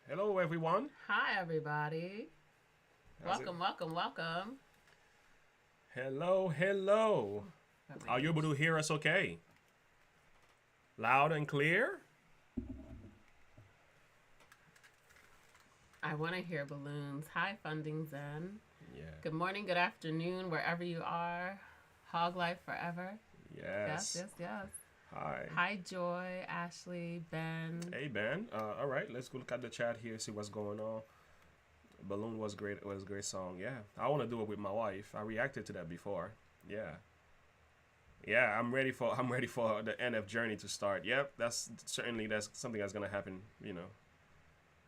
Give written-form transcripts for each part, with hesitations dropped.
Hello, everyone. Hi, everybody. How's it? Welcome. Hello, hello. Are you able to hear us okay? Loud and clear? I want to hear balloons. Hi, Funding Zen. Yeah. Good morning, good afternoon, wherever you are. Hog life forever. Yes. Yes. Hi. Hi, Joy, Ashley, Ben. Hey, Ben. All right, let's go look at the chat here, see what's going on. Balloon was great. It was a great song. Yeah. I want to do it with my wife. I reacted to that before. Yeah. Yeah, I'm ready for the NF journey to start. Yep, that's something that's gonna happen,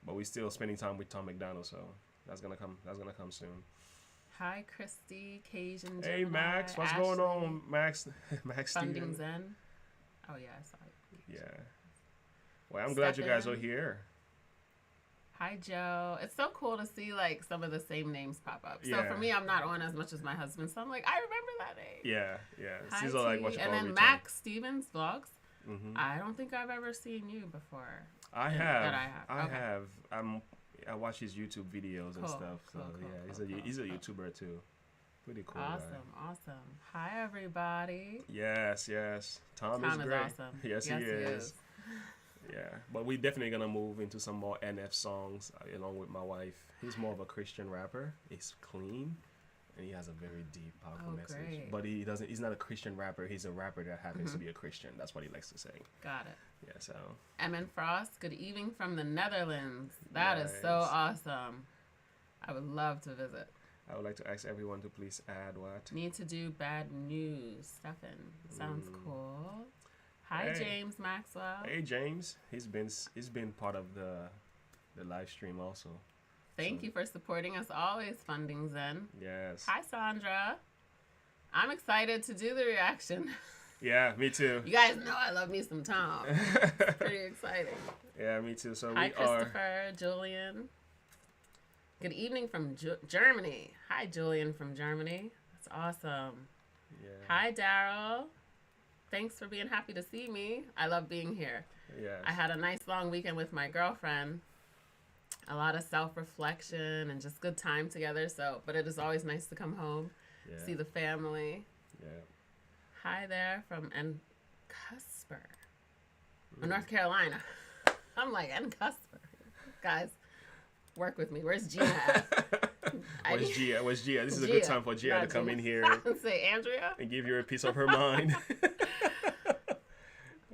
But we still spending time with Tom MacDonald, so that's gonna come soon. Hi, Christy, Cajun, Hey Gemini, Max, what's Ashley, going on, Max? Max Funding Steven. Zen. Oh, yeah, I saw it. Yeah. Well, I'm glad you guys are here. Hi, Joe. It's so cool to see like some of the same names pop up. So Yeah. for me, I'm not on as much as my husband, so I'm like, I remember that name. Yeah. Hi, These are like T. what you And call then return. Max Stevens vlogs. Mm-hmm. I don't think I've ever seen you before. I have. That I have. Okay. have. I watch his YouTube videos and Cool, stuff. So cool, yeah, he's a YouTuber too. Pretty cool. Awesome. Hi, everybody. Yes. Tom is Tom is great. awesome. Yes, he is. Yeah, but we definitely gonna move into some more NF songs along with my wife. He's more of a Christian rapper. He's clean, and he has a very deep, powerful message. Great. But he doesn't. He's not a Christian rapper. He's a rapper that happens to be a Christian. That's what he likes to say. Got it. Yeah. So. Emin Frost, good evening from the Netherlands. That is so awesome. I would love to visit. I would like to ask everyone to please add what? Need to do bad news. Stefan. Sounds cool. Hi, Hey. James Maxwell. Hey James, he's been part of the live stream also. Thank you for supporting us always, Funding Zen. Yes. Hi, Sandra. I'm excited to do the reaction. Yeah, me too. You guys know I love me some Tom. It's pretty exciting. Yeah, me too. So Hi, we Christopher, Julian. Good evening from Germany. Hi, Julian from Germany. That's awesome. Yeah. Hi, Daryl. Thanks for being happy to see me. I love being here. Yes. I had a nice long weekend with my girlfriend. A lot of self-reflection and just good time together. But it is always nice to come home, see the family. Yeah. Hi there from Cusper, North Carolina. I'm like, Cusper. Guys, work with me. Where's Gina at? Where's Gia? This is a good time for Gia to come in here say Andrea and give you a piece of her mind.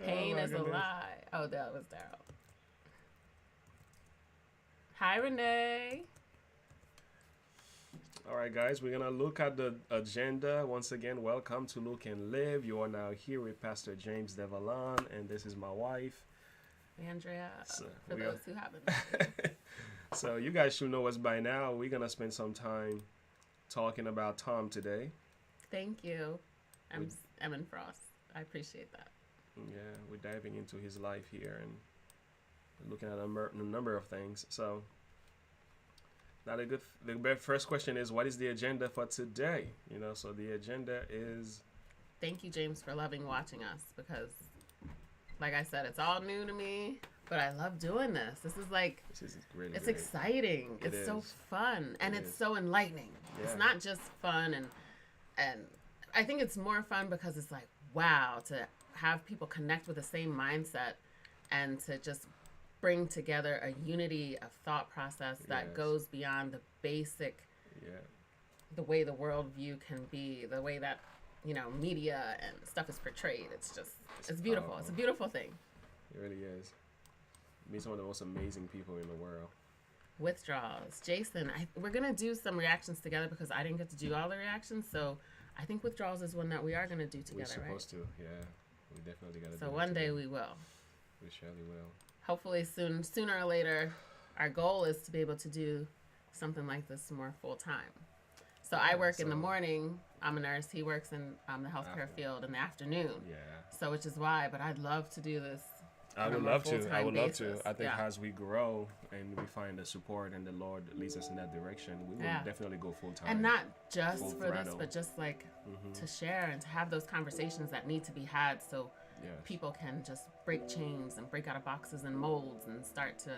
Pain is a lie. Oh, that was Daryl. Hi, Renee. All right, guys, we're gonna look at the agenda once again. Welcome to Look and Live. You are now here with Pastor James Devalan, and this is my wife, Andrea. So for those who haven't. So you guys should know us by now. We're gonna spend some time talking about Tom today. Thank you. I'm Emin Frost. I appreciate that. Yeah, we're diving into his life here and looking at a number of things. So now the first question is, what is the agenda for today? So the agenda is... Thank you, James, for loving watching us, because like I said, it's all new to me, but I love doing this. This is really it's great. Exciting. It's so fun, and it's so enlightening. Yeah. It's not just fun, and I think it's more fun because it's like, wow, to have people connect with the same mindset and to just bring together a unity of thought process that goes beyond the basic, the way the worldview can be, the way that, media and stuff is portrayed. It's beautiful. It's a beautiful thing. It really is. Meet some of the most amazing people in the world. Withdrawals. Jason, we're going to do some reactions together because I didn't get to do all the reactions. So I think withdrawals is one that we are going to do together, We're supposed to, yeah. We definitely got to do it. So one day we will. We surely will. Hopefully sooner or later, our goal is to be able to do something like this more full time. So I work in the morning. I'm a nurse. He works in the healthcare field in the afternoon. Yeah. So which is why, but I'd love to do this. I would love to. I think as we grow and we find the support and the Lord leads us in that direction, we will definitely go full time. And not just for this, but just like to share and to have those conversations that need to be had, so people can just break chains and break out of boxes and molds and start to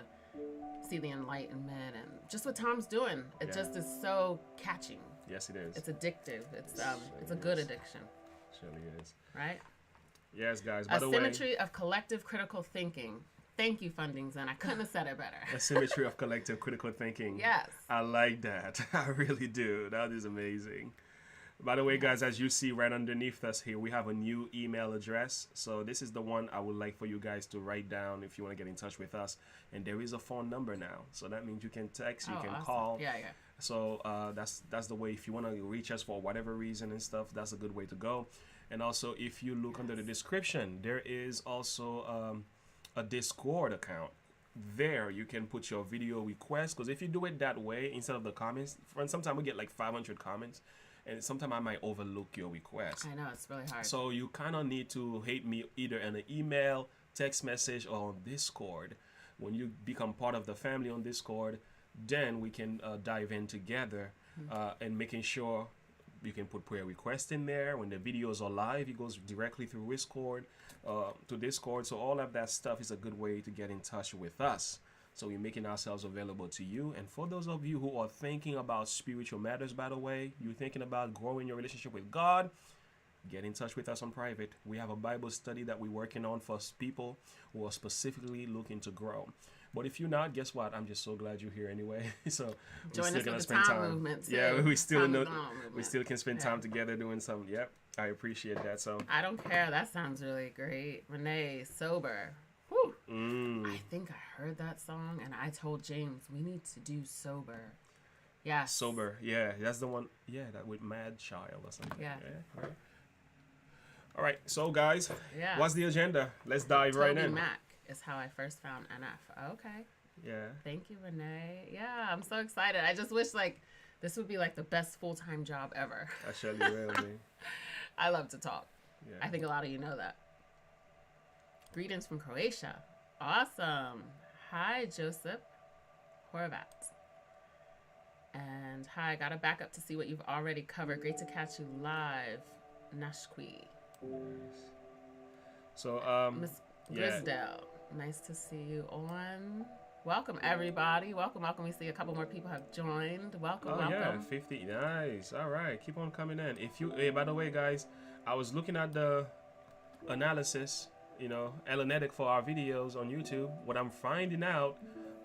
see the enlightenment and just what Tom's doing. It just is so catching. Yes, it is. It's addictive. It's a good addiction. Surely is. Right? Yes, guys. By a the symmetry way, of collective critical thinking. Thank you, Fundings, and I couldn't have said it better. A symmetry of collective critical thinking. Yes. I like that. I really do. That is amazing. By the way, guys, as you see right underneath us here, we have a new email address. So this is the one I would like for you guys to write down if you want to get in touch with us. And there is a phone number now. So that means you can text, you can awesome. call. Yeah. So that's the way. If you want to reach us for whatever reason and stuff, that's a good way to go. And also, if you look under the description, there is also a Discord account. There you can put your video request, because if you do it that way instead of the comments, sometimes we get like 500 comments, and sometimes I might overlook your request. I know, it's really hard. So you kind of need to hate me either in an email, text message, or on Discord. When you become part of the family on Discord, then we can dive in together and making sure you can put prayer requests in there. When the videos are live, it goes directly through Discord to Discord. So all of that stuff is a good way to get in touch with us. So we're making ourselves available to you. And for those of you who are thinking about spiritual matters, by the way, you're thinking about growing your relationship with God, get in touch with us on private. We have a Bible study that we're working on for people who are specifically looking to grow. But if you're not, guess what? I'm just so glad you're here anyway. So we're still gonna spend time. Movement too. Yeah, we still can spend time together doing some. Yep, I appreciate that. So I don't care. That sounds really great. Renee, sober. Whew. I think I heard that song, and I told James we need to do sober. Yeah. Sober. Yeah, that's the one. Yeah, that with Mad Child or something. Yeah. Right. All right. So guys, yeah. What's the agenda? Let's dive right in. Mac is how I first found NF. Okay. Yeah. Thank you, Renee. Yeah, I'm so excited. I just wish this would be the best full-time job ever. I surely will be. I love to talk. Yeah. I think a lot of you know that. Greetings from Croatia. Awesome. Hi, Joseph Horvat. And hi, got to back up to see what you've already covered. Great to catch you live. Nashqui. So, Miss Grisdale. Nice to see you on. Welcome, everybody. Welcome. We see a couple more people have joined. Welcome. Yeah, 50. Nice. All right. Keep on coming in. Hey, by the way, guys, I was looking at the analysis, analytic for our videos on YouTube. What I'm finding out,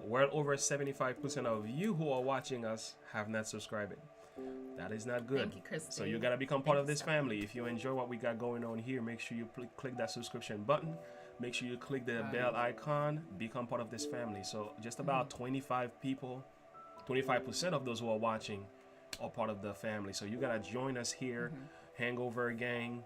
well over 75% of you who are watching us have not subscribed. That is not good. Thank you, Christy. So you got to become part of this family. If you enjoy what we got going on here, make sure you click that subscription button. Make sure you click the bell icon, become part of this family. So just about 25% of those who are watching are part of the family. So you got to join us here. Hangover Gang,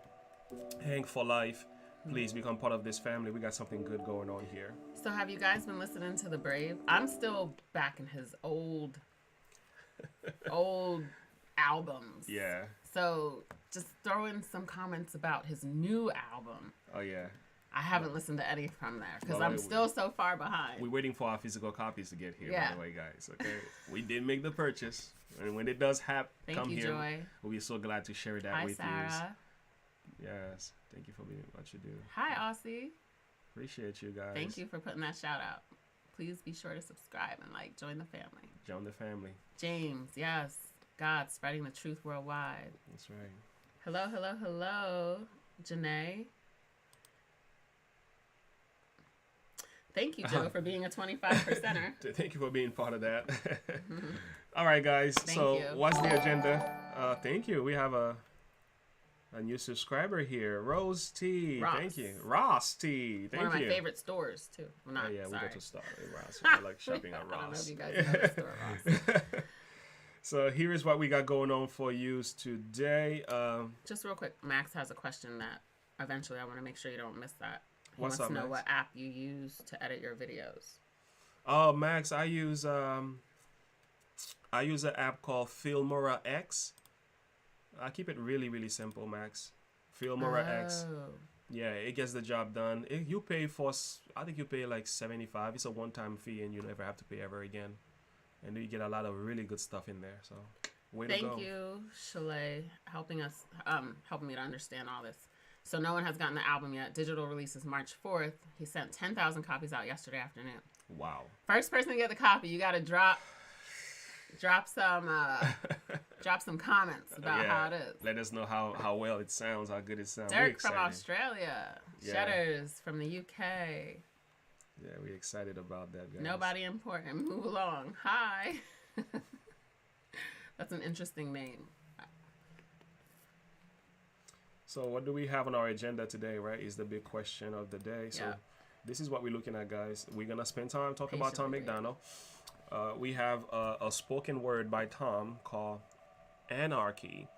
Hang for Life. Please become part of this family. We got something good going on here. So have you guys been listening to The Brave? I'm still back in his old albums. Yeah. So just throw in some comments about his new album. Oh, yeah. I haven't listened to any from there because I'm still so far behind. We're waiting for our physical copies to get here, by the way, guys. Okay, we did make the purchase, and when it does come here, Joy. We'll be so glad to share that with Sarah. you. Yes, thank you for being what you do. Hi, Aussie. Appreciate you guys. Thank you for putting that shout out. Please be sure to subscribe and join the family. Join the family. James, yes, God spreading the truth worldwide. That's right. Hello, Janae. Thank you, Joe, for being a 25%er. Thank you for being part of that. All right, guys. Thank you. What's the agenda? Thank you. We have a new subscriber here, Rose T. Ross. Thank you, Ross T. Thank you. One of my favorite stores too. Well, not, we go to Ross. I like shopping at Ross. I don't know if you guys know the store, Ross. So here is what we got going on for you today. Just real quick, Max has a question that eventually I want to make sure you don't miss that. He What's wants up, to know Max? what app you use to edit your videos. Oh, Max, I use an app called Filmora X. I keep it really, really simple, Max. Filmora X. Yeah, it gets the job done. You pay I think you pay like $75. It's a one-time fee, and you never have to pay ever again. And you get a lot of really good stuff in there. So, way to go. Thank you, Chalet, helping me to understand all this. So no one has gotten the album yet. Digital release is March 4th. He sent 10,000 copies out yesterday afternoon. Wow. First person to get the copy, you got to drop some comments about how it is. Let us know how well it sounds, how good it sounds. Dirk from Australia. Yeah. Shutters from the UK. Yeah, we're excited about that, guys. Nobody important. Move along. Hi. That's an interesting name. So what do we have on our agenda today, right, is the big question of the day. So this is what we're looking at, guys. We're going to spend time talking about Tom MacDonald. We have a spoken word by Tom called Anarchy.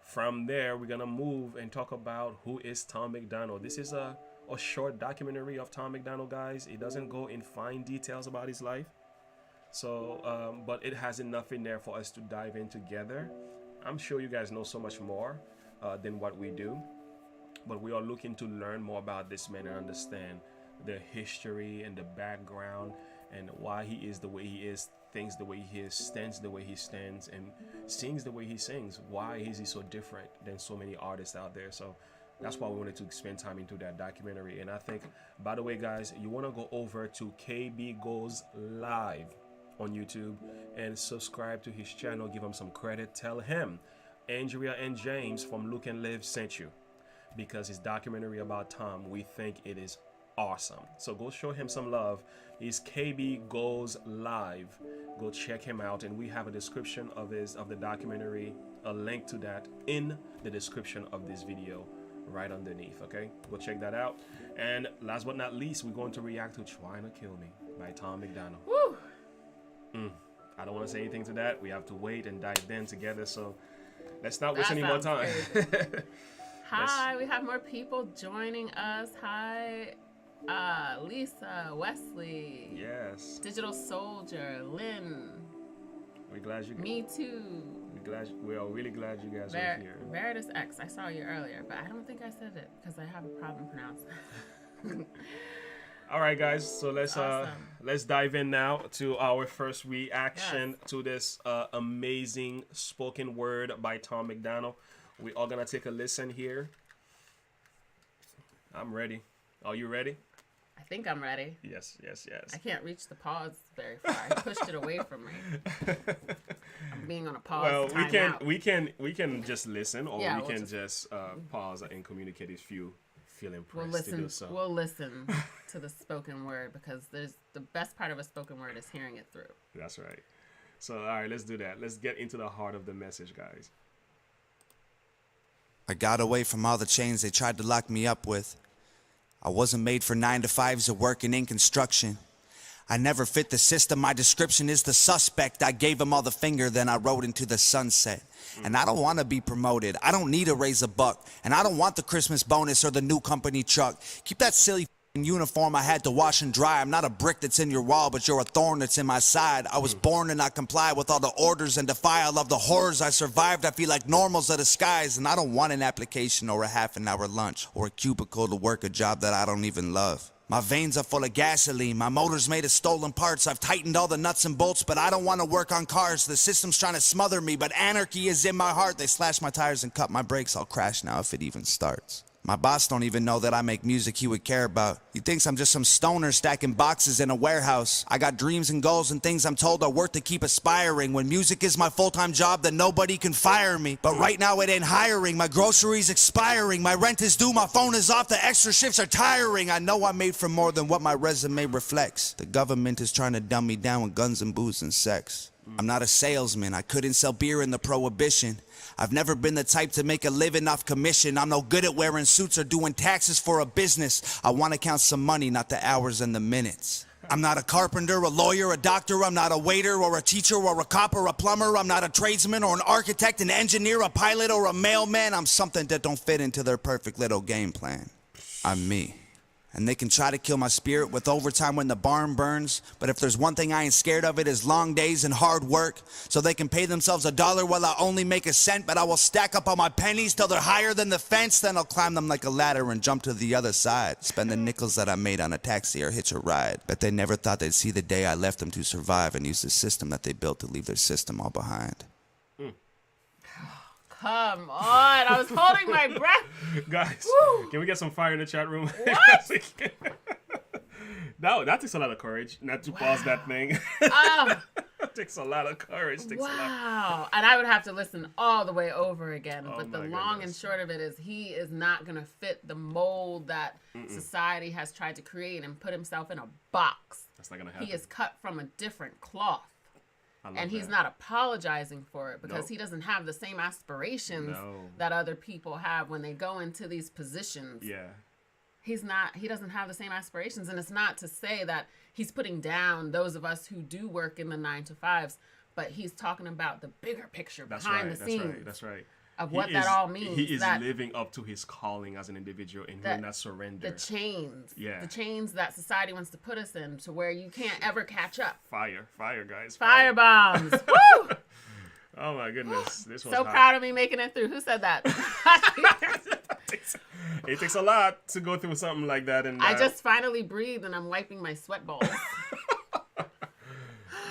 From there, we're going to move and talk about who is Tom MacDonald. This is a short documentary of Tom MacDonald, guys. It doesn't go in fine details about his life. So, but it has enough in there for us to dive in together. I'm sure you guys know so much more than what we do. But we are looking to learn more about this man and understand the history and the background and why he is the way he is, thinks the way he is, stands the way he stands, and sings the way he sings. Why is he so different than so many artists out there? So that's why we wanted to spend time into that documentary. And I think, by the way, guys, you want to go over to KB Goes Live on YouTube and subscribe to his channel. Give him some credit. Tell him Andrea and James from Look and Live sent you, because his documentary about Tom, we think it is awesome. So go show him some love. He's KB Goes Live. Go check him out, and we have a description of the documentary, a link to that in the description of this video right underneath. Okay, go check that out. And last but not least, we're going to react to Trying to Kill Me by Tom MacDonald. Woo! I don't want to say anything to that. We have to wait and dive in together. So let's not waste any more time. Hi, we have more people joining us. Hi, Lisa, Wesley. Yes. Digital Soldier, Lynn. We're glad you. Me too. We are really glad you guys are here. Veritas X. I saw you earlier, but I don't think I said it because I have a problem pronouncing. All right, guys. So let's dive in now to our first reaction to this amazing spoken word by Tom MacDonald. We are gonna take a listen here. I'm ready. Are you ready? I think I'm ready. Yes. I can't reach the pause very far. I pushed it away from me. I'm being on a pause. Well, we can just listen, or we can just pause and communicate if you feel impressed to do so. We'll listen to the spoken word, because there's the best part of a spoken word is hearing it through. That's right. So all right, let's do that. Let's get into the heart of the message, guys. I got away from all the chains they tried to lock me up with. I wasn't made for 9-to-5s or working in construction. I never fit the system. My description is the suspect. I gave him all the finger, then I rode into the sunset. And I don't want to be promoted. I don't need to raise a buck. And I don't want the Christmas bonus or the new company truck. Keep that silly uniform I had to wash and dry. I'm not a brick that's in your wall, but you're a thorn that's in my side. I was born to not comply with all the orders and defy all of the horrors I survived. I feel like normal's a disguise, and I don't want an application or a half-an-hour lunch or a cubicle to work a job that I don't even love. My veins are full of gasoline, my motor's made of stolen parts. I've tightened all the nuts and bolts, but I don't want to work on cars. The system's trying to smother me, but anarchy is in my heart. They slash my tires and cut my brakes. I'll crash now if it even starts. My boss don't even know that I make music he would care about. He thinks I'm just some stoner stacking boxes in a warehouse. I got dreams and goals and things I'm told are worth to keep aspiring. When music is my full-time job, then nobody can fire me. But right now it ain't hiring. My groceries expiring. My rent is due. My phone is off. The extra shifts are tiring. I know I'm made for more than what my resume reflects. The government is trying to dumb me down with guns and booze and sex. I'm not a salesman. I couldn't sell beer in the Prohibition. I've never been the type to make a living off commission. I'm no good at wearing suits or doing taxes for a business. I want to count some money, not the hours and the minutes. I'm not a carpenter, a lawyer, a doctor. I'm not a waiter or a teacher or a cop or a plumber. I'm not a tradesman or an architect, an engineer, a pilot or a mailman. I'm something that don't fit into their perfect little game plan. I'm me. And they can try to kill my spirit with overtime when the barn burns. But if there's one thing I ain't scared of, it is long days and hard work. So they can pay themselves $1 while I only make a cent. But I will stack up all my pennies till they're higher than the fence. Then I'll climb them like a ladder and jump to the other side. Spend the nickels that I made on a taxi or hitch a ride. Bet they never thought they'd see the day I left them to survive and use the system that they built to leave their system all behind. Come on. I was holding my breath. Guys, can we get some fire in the chat room? What? That takes a lot of courage not to pause that thing. Oh. It takes a lot of courage. Wow. And I would have to listen all the way over again. Oh, but the long and short of it is he is not going to fit the mold that society has tried to create and put himself in a box. That's not going to happen. He is cut from a different cloth. And he's that. not apologizing for it because he doesn't have the same aspirations that other people have when they go into these positions. Yeah. He doesn't have the same aspirations. And it's not to say that he's putting down those of us who do work in the 9-to-5s, but he's talking about the bigger picture behind the scenes. That's right. Of what that all means. He is living up to his calling as an individual and will not surrender. The chains. Yeah. The chains that society wants to put us in to where you can't ever catch up. Fire, guys. Fire bombs. Woo! Oh my goodness. This was so hot. proud of me making it through. Who said that? It takes a lot to go through something like that. And I just finally breathed and I'm wiping my sweat balls.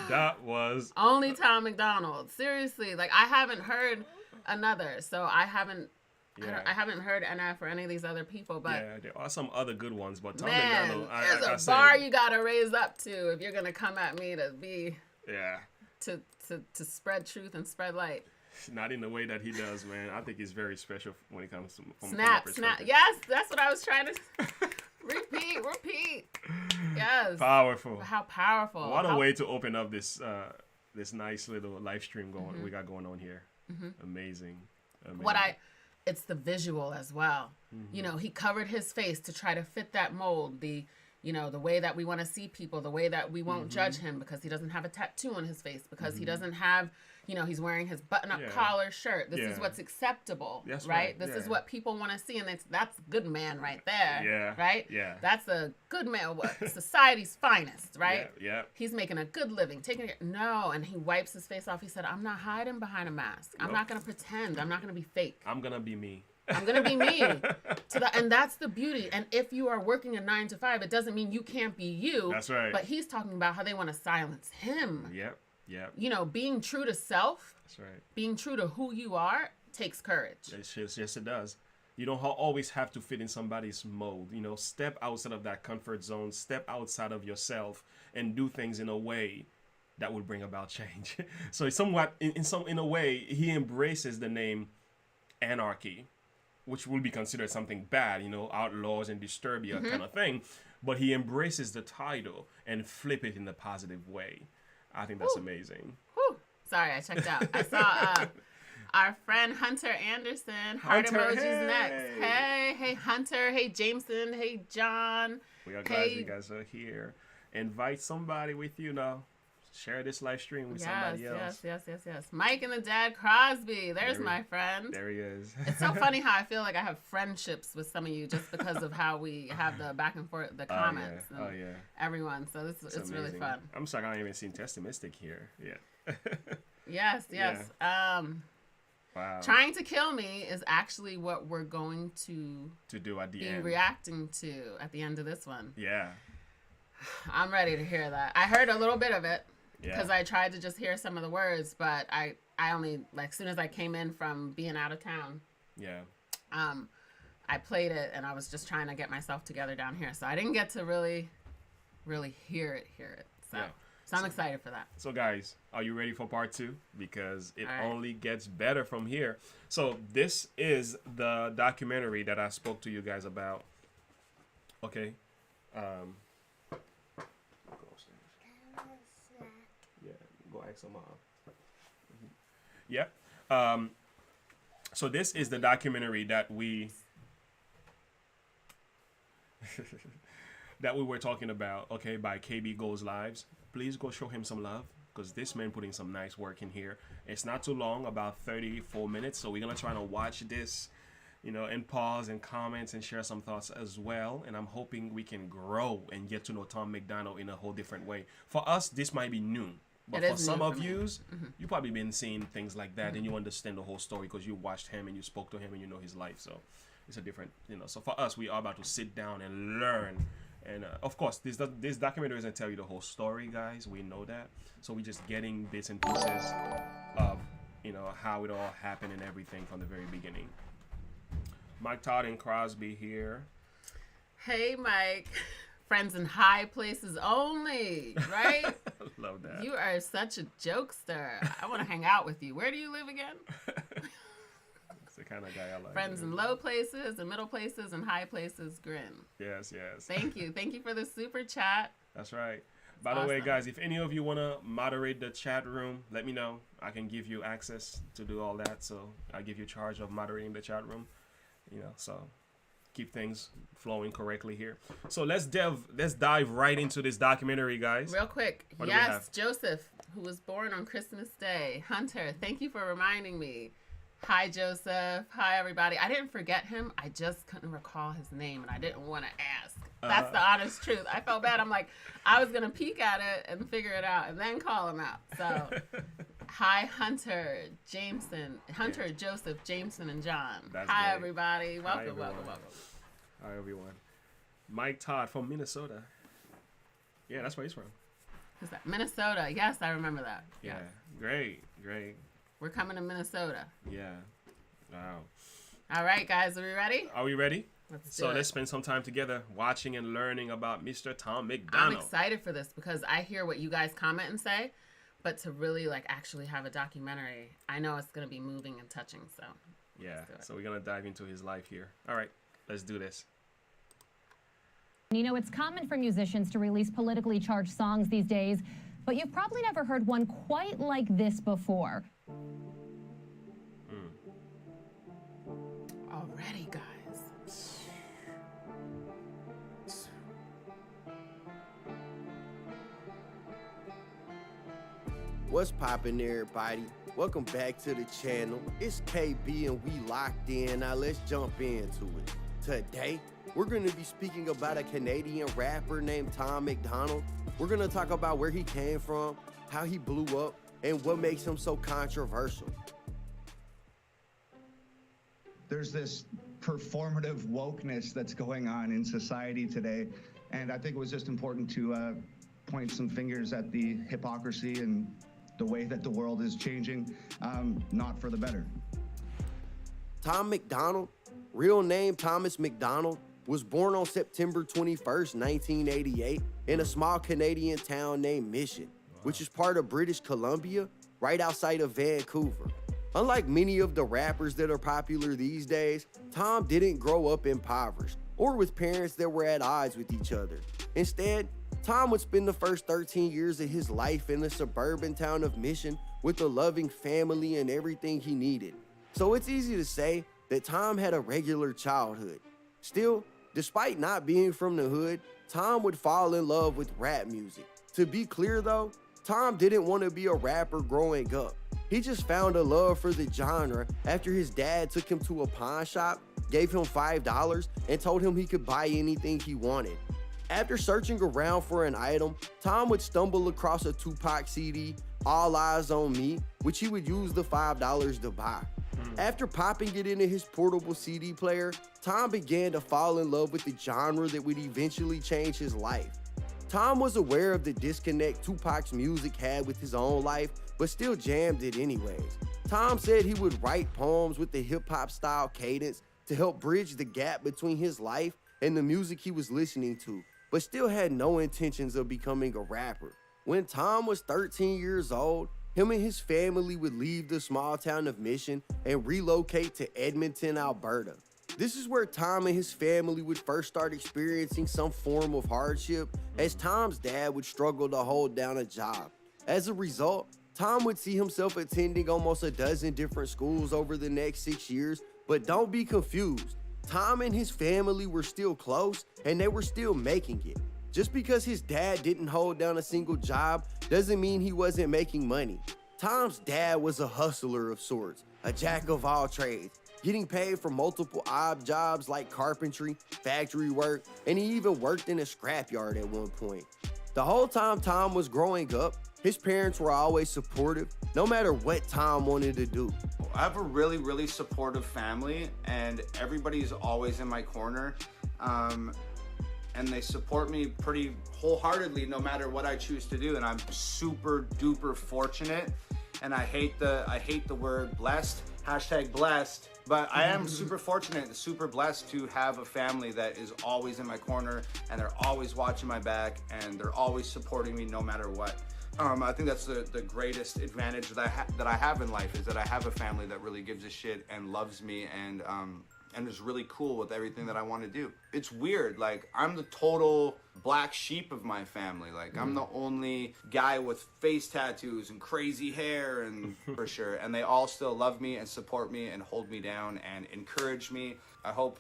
That was... Only Tom MacDonald. Seriously. Like, I haven't heard another. So I haven't heard NF or any of these other people. But yeah, there are some other good ones. But Tom man, MacDonald... there's a bar you got to raise up to if you're going to come at me to be... Yeah. To spread truth and spread light. Not in the way that he does, man. I think he's very special when it comes to snap. Yes, that's what I was trying to repeat. Yes. Powerful. How powerful. What a way to open up this this nice little live stream we got going on here. Amazing. It's the visual as well. You know, he covered his face to try to fit that mold. The way that we want to see people, the way that we won't judge him because he doesn't have a tattoo on his face, because he doesn't have, he's wearing his button-up collar shirt. This is what's acceptable, right? This is what people want to see, and that's good man right there, right? Yeah. That's a good man, society's finest, right? Yeah. He's making a good living, and he wipes his face off. He said, I'm not hiding behind a mask. I'm not going to pretend. I'm not going to be fake. I'm going to be me. I'm going to be me. And that's the beauty. And if you are working a 9-to-5, it doesn't mean you can't be you. That's right. But he's talking about how they want to silence him. Yep. Being true to self. That's right. Being true to who you are takes courage. Yes, it does. You don't always have to fit in somebody's mold. Step outside of that comfort zone. Step outside of yourself and do things in a way that will bring about change. So somewhat, in a way, he embraces the name anarchy, which will be considered something bad, outlaws and disturbia kind of thing. But he embraces the title and flip it in a positive way. I think that's amazing. Whew. Sorry, I checked out. I saw our friend Hunter Anderson. Heart emojis next. Hey, Hunter. Hey, Jameson. Hey, John. We are glad you guys are here. Invite somebody with you now. Share this live stream with somebody else. Yes. Mike and the Dad Crosby. There's my friend. There he is. It's so funny how I feel like I have friendships with some of you just because of how we have the back and forth, the comments. Everyone. So it's really fun. I'm sorry, I haven't even seen Pessimistic here yet. Yes. Yeah. Wow. Trying to Kill Me is actually what we're going to do at the end. Reacting to at the end of this one. Yeah. I'm ready to hear that. I heard a little bit of it. Because I tried to just hear some of the words, but I only, as soon as I came in from being out of town, I played it, and I was just trying to get myself together down here. So I didn't get to really, really hear it. So I'm excited for that. So guys, are you ready for part 2? Because it only gets better from here. So this is the documentary that I spoke to you guys about. Okay. Go ask some. Yeah. So this is the documentary that we were talking about. Okay, by KB Goes Lives. Please go show him some love, because this man putting some nice work in here. It's not too long, about 34 minutes. So we're gonna try to watch this, and pause and comments and share some thoughts as well. And I'm hoping we can grow and get to know Tom MacDonald in a whole different way. For us, this might be new. But for some of yous, you probably been seeing things like that, and you understand the whole story because you watched him and you spoke to him and you know his life. So it's a different, So for us, we are about to sit down and learn. And of course, this documentary doesn't tell you the whole story, guys. We know that. So we're just getting bits and pieces of, how it all happened and everything from the very beginning. Mike Todd and Crosby here. Hey, Mike. Friends in high places only, right? Love that. You are such a jokester. I want to hang out with you. Where do you live again? That's the kind of guy I like. Friends in low places and middle places and high places, grin. Yes, yes. Thank you. Thank you for the super chat. That's right. By the way, guys, if any of you want to moderate the chat room, let me know. I can give you access to do all that. So I give you charge of moderating the chat room. You know, so keep things flowing correctly here. So let's dive right into this documentary, guys. Real quick. Yes, Joseph, who was born on Christmas Day. Hunter, thank you for reminding me. Hi, Joseph. Hi, everybody. I didn't forget him. I just couldn't recall his name, and I didn't want to ask. That's the honest truth. I felt bad. I'm like, I was going to peek at it and figure it out and then call him out. So, hi, Hunter, Jameson, Hunter, Joseph, Jameson, and John. Hi, great. Everybody. Welcome. Hi, everyone. Mike Todd from Minnesota. Yeah, that's where he's from. Who's that? Minnesota. Yes, I remember that. Yeah, yes. Great. We're coming to Minnesota. Yeah. Wow. All right, guys. Are we ready? Are we ready? Let's spend some time together watching and learning about Mr. Tom MacDonald. I'm excited for this because I hear what you guys comment and say, but to really actually have a documentary, I know it's going to be moving and touching. So yeah, so we're going to dive into his life here. All right, let's do this. You know, it's common for musicians to release politically charged songs these days, but you've probably never heard one quite like this before. Already, guys. What's poppin', everybody? Welcome back to the channel. It's KB and we locked in. Now let's jump into it. Today, we're gonna be speaking about a Canadian rapper named Tom MacDonald. We're gonna talk about where he came from, how he blew up, and what makes him so controversial. There's this performative wokeness that's going on in society today, and I think it was just important to point some fingers at the hypocrisy and the way that the world is changing, not for the better. Tom MacDonald, real name Thomas MacDonald, was born on September 21st, 1988, in a small Canadian town named Mission, which is part of British Columbia, right outside of Vancouver. Unlike many of the rappers that are popular these days, Tom didn't grow up impoverished or with parents that were at odds with each other. Instead, Tom would spend the first 13 years of his life in the suburban town of Mission with a loving family and everything he needed. So it's easy to say that Tom had a regular childhood. Still, despite not being from the hood, Tom would fall in love with rap music. To be clear though, Tom didn't want to be a rapper growing up. He just found a love for the genre after his dad took him to a pawn shop, gave him $5, and told him he could buy anything he wanted. After searching around for an item, Tom would stumble across a Tupac CD, All Eyes on Me, which he would use the $5 to buy. After popping it into his portable CD player, Tom began to fall in love with the genre that would eventually change his life. Tom was aware of the disconnect Tupac's music had with his own life, but still jammed it anyways. Tom said he would write poems with the hip-hop style cadence to help bridge the gap between his life and the music he was listening to, but still had no intentions of becoming a rapper. When Tom was 13 years old, him and his family would leave the small town of Mission and relocate to Edmonton, Alberta. This is where Tom and his family would first start experiencing some form of hardship, as Tom's dad would struggle to hold down a job. As a result, Tom would see himself attending almost a dozen different schools over the next 6 years, but don't be confused. Tom and his family were still close and they were still making it. Just because his dad didn't hold down a single job doesn't mean he wasn't making money. Tom's dad was a hustler of sorts, a jack of all trades, getting paid for multiple odd jobs like carpentry, factory work, and he even worked in a scrapyard at one point. The whole time Tom was growing up, his parents were always supportive, no matter what Tom wanted to do. I have a really, really supportive family, and everybody's always in my corner. And they support me pretty wholeheartedly no matter what I choose to do, and I'm super duper fortunate. And I hate the word blessed, hashtag blessed, But I am super fortunate, super blessed to have a family that is always in my corner, and they're always watching my back, and they're always supporting me no matter what. I think that's the greatest advantage that I have in life, is that I have a family that really gives a shit and loves me, and is really cool with everything that I want to do. It's weird, like, I'm the total black sheep of my family. Like, I'm the only guy with face tattoos and crazy hair, and for sure. And they all still love me and support me and hold me down and encourage me. I hope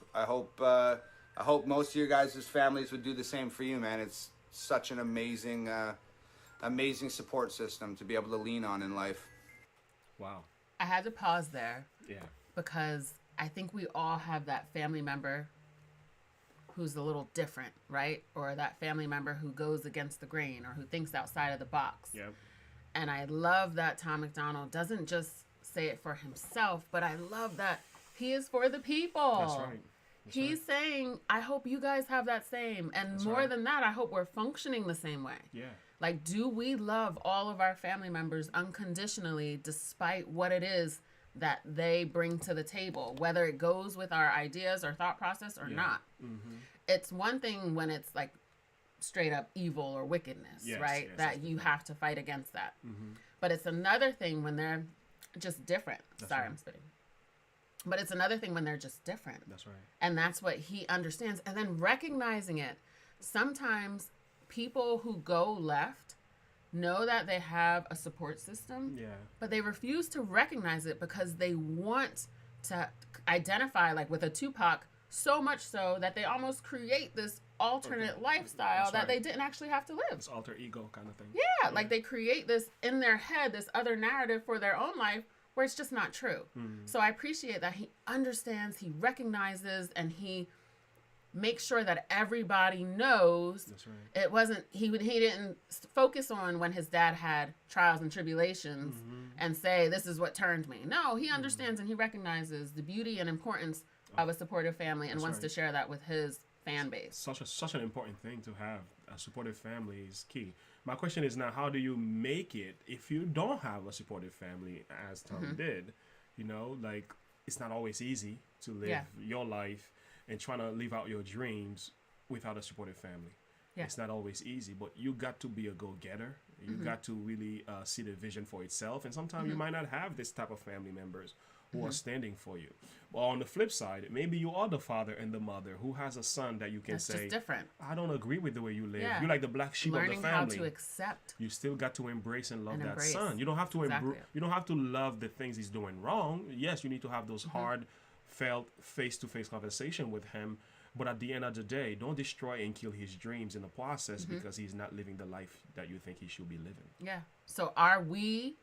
most of your guys' families would do the same for you, man. It's such an amazing support system to be able to lean on in life. Wow. I had to pause there. Yeah. Because I think we all have that family member who's a little different, right? Or that family member who goes against the grain or who thinks outside of the box. Yep. And I love that Tom MacDonald doesn't just say it for himself, but I love that he is for the people. That's right. He's saying, I hope you guys have that same. And more than that, I hope we're functioning the same way. Yeah. Like, do we love all of our family members unconditionally despite what it is that they bring to the table, whether it goes with our ideas or thought process or not? It's one thing when it's like straight up evil or wickedness, right? That you have to fight against that. But it's another thing when they're just different. I'm spitting. But it's another thing when they're just different. That's right. And that's what he understands. And then recognizing it. Sometimes people who go left know that they have a support system, but they refuse to recognize it because they want to identify, like with a Tupac, so much so that they almost create this alternate lifestyle that they didn't actually have to live. It's alter ego kind of thing. Yeah, like they create this in their head, this other narrative for their own life where it's just not true. So I appreciate that he understands, he recognizes, and he make sure that everybody knows. That's right. It wasn't, he didn't focus on when his dad had trials and tribulations and say, this is what turned me. No, he understands and he recognizes the beauty and importance of a supportive family and wants to share that with his fan base. Such an important thing to have. A supportive family is key. My question is now, how do you make it if you don't have a supportive family, as Tom did? You know, like, it's not always easy to live your life and trying to live out your dreams without a supportive family. It's not always easy, but you got to be a go-getter. You got to really see the vision for itself. And sometimes you might not have this type of family members who are standing for you. But on the flip side, maybe you are the father and the mother who has a son that you can say, just different. I don't agree with the way you live. You're like the black sheep of the family. Learning how to accept. You still got to embrace and love that son. You don't have to you don't have to love the things he's doing wrong. Yes, you need to have those hard felt face-to-face conversation with him, but at the end of the day, don't destroy and kill his dreams in the process because he's not living the life that you think he should be living. Yeah. So are we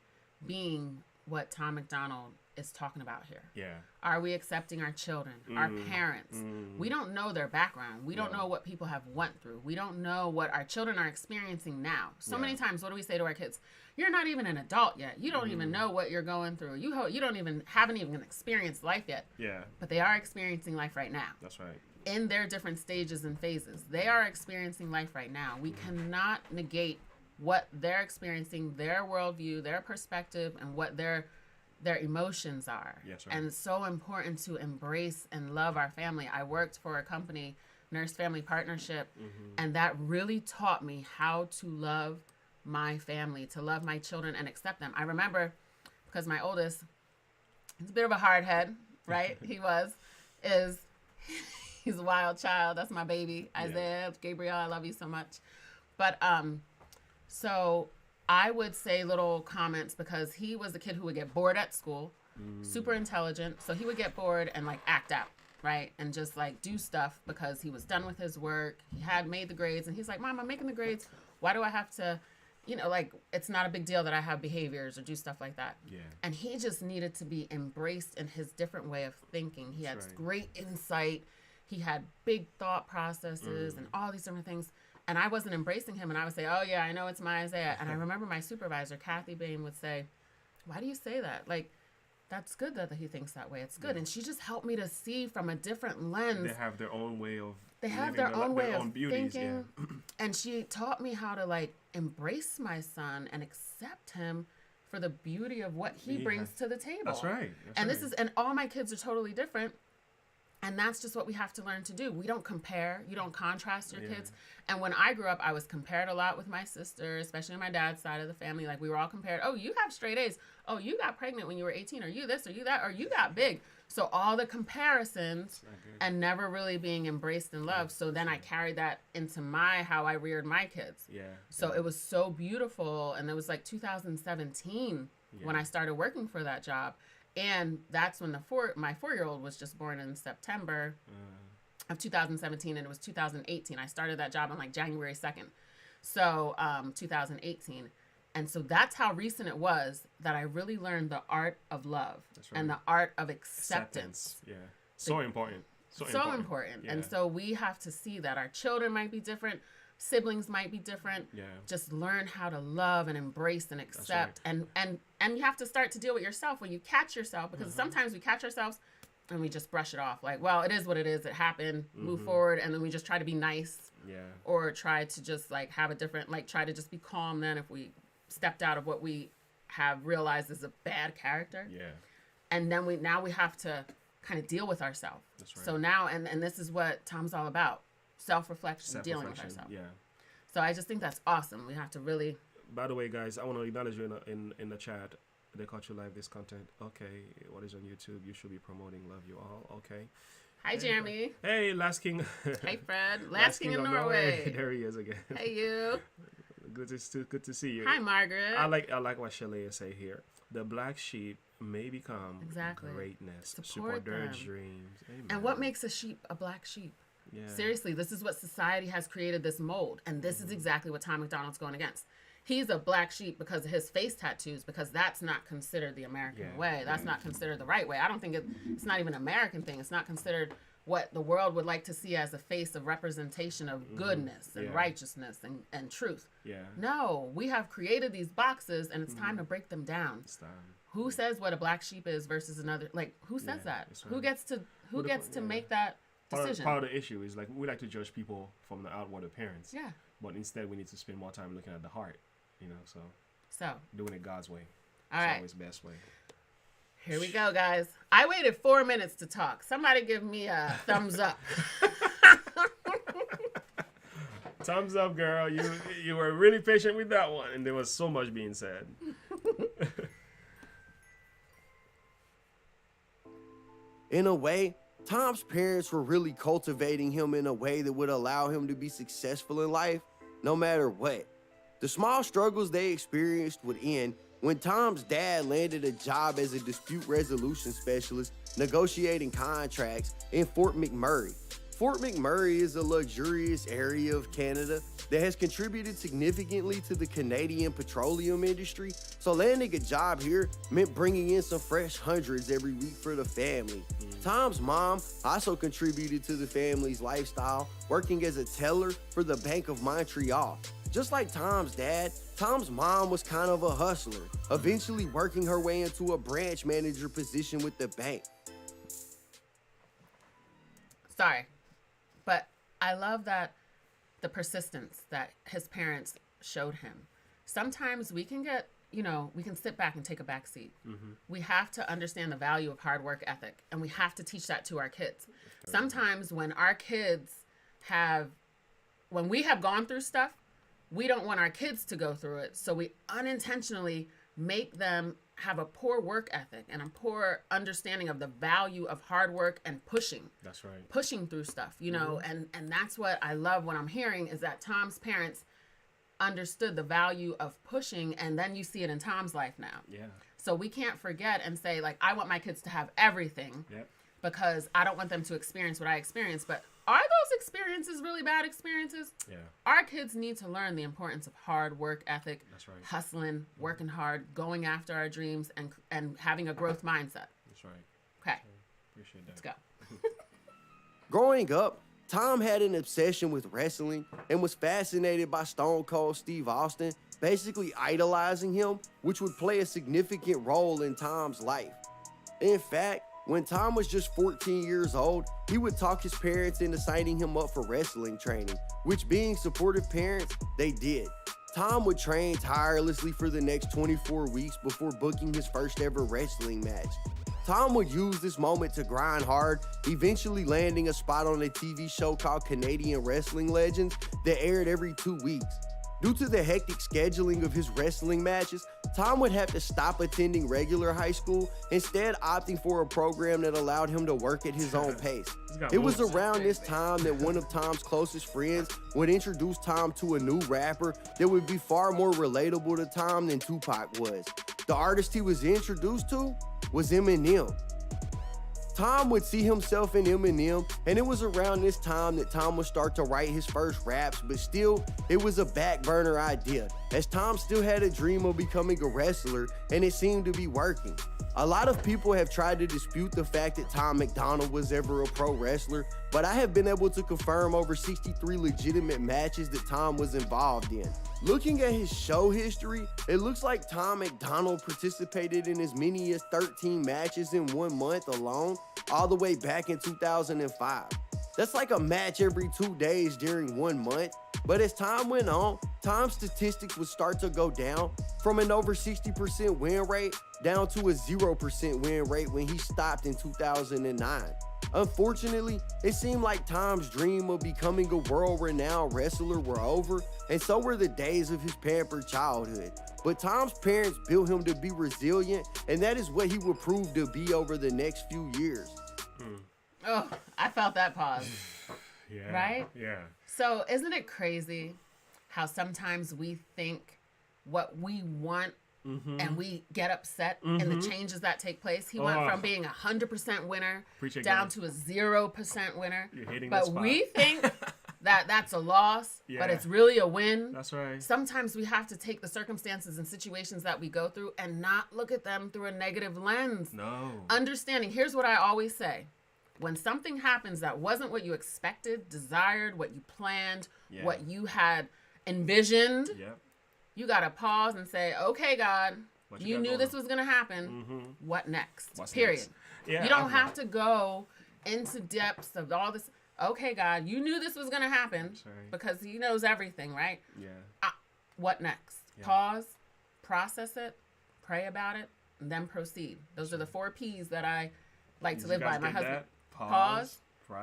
being what Tom MacDonald is talking about here? Yeah. Are we accepting our children, our parents? We don't know their background. We don't know what people have went through. We don't know what our children are experiencing now. So many times, what do we say to our kids? You're not even an adult yet. You don't even know what you're going through. You haven't even experienced life yet. Yeah. But they are experiencing life right now. That's right. In their different stages and phases. They are experiencing life right now. We cannot negate what they're experiencing, their worldview, their perspective, and what their emotions are. Yes, right. And it's so important to embrace and love our family. I worked for a company, Nurse Family Partnership, and that really taught me how to love my family, to love my children and accept them. I remember, because my oldest, he's a bit of a hard head, right? He's a wild child. That's my baby. Isaiah, Gabriel, I love you so much. But so I would say little comments because he was a kid who would get bored at school, super intelligent. So he would get bored and like act out, right? And just like do stuff because he was done with his work. He had made the grades and he's like, Mom, I'm making the grades. Why do I have to, like, it's not a big deal that I have behaviors or do stuff like that. Yeah. And he just needed to be embraced in his different way of thinking. He had great insight. He had big thought processes and all these different things. And I wasn't embracing him. And I would say, oh, yeah, I know it's my Isaiah. And I remember my supervisor, Kathy Bain, would say, why do you say that? Like, that's good that he thinks that way. It's good. Yeah. And she just helped me to see from a different lens. They have their own way of beauties, thinking. Yeah. And she taught me how to, like, embrace my son and accept him for the beauty of what he brings to the table. That's right. And all my kids are totally different. And that's just what we have to learn to do. We don't compare. You don't contrast your kids. And when I grew up, I was compared a lot with my sister, especially on my dad's side of the family. Like, we were all compared. Oh, you have straight A's. Oh, you got pregnant when you were 18. Or you this, or you that, or you got big. So all the comparisons and never really being embraced and loved. So then I carried that into how I reared my kids. So it was so beautiful. And it was like 2017 when I started working for that job. And that's when my 4-year-old was just born in September of 2017, and it was 2018. I started that job on like January 2nd, so 2018. And so that's how recent it was that I really learned the art of love and the art of acceptance. Yeah, so important. So important. Yeah. And so we have to see that our children might be different. Siblings might be different. Just learn how to love and embrace and accept. And you have to start to deal with yourself when you catch yourself, because sometimes we catch ourselves and we just brush it off. Like, well, it is what it is. It happened. Move forward. And then we just try to be nice. Or try to just like have a different, like try to just be calm then if we stepped out of what we have realized is a bad character. And then we have to kind of deal with ourselves. So now, and this is what Tom's all about. Self-reflection, dealing with ourselves. So I just think that's awesome. We have to really... By the way, guys, I want to acknowledge you in the chat. They caught you live this content. Okay, what is on YouTube? You should be promoting Love You All. Okay. Hi, Jeremy. Hey, Last King. Hey, Fred. Last King in Norway. There he is again. Hey, you. Good to see you. Hi, Margaret. I like what Shalea say here. The black sheep may become greatness. Support their dreams. Amen. And what makes a sheep a black sheep? Seriously, this is what society has created, this mold. And this is exactly what Tom MacDonald's going against. He's a black sheep because of his face tattoos, because that's not considered the American way. That's not considered the right way. I don't think it's not even an American thing. It's not considered what the world would like to see as a face of representation of goodness and righteousness and truth. No, we have created these boxes, and it's time to break them down. It's time. Who says what a black sheep is versus another? Like, who says that? Who gets to make that decision? Part of the issue is, like, we like to judge people from the outward appearance. But instead, we need to spend more time looking at the heart. So doing it God's way. All right. Always the best way. Here we go, guys. I waited 4 minutes to talk. Somebody give me a thumbs up. Thumbs up, girl. You were really patient with that one, and there was so much being said. In a way, Tom's parents were really cultivating him in a way that would allow him to be successful in life, no matter what. The small struggles they experienced would end when Tom's dad landed a job as a dispute resolution specialist negotiating contracts in Fort McMurray. Fort McMurray is a luxurious area of Canada that has contributed significantly to the Canadian petroleum industry, so landing a job here meant bringing in some fresh hundreds every week for the family. Tom's mom also contributed to the family's lifestyle, working as a teller for the Bank of Montreal. Just like Tom's dad, Tom's mom was kind of a hustler, eventually working her way into a branch manager position with the bank. Sorry, but I love that the persistence that his parents showed him. Sometimes we can get, we can sit back and take a back seat. We have to understand the value of hard work ethic, and we have to teach that to our kids. Sometimes when we have gone through stuff, we don't want our kids to go through it. So we unintentionally make them have a poor work ethic and a poor understanding of the value of hard work and pushing. That's right. Pushing through stuff, and that's what I love when I'm hearing is that Tom's parents understood the value of pushing, and then you see it in Tom's life now. So we can't forget and say, like, I want my kids to have everything because I don't want them to experience what I experienced. But are those experiences really bad experiences? Our kids need to learn the importance of hard work ethic, hustling, working hard, going after our dreams, and having a growth mindset. That's right. Okay. Appreciate that. Let's go. Growing up, Tom had an obsession with wrestling and was fascinated by Stone Cold Steve Austin, basically idolizing him, which would play a significant role in Tom's life. In fact, when Tom was just 14 years old, he would talk his parents into signing him up for wrestling training, which, being supportive parents, they did. Tom would train tirelessly for the next 24 weeks before booking his first ever wrestling match. Tom would use this moment to grind hard, eventually landing a spot on a TV show called Canadian Wrestling Legends that aired every 2 weeks. Due to the hectic scheduling of his wrestling matches, Tom would have to stop attending regular high school, instead opting for a program that allowed him to work at his own pace. It was around this time that one of Tom's closest friends would introduce Tom to a new rapper that would be far more relatable to Tom than Tupac was. The artist he was introduced to was Eminem. Tom would see himself in Eminem, and it was around this time that Tom would start to write his first raps, but still, it was a back burner idea, as Tom still had a dream of becoming a wrestler, and it seemed to be working. A lot of people have tried to dispute the fact that Tom MacDonald was ever a pro wrestler, but I have been able to confirm over 63 legitimate matches that Tom was involved in. Looking at his show history, it looks like Tom MacDonald participated in as many as 13 matches in 1 month alone, all the way back in 2005. That's like a match every 2 days during 1 month. But as time went on, Tom's statistics would start to go down from an over 60% win rate down to a 0% win rate when he stopped in 2009. Unfortunately, it seemed like Tom's dream of becoming a world-renowned wrestler were over, and so were the days of his pampered childhood. But Tom's parents built him to be resilient, and that is what he would prove to be over the next few years. Oh, I felt that pause. Yeah. Right? Yeah. So isn't it crazy how sometimes we think what we want and we get upset in the changes that take place? He went from being 100% winner down to a 0% winner. You're hitting but the spot. we think that that's a loss, but it's really a win. That's right. Sometimes we have to take the circumstances and situations that we go through and not look at them through a negative lens. No. Understanding, here's what I always say. When something happens that wasn't what you expected, desired, what you planned, what you had envisioned, you got to pause and say, okay, God, you knew this was going to happen. What next? Period. Next? Yeah, you don't have to go into depths of all this. Okay, God, you knew this was going to happen because he knows everything, right? Yeah. What next? Yeah. Pause, process it, pray about it, and then proceed. Those are the 4 P's that I like to live by. My husband. Pause,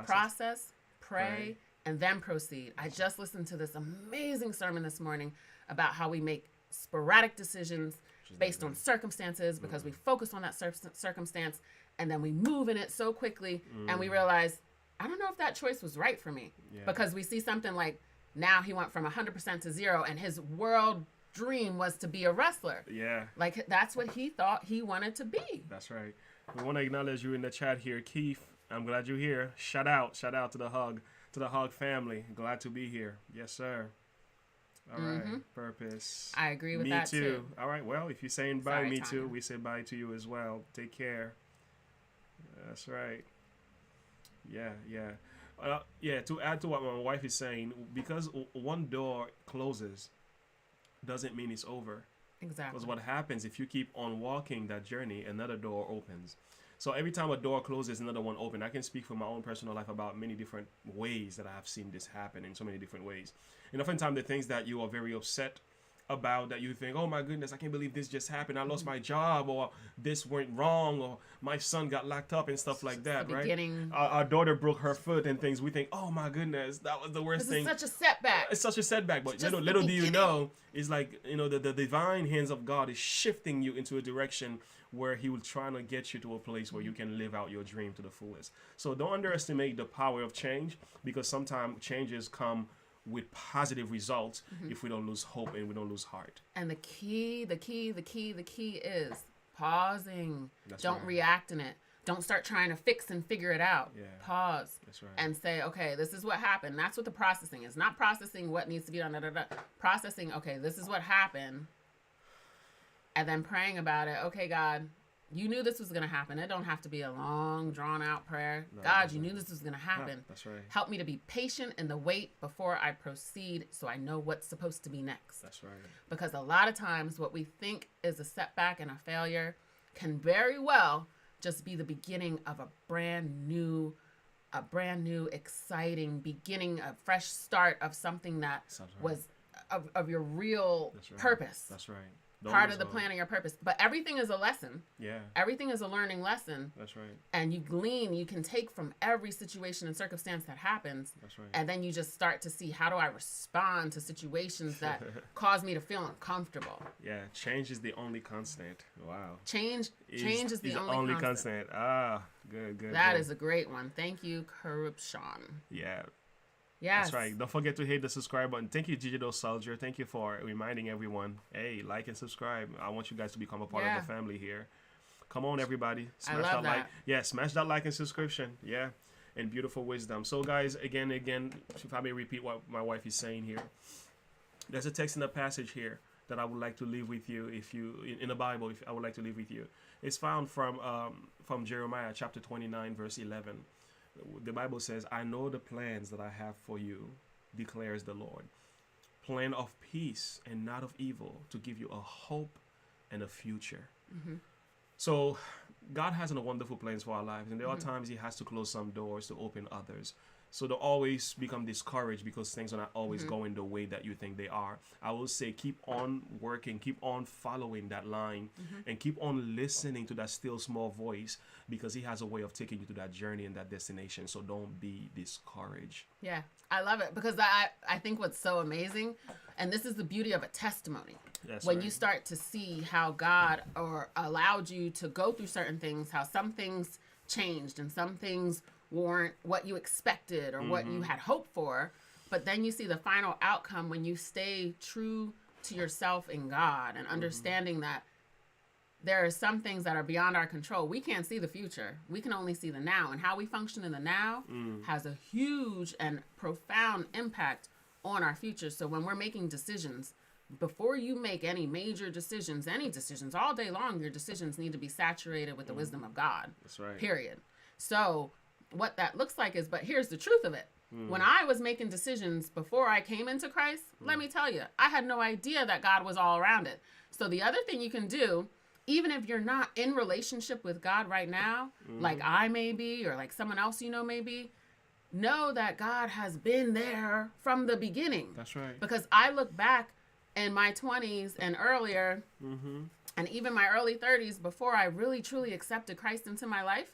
process, pray, and then proceed. I just listened to this amazing sermon this morning about how we make sporadic decisions based on circumstances because we focus on that circumstance and then we move in it so quickly and we realize, I don't know if that choice was right for me. Because we see something like now he went from 100% to 0 and his world dream was to be a wrestler. Yeah. Like that's what he thought he wanted to be. That's right. We want to acknowledge you in the chat here, Keith. I'm glad you're here. Shout out to the Hug family. Glad to be here. Yes, sir. All right. Purpose. I agree with that too. Me too. All right. Well, if you're saying bye, me too, we say bye to you as well. Take care. That's right. Yeah. To add to what my wife is saying, because one door closes, doesn't mean it's over. Exactly. Because what happens if you keep on walking that journey, another door opens. So every time a door closes, another one opens. I can speak from my own personal life about many different ways that I have seen this happen in so many different ways. And oftentimes the things that you are very upset about, that you think, oh my goodness, I can't believe this just happened. I lost my job, or this went wrong, or my son got locked up and stuff like that, right? Our daughter broke her foot and things. We think, oh my goodness, that was the worst thing. It's such a setback. It's such a setback. But little do you know, it's like, the divine hands of God is shifting you into a direction where he will try to get you to a place where you can live out your dream to the fullest. So don't underestimate the power of change, because sometimes changes come with positive results if we don't lose hope and we don't lose heart. And the key is pausing. Don't react in it. Don't start trying to fix and figure it out. Pause. That's right. And say, okay, this is what happened. That's what the processing is. Not processing what needs to be done. Processing, okay, this is what happened. And then praying about it. Okay, God, you knew this was going to happen. It don't have to be a long, drawn-out prayer. No, God, you knew this was going to happen. No, that's right. Help me to be patient in the wait before I proceed so I know what's supposed to be next. That's right. Because a lot of times what we think is a setback and a failure can very well just be the beginning of a brand new, exciting beginning, a fresh start of something that was of your real purpose. That's right. Part of the plan of your purpose. But everything is a lesson. Yeah. Everything is a learning lesson. That's right. And you can take from every situation and circumstance that happens. That's right. And then you just start to see, how do I respond to situations that cause me to feel uncomfortable? Yeah, change is the only constant. Wow. Change is the only constant. Ah, good. That is a great one. Thank you, Corruption. Yeah. Yes. That's right. Don't forget to hit the subscribe button. Thank you, Digital Soldier. Thank you for reminding everyone. Hey, like and subscribe. I want you guys to become a part of the family here. Come on, everybody. Smash that like. Yeah, smash that like and subscription. Yeah. And beautiful wisdom. So, guys, again, if I may repeat what my wife is saying here. There's a text in the passage here that I would like to leave with you. In the Bible, I would like to leave with you. It's found from Jeremiah chapter 29, verse 11. The Bible says, I know the plans that I have for you, declares the Lord. Plan of peace and not of evil, to give you a hope and a future. Mm-hmm. So God has wonderful plans for our lives. And there are times he has to close some doors to open others. So don't always become discouraged because things are not always going the way that you think they are. I will say keep on working, keep on following that line, and keep on listening to that still small voice, because he has a way of taking you to that journey and that destination. So don't be discouraged. Yeah, I love it, because I think what's so amazing, and this is the beauty of a testimony. That's when right. you start to see how God allowed you to go through certain things, how some things changed and some things weren't what you expected or what you had hoped for, but then you see the final outcome when you stay true to yourself in God and understanding that there are some things that are beyond our control. We can't see the future. We can only see the now, and how we function in the now has a huge and profound impact on our future. So when we're making decisions, before you make any major decisions, any decisions all day long, your decisions need to be saturated with the wisdom of God. That's right. Period. So what that looks like is, but here's the truth of it. When I was making decisions before I came into Christ, let me tell you, I had no idea that God was all around it. So the other thing you can do, even if you're not in relationship with God right now, like I may be, or like someone else you know may be, know that God has been there from the beginning. That's right. Because I look back in my 20s and earlier, and even my early 30s, before I really truly accepted Christ into my life,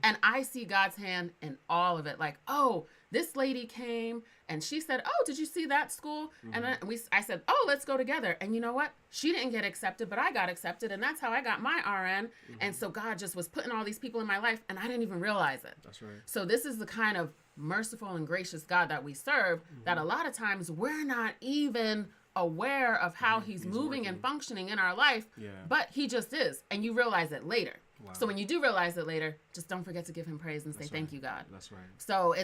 and I see God's hand in all of it. Like, oh, this lady came and she said, oh, did you see that school? And then I said, oh, let's go together. And you know what? She didn't get accepted, but I got accepted, and that's how I got my RN. And so God just was putting all these people in my life, and I didn't even realize it. That's right. So this is the kind of merciful and gracious God that we serve, that a lot of times we're not even aware of how he's moving and functioning in our life, but he just is, and you realize it later. Wow. So when you do realize it later, just don't forget to give him praise and say thank you, God. That's right. So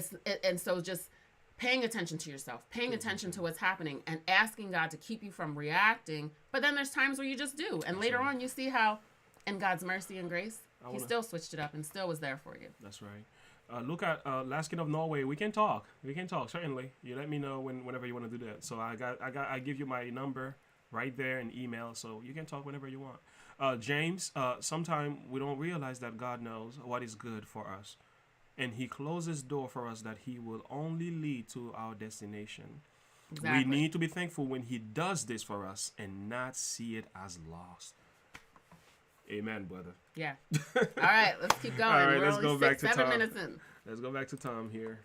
so just paying attention to yourself, paying attention to what's happening, and asking God to keep you from reacting. But then there's times where you just do, and later on you see how, in God's mercy and grace, he still switched it up and still was there for you. That's right. Look at Last King of Norway. We can talk. Certainly. You let me know whenever you want to do that. So I give you my number right there in email, so you can talk whenever you want. James, sometimes we don't realize that God knows what is good for us, and he closes door for us that he will only lead to our destination. Exactly. We need to be thankful when he does this for us and not see it as loss. Amen, brother. Yeah. All right, let's keep going. All right, We're let's only go back to 7 Tom. minutes in. Let's go back to Tom here.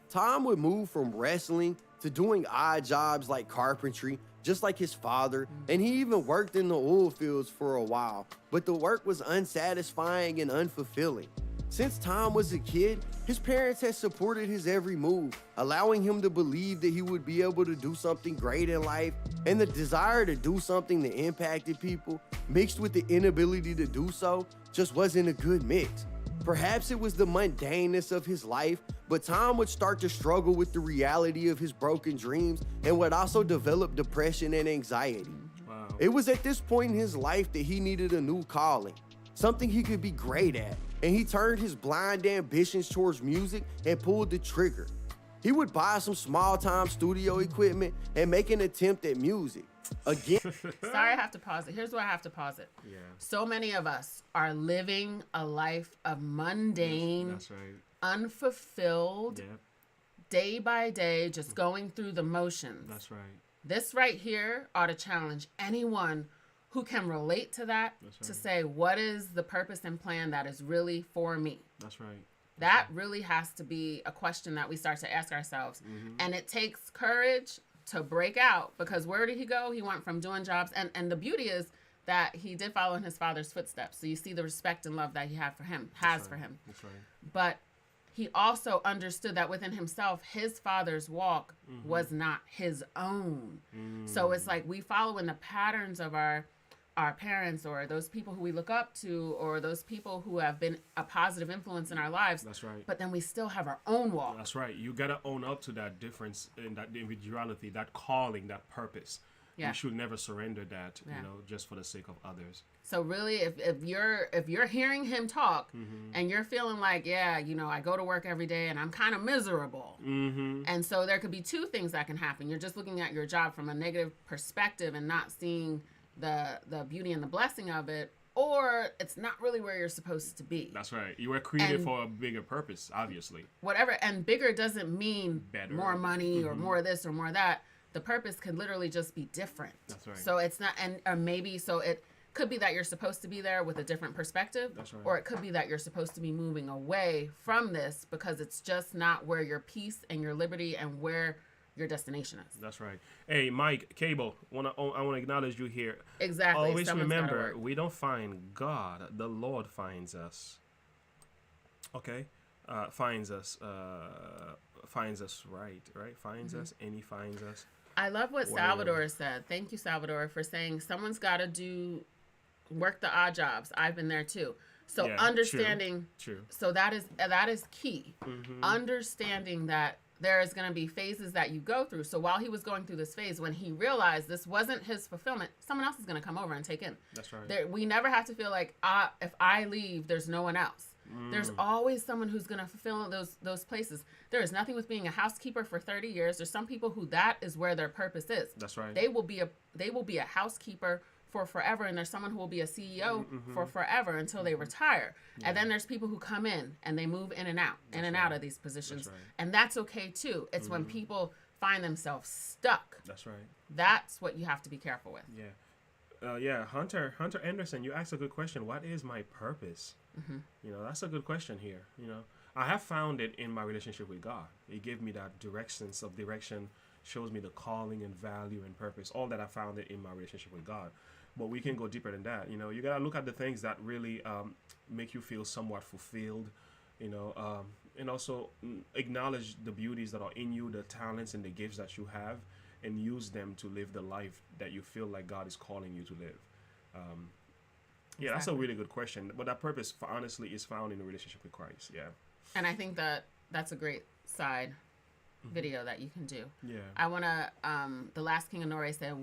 Tom would move from wrestling to doing odd jobs like carpentry, just like his father, and he even worked in the oil fields for a while, but the work was unsatisfying and unfulfilling. Since Tom was a kid, his parents had supported his every move, allowing him to believe that he would be able to do something great in life, and the desire to do something that impacted people, mixed with the inability to do so, just wasn't a good mix. Perhaps it was the mundaneness of his life, but Tom would start to struggle with the reality of his broken dreams and would also develop depression and anxiety. Wow. It was at this point in his life that he needed a new calling, something he could be great at, and he turned his blind ambitions towards music and pulled the trigger. He would buy some small-time studio equipment and make an attempt at music. Again. Sorry, I have to pause it. Here's where I have to pause it. Yeah. So many of us are living a life of mundane, That's right. unfulfilled, Yep. day by day, just going through the motions. That's right. This right here ought to challenge anyone who can relate to that to say, what is the purpose and plan that is really for me? That's right. That really has to be a question that we start to ask ourselves. And it takes courage to break out, because where did he go? He went from doing jobs. And the beauty is that he did follow in his father's footsteps. So you see the respect and love that he had for him, for him. That's right. But he also understood that within himself, his father's walk was not his own. So it's like we follow in the patterns of our parents, or those people who we look up to, or those people who have been a positive influence in our lives. That's right. But then we still have our own walk. That's right. You got to own up to that difference in that individuality, that calling, that purpose. Yeah. You should never surrender that, just for the sake of others. So really, if you're hearing him talk and you're feeling like, I go to work every day and I'm kind of miserable. And so there could be two things that can happen. You're just looking at your job from a negative perspective and not seeing the beauty and the blessing of it, or it's not really where you're supposed to be. That's right. You were created for a bigger purpose, obviously. Whatever. And bigger doesn't mean better, more money or more this or more that. The purpose could literally just be different. That's right. So it's not, or maybe, so it could be that you're supposed to be there with a different perspective. That's right. Or it could be that you're supposed to be moving away from this because it's just not where your peace and your liberty and where your destination is. That's right. Hey, Mike Cable, I want to acknowledge you here. Exactly. Always remember, we don't find God. The Lord finds us. Okay? Finds us right? Finds us, and he finds us. I love what Salvador said. Thank you, Salvador, for saying someone's got to work the odd jobs. I've been there too. So understanding, true. So that is key. Understanding that there is going to be phases that you go through. So while he was going through this phase, when he realized this wasn't his fulfillment, someone else is going to come over and take in. That's right. We never have to feel like, if I leave, there's no one else. There's always someone who's going to fulfill those places. There is nothing with being a housekeeper for 30 years. There's some people who that is where their purpose is. That's right. They will be a housekeeper for forever, and there's someone who will be a CEO for forever until they retire. And then there's people who come in and they move in and out, out of these positions. That's right. And that's okay too. It's when people find themselves stuck. That's right. That's what you have to be careful with. Yeah. Hunter Anderson, you asked a good question. What is my purpose? That's a good question here. I have found it in my relationship with God. He gave me that direction, shows me the calling and value and purpose. All that I found it in my relationship with God. But we can go deeper than that. You got to look at the things that really make you feel somewhat fulfilled, and also acknowledge the beauties that are in you, the talents and the gifts that you have, and use them to live the life that you feel like God is calling you to live. That's a really good question. But that purpose, honestly, is found in the relationship with Christ. Yeah. And I think that's a great side video that you can do. Yeah. I want to, the last King Honore said,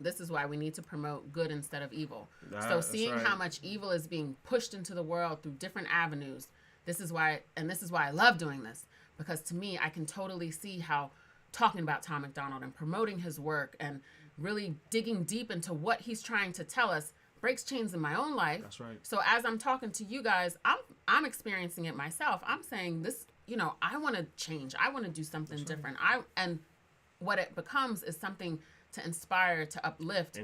this is why we need to promote good instead of evil. So seeing how much evil is being pushed into the world through different avenues, this is why I love doing this, because to me, I can totally see how talking about Tom MacDonald and promoting his work and really digging deep into what he's trying to tell us breaks chains in my own life. That's right. So as I'm talking to you guys, I'm experiencing it myself. I'm saying this, I want to change. I want to do something different. And what it becomes is something to inspire, to uplift,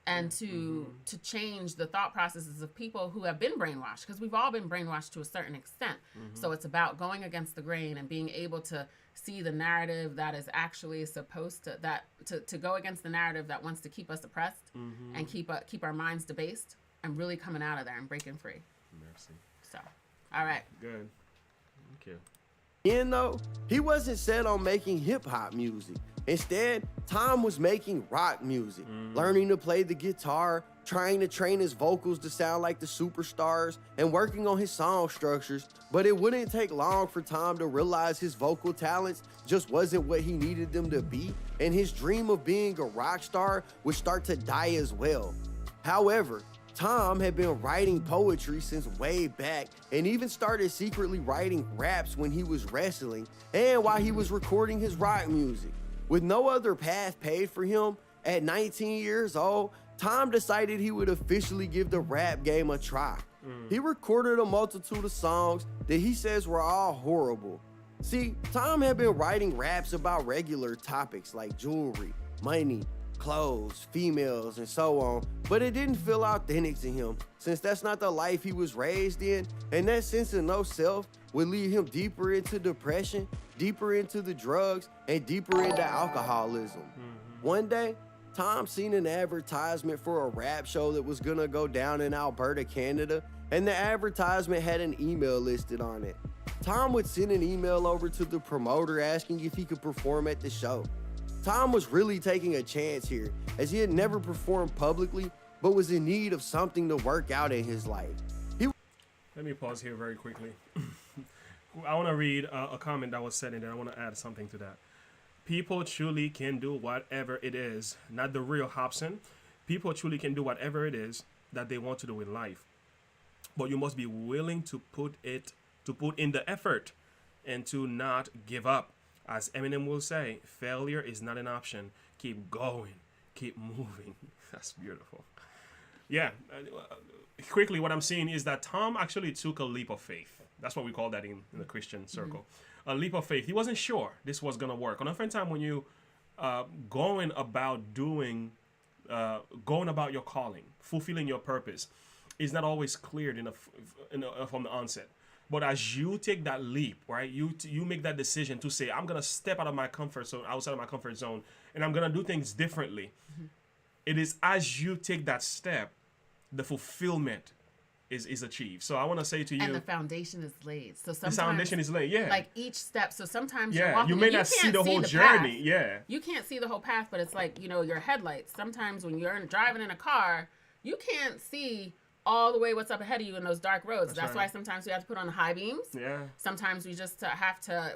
and to change the thought processes of people who have been brainwashed, because we've all been brainwashed to a certain extent. So it's about going against the grain and being able to see the narrative that is actually supposed to go against the narrative that wants to keep us oppressed and keep our minds debased, and really coming out of there and breaking free. Mercy. So, all right. Good. Thank You know, he wasn't set on making hip-hop music. Instead, Tom was making rock music, learning to play the guitar, trying to train his vocals to sound like the superstars, and working on his song structures. But it wouldn't take long for Tom to realize his vocal talents just wasn't what he needed them to be, and his dream of being a rock star would start to die as well. However, Tom had been writing poetry since way back, and even started secretly writing raps when he was wrestling and while he was recording his rock music. With no other path paid for him, at 19 years old, Tom decided he would officially give the rap game a try. He recorded a multitude of songs that he says were all horrible. See, Tom had been writing raps about regular topics like jewelry, money, clothes, females, and so on, but it didn't feel authentic to him since that's not the life he was raised in, and that sense of no self would lead him deeper into depression, deeper into the drugs, and deeper into alcoholism. One day, Tom seen an advertisement for a rap show that was gonna go down in Alberta, Canada, and the advertisement had an email listed on it. Tom would send an email over to the promoter asking if he could perform at the show. Tom was really taking a chance here, as he had never performed publicly, but was in need of something to work out in his life. Let me pause here very quickly. I want to read a comment that was said, and then I want to add something to that. People truly can do whatever it is, not the real Hobson. People truly can do whatever it is that they want to do in life, but you must be willing to put in the effort and to not give up. As Eminem will say, failure is not an option. Keep going, keep moving. That's beautiful. Yeah. Quickly, what I'm seeing is that Tom actually took a leap of faith. That's what we call that in the Christian circle. A leap of faith. He wasn't sure this was going to work. And oftentimes when you going about your calling, fulfilling your purpose, is not always cleared from the onset. But as you take that leap, right, you make that decision to say, I'm going to step out of my comfort zone, outside of my comfort zone, and I'm going to do things differently. It is as you take that step, the fulfillment is achieved. So I want to say to you, and the foundation is laid. So sometimes the foundation is laid. Yeah. Like each step. So sometimes you're walking, you may not see the whole journey. Path. Yeah. You can't see the whole path, but it's like, your headlights. Sometimes when you're driving in a car, you can't see all the way what's up ahead of you in those dark roads. That's right. Why sometimes we have to put on high beams. Yeah. Sometimes we just have to,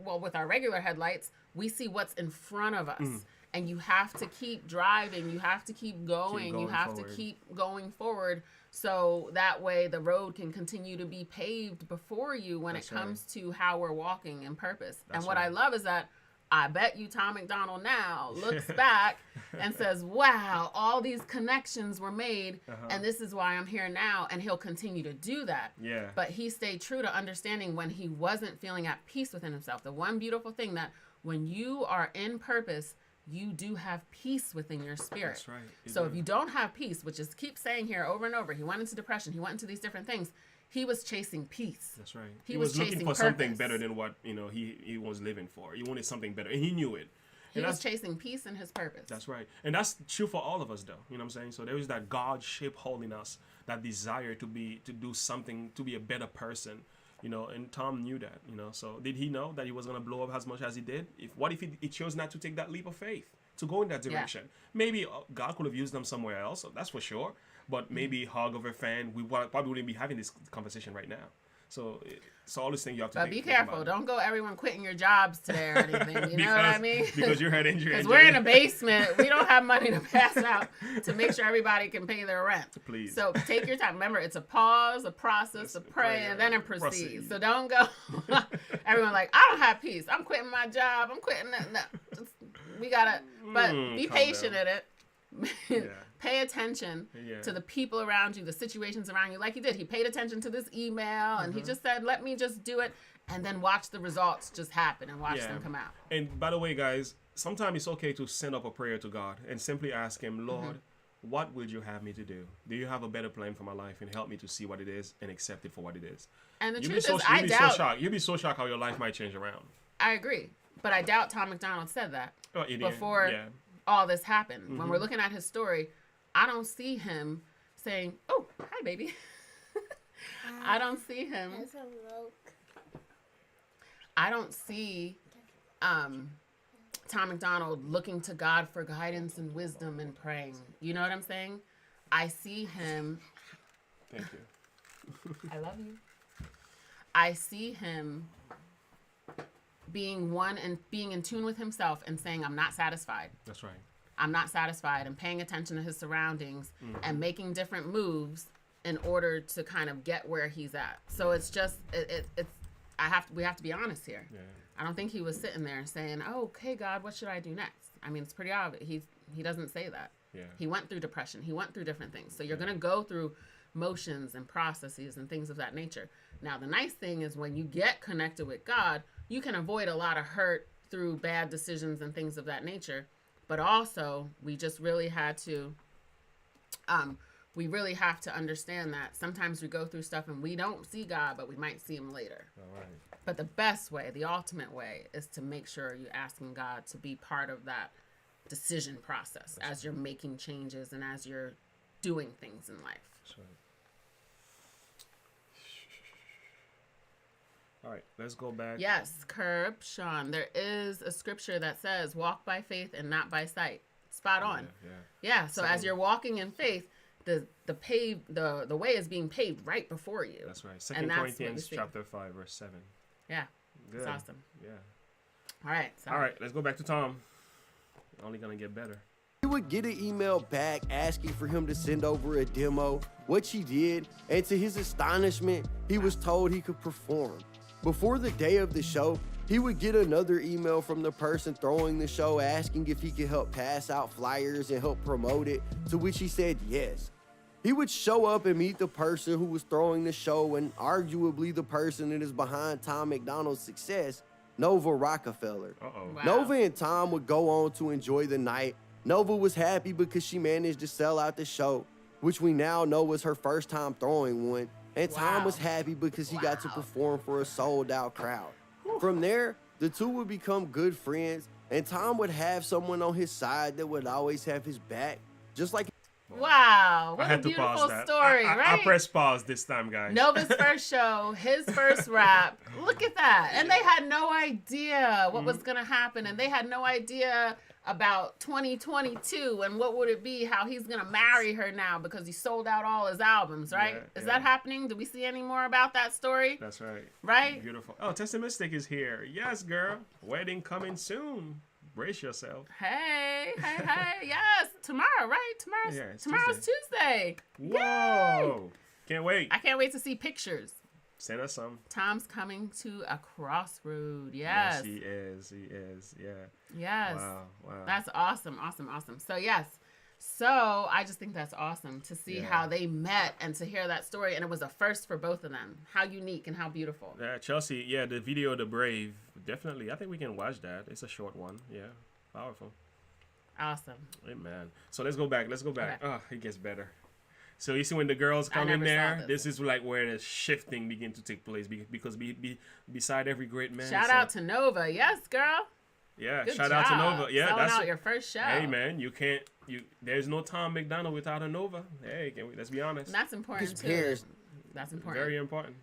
with our regular headlights, we see what's in front of us. And you have to keep driving. You have to keep going. You have to keep going forward. So that way the road can continue to be paved before you when it comes to how we're walking in purpose. And what I love is that I bet you Tom MacDonald now looks back and says, wow, all these connections were made, and this is why I'm here now, and he'll continue to do that. Yeah. But he stayed true to understanding when he wasn't feeling at peace within himself. The one beautiful thing that when you are in purpose, you do have peace within your spirit. That's right. So if you don't have peace, which is keep saying here over and over, he went into depression, he went into these different things. He was chasing peace. That's right. He was looking for purpose. something better than what he was living for. He wanted something better, and he knew it. He was chasing peace in his purpose. That's right, and that's true for all of us, though. You know what I'm saying? So there is that God-shaped hole in us, that desire to do something, to be a better person. And Tom knew that. So did he know that he was gonna blow up as much as he did? What if he chose not to take that leap of faith to go in that direction? Yeah. Maybe God could have used them somewhere else. That's for sure. But maybe hog over fan, we probably wouldn't be having this conversation right now. So all these things you have to. But be careful! Don't go everyone quitting your jobs today or anything. You know what I mean? Because you had injury. Because we're in a basement, we don't have money to pass out to make sure everybody can pay their rent. Please. So take your time. Remember, it's a pause, a process, a pray, and then a proceed. So don't go. Everyone like, I don't have peace. I'm quitting my job. I'm quitting that. No, we gotta. But be patient in it. Yeah. Pay attention to the people around you, the situations around you, like he did. He paid attention to this email, and he just said, let me just do it, and then watch the results just happen and watch them come out. And by the way, guys, sometimes it's okay to send up a prayer to God and simply ask him, Lord, what would you have me to do? Do you have a better plan for my life? And help me to see what it is and accept it for what it is. And the truth is, I doubt... You'd be so shocked how your life might change around. I agree. But I doubt Tom MacDonald said that before all this happened. When we're looking at his story, I don't see him saying, oh, hi, baby. I don't see him. I don't see Tom MacDonald looking to God for guidance and wisdom and praying. You know what I'm saying? I see him. Thank you. I love you. I see him being one and being in tune with himself and saying, I'm not satisfied. That's right. I'm not satisfied, and paying attention to his surroundings and making different moves in order to kind of get where he's at. So it's just we have to be honest here. Yeah. I don't think he was sitting there saying, "Oh, okay, God, what should I do next?" I mean, it's pretty obvious. He doesn't say that. Yeah. He went through depression. He went through different things. So you're going to go through motions and processes and things of that nature. Now, the nice thing is when you get connected with God, you can avoid a lot of hurt through bad decisions and things of that nature. But also, we just really had to, we really have to understand that sometimes we go through stuff and we don't see God, but we might see him later. All right. But the best way, the ultimate way, is to make sure you're asking God to be part of that decision process as you're making changes and as you're doing things in life. That's right. All right, let's go back. Yes, Curb, Sean. There is a scripture that says, walk by faith and not by sight. Spot on. Yeah. So as you're walking in faith, the way is being paved right before you. That's right. 2 Corinthians chapter 5, verse 7. Yeah. Good. That's awesome. Yeah. All right. All right, let's go back to Tom. Only going to get better. He would get an email back asking for him to send over a demo, which he did, and to his astonishment, he was told he could perform. Before the day of the show, he would get another email from the person throwing the show asking if he could help pass out flyers and help promote it, to which he said yes. He would show up and meet the person who was throwing the show and arguably the person that is behind Tom MacDonald's success, Nova Rockefeller. Wow. Nova and Tom would go on to enjoy the night. Nova was happy because she managed to sell out the show, which we now know was her first time throwing one. And Tom was happy because he got to perform for a sold-out crowd. From there, the two would become good friends, and Tom would have someone on his side that would always have his back, just like... Wow, what I had a to beautiful pause that. story, I right? pressed pause this time, guys. Nova's first show, his first rap. Look at that. And they had no idea what was going to happen, and they had no idea about 2022 and what would it be, how he's going to marry her now because he sold out all his albums, right? Is that happening? Do we see any more about that story? That's right. Right? Beautiful. Oh, Testamistic is here. Yes, girl. Wedding coming soon. Brace yourself. Hey. Yes, tomorrow, right? Tomorrow's Tuesday. Whoa. Yay. Can't wait. I can't wait to see pictures. Send us some. Tom's coming to a crossroad. Yes. He is. Yeah. Yes. Wow. That's awesome. So yes. So I just think that's awesome to see how they met and to hear that story. And it was a first for both of them. How unique and how beautiful. Yeah, Chelsea, the video, The Brave, definitely. I think we can watch that. It's a short one. Yeah. Powerful. Awesome. Amen. So let's go back. Okay. Oh, it gets better. So you see when the girls come in there, this is like where the shifting begins to take place because beside every great man. Shout out to Nova. Yes, girl. Yeah, Good shout job. out to Nova. Yeah, Selling out your first show. Hey man, there's no Tom MacDonald without a Nova. Hey, let's be honest. And that's important His too. parents. That's important. Very important.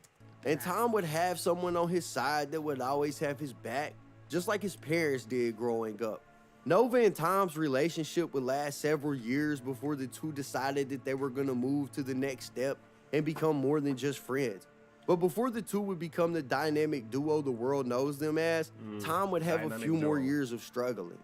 And Tom would have someone on his side that would always have his back, just like his parents did growing up. Nova and Tom's relationship would last several years before the two decided that they were going to move to the next step and become more than just friends. But before the two would become the dynamic duo the world knows them as, Tom would have a few more years of struggling.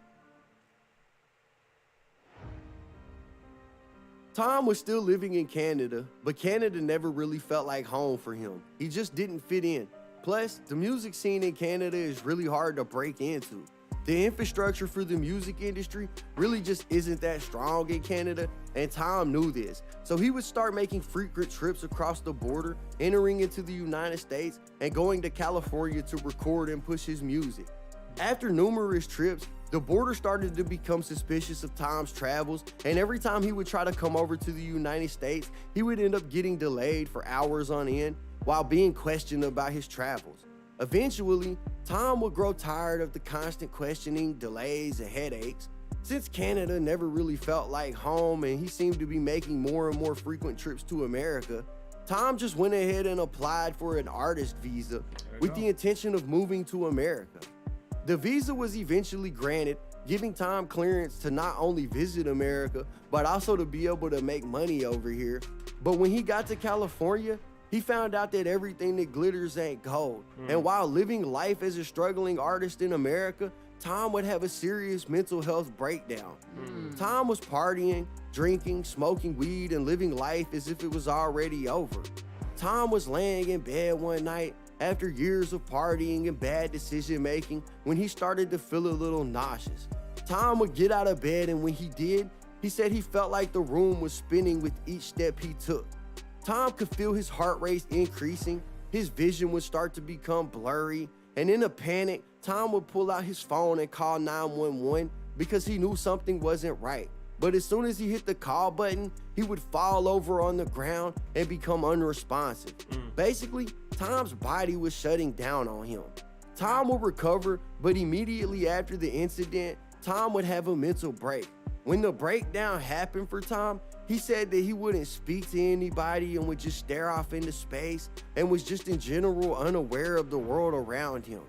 Tom was still living in Canada, but Canada never really felt like home for him. He just didn't fit in. Plus, the music scene in Canada is really hard to break into. The infrastructure for the music industry really just isn't that strong in Canada, and Tom knew this. So he would start making frequent trips across the border, entering into the United States, and going to California to record and push his music. After numerous trips, the border started to become suspicious of Tom's travels, and every time he would try to come over to the United States, he would end up getting delayed for hours on end while being questioned about his travels. Eventually, Tom would grow tired of the constant questioning, delays, and headaches. Since Canada never really felt like home and he seemed to be making more and more frequent trips to America, Tom just went ahead and applied for an artist visa with the intention of moving to America. The visa was eventually granted, giving Tom clearance to not only visit America, but also to be able to make money over here. But when he got to California, he found out that everything that glitters ain't gold. And while living life as a struggling artist in America, Tom would have a serious mental health breakdown. Tom was partying, drinking, smoking weed, and living life as if it was already over. Tom was laying in bed one night after years of partying and bad decision making when he started to feel a little nauseous. Tom would get out of bed, and when he did, he said he felt like the room was spinning with each step he took. Tom could feel his heart rate increasing, his vision would start to become blurry, And in a panic, Tom would pull out his phone and call 911 because he knew something wasn't right. But as soon as he hit the call button, he would fall over on the ground and become unresponsive. Basically, Tom's body was shutting down on him. Tom would recover, but immediately after the incident, Tom would have a mental break. When the breakdown happened for Tom, he said that he wouldn't speak to anybody and would just stare off into space and was just in general unaware of the world around him.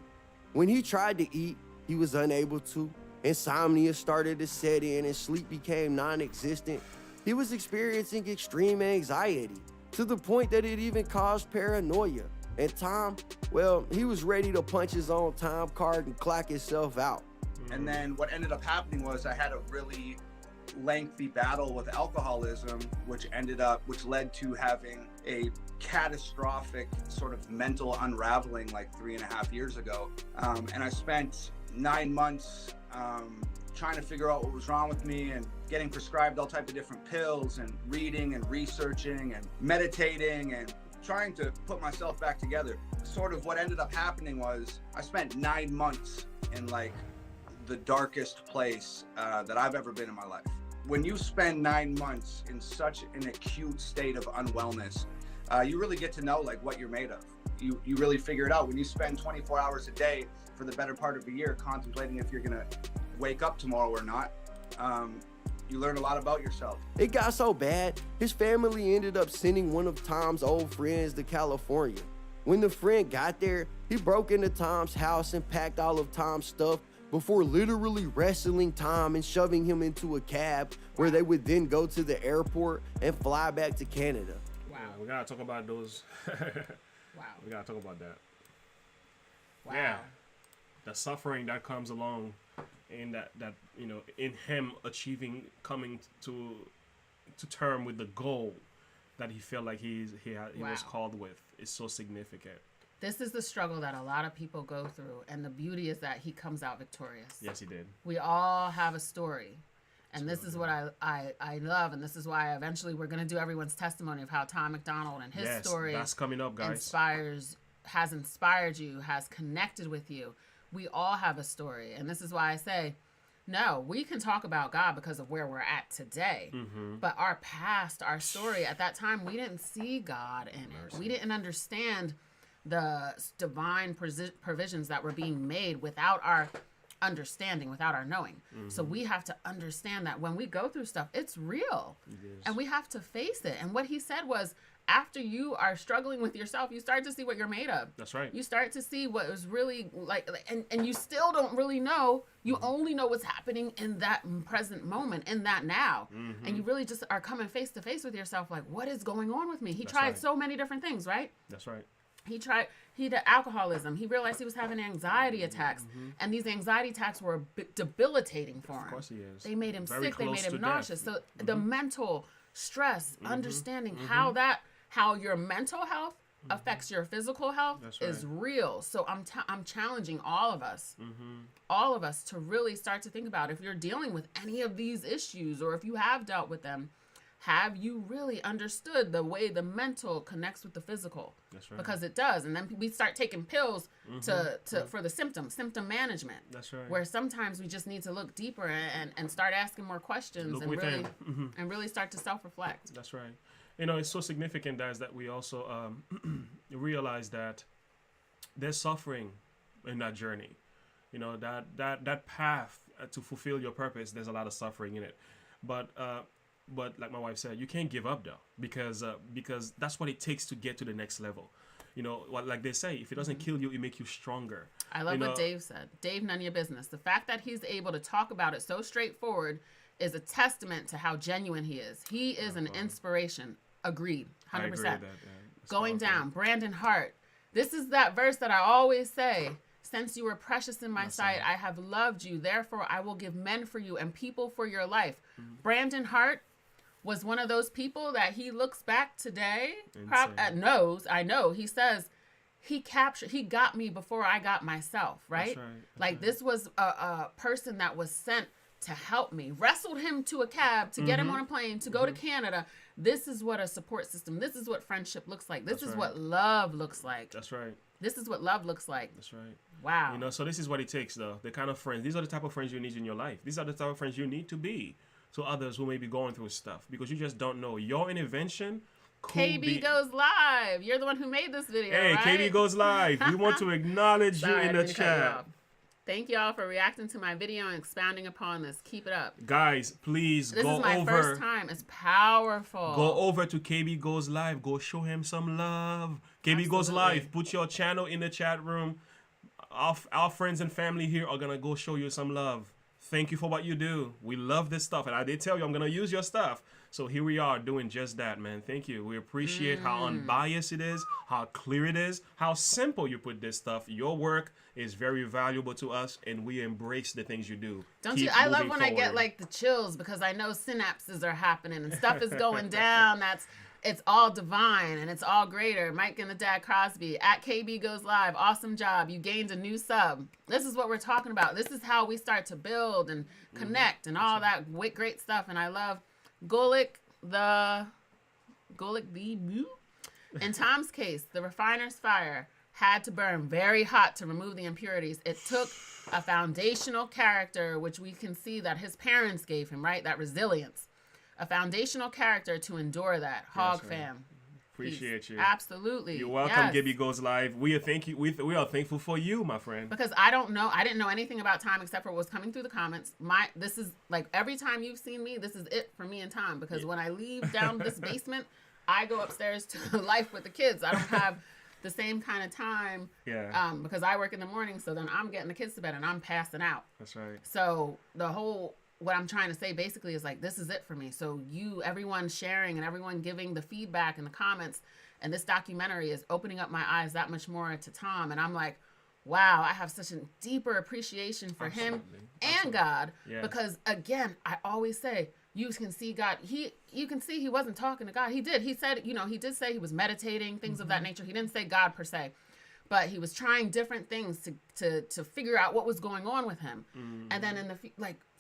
When he tried to eat, he was unable to. Insomnia started to set in and sleep became non-existent. He was experiencing extreme anxiety to the point that it even caused paranoia. And Tom, well, he was ready to punch his own time card and clock himself out. And then what ended up happening was I had a really lengthy battle with alcoholism, which led to having a catastrophic sort of mental unraveling like 3.5 years ago. And I spent 9 months trying to figure out what was wrong with me and getting prescribed all types of different pills and reading and researching and meditating and trying to put myself back together. Sort of what ended up happening was I spent 9 months in like the darkest place that I've ever been in my life. When you spend 9 months in such an acute state of unwellness, you really get to know like what you're made of. You really figure it out. When you spend 24 hours a day for the better part of a year contemplating if you're gonna wake up tomorrow or not, you learn a lot about yourself. It got so bad, his family ended up sending one of Tom's old friends to California. When the friend got there, he broke into Tom's house and packed all of Tom's stuff before literally wrestling Tom and shoving him into a cab where they would then go to the airport and fly back to Canada. Wow, we gotta talk about those. Wow. We gotta talk about that. Wow. Yeah, the suffering that comes along in that you know, in him coming to term with the goal that he felt like he was called with is so significant. This is the struggle that a lot of people go through, and the beauty is that he comes out victorious. Yes, he did. We all have a story, and this is what I love, and this is why eventually we're going to do everyone's testimony of how Tom MacDonald and his story that's coming up, guys. has inspired you, has connected with you. We all have a story, and this is why I say, no, we can talk about God because of where we're at today. But our past, our story, at that time, we didn't see God in it. We didn't understand the divine provisions that were being made without our understanding, without our knowing. So we have to understand that when we go through stuff, it's real. And we have to face it. And what he said was, after you are struggling with yourself, you start to see what you're made of. That's right. You start to see what was really like, and you still don't really know. You only know what's happening in that present moment, in that now. And you really just are coming face to face with yourself like, what is going on with me? He tried so many different things, right? That's right. He did alcoholism. He realized he was having anxiety attacks. And these anxiety attacks were debilitating for him. Of course he is. They made him Very sick. They made him nauseous. death. So the mental stress, understanding how your mental health affects your physical health is real. So I'm challenging all of us to really start to think about if you're dealing with any of these issues, or if you have dealt with them, have you really understood the way the mental connects with the physical? That's right. Because it does. And then we start taking pills for the symptom management. That's right. Where sometimes we just need to look deeper and start asking more questions and really start to self-reflect. That's right. You know, it's so significant, guys, that we also realize that there's suffering in that journey. You know, that path to fulfill your purpose, there's a lot of suffering in it. But like my wife said, you can't give up though, because that's what it takes to get to the next level. You know, like they say, if it doesn't kill you, it makes you stronger. I love what Dave said. Dave, none of your business. The fact that he's able to talk about it so straightforward is a testament to how genuine he is. He is an inspiration. Agreed. 100%. I agree with that, Going down. Brandon Hart. This is that verse that I always say. Since you were precious in my sight, I have loved you. Therefore, I will give men for you and people for your life. Brandon Hart was one of those people that he looks back today, I know, he says, he got me before I got myself, right? That's right. This was a person that was sent to help me, wrestled him to a cab to get him on a plane to go to Canada. This is what a support system, this is what friendship looks like. This is what love looks like. That's right. This is what love looks like. That's right. Wow. You know, so this is what it takes, though. The kind of friends. These are the type of friends you need in your life. These are the type of friends you need to be to others who may be going through stuff, because you just don't know. Your intervention. KB Goes Live. You're the one who made this video, Hey, right? KB Goes Live. We want to acknowledge you in the chat. Thank y'all for reacting to my video and expounding upon this. Keep it up. Guys, please this go over. This is my first time. It's powerful. Go over to KB Goes Live. Go show him some love. KB Goes Live. Put your channel in the chat room. Our friends and family here are going to go show you some love. Thank you for what you do. We love this stuff. And I did tell you I'm going to use your stuff. So here we are doing just that, man. Thank you. We appreciate how unbiased it is, how clear it is, how simple you put this stuff. Your work is very valuable to us, and we embrace the things you do. Don't you? I love when I get like the chills, because I know synapses are happening and stuff is going down. It's all divine and it's all greater. Mike and the Dad Crosby at KB Goes Live. Awesome job. You gained a new sub. This is what we're talking about. This is how we start to build and connect and all that great stuff. And I love Gulick the in Tom's case, the refiner's fire had to burn very hot to remove the impurities. It took a foundational character, which we can see that his parents gave him, right? That resilience. A foundational character to endure that. Hog fam. Appreciate you. Absolutely. You're welcome, Gibby Goes Live. We are thankful for you, my friend. Because I didn't know anything about Tom except for what was coming through the comments. This is like every time you've seen me, this is it for me and Tom. Because when I leave down this basement, I go upstairs to life with the kids. I don't have the same kind of time. Yeah. Because I work in the morning, so then I'm getting the kids to bed and I'm passing out. That's right. So what I'm trying to say basically is like, this is it for me. So everyone sharing and everyone giving the feedback and the comments, and this documentary is opening up my eyes that much more to Tom. And I'm like, wow, I have such a deeper appreciation for him and God. Yes. Because again, I always say, you can see God. You can see he wasn't talking to God. He did. He said, he did say he was meditating, things of that nature. He didn't say God per se, but he was trying different things to figure out what was going on with him. And then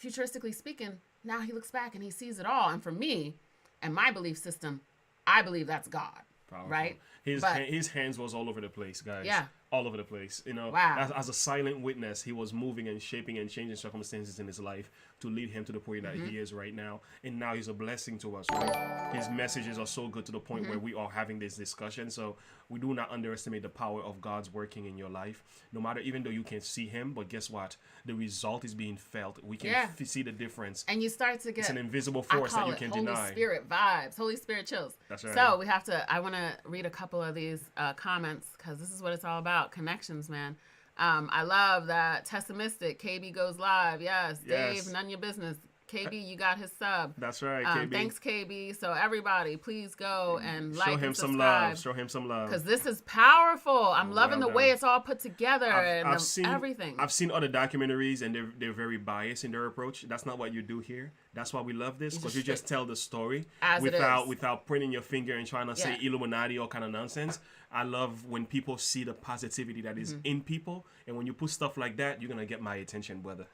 futuristically speaking, now he looks back and he sees it all. And for me and my belief system, I believe that's God. Powerful. Right? His hands was all over the place, guys. Yeah. All over the place. Wow. As a silent witness, he was moving and shaping and changing circumstances in his life to lead him to the point that he is right now. And now he's a blessing to us, right? His messages are so good to the point where we are having this discussion. So we do not underestimate the power of God's working in your life. No matter, even though you can see him, but guess what? The result is being felt. We can see the difference. And you start to get... It's an invisible force that you can deny. Holy Spirit vibes. Holy Spirit chills. That's right. So I want to read a couple of these comments, because this is what it's all about. Connections, man. I love that. Tessimistic. KB Goes Live. Yes. Dave, none your business. KB, you got his sub. That's right, KB. Thanks, KB. So everybody, please go and like and subscribe. Show him some love. Because this is powerful. I'm loving the way it's all put together I've seen everything. I've seen other documentaries, and they're very biased in their approach. That's not what you do here. That's why we love this, because you just tell the story without pointing your finger and trying to say Illuminati or kind of nonsense. I love when people see the positivity that is in people, and when you put stuff like that, you're gonna get my attention, brother.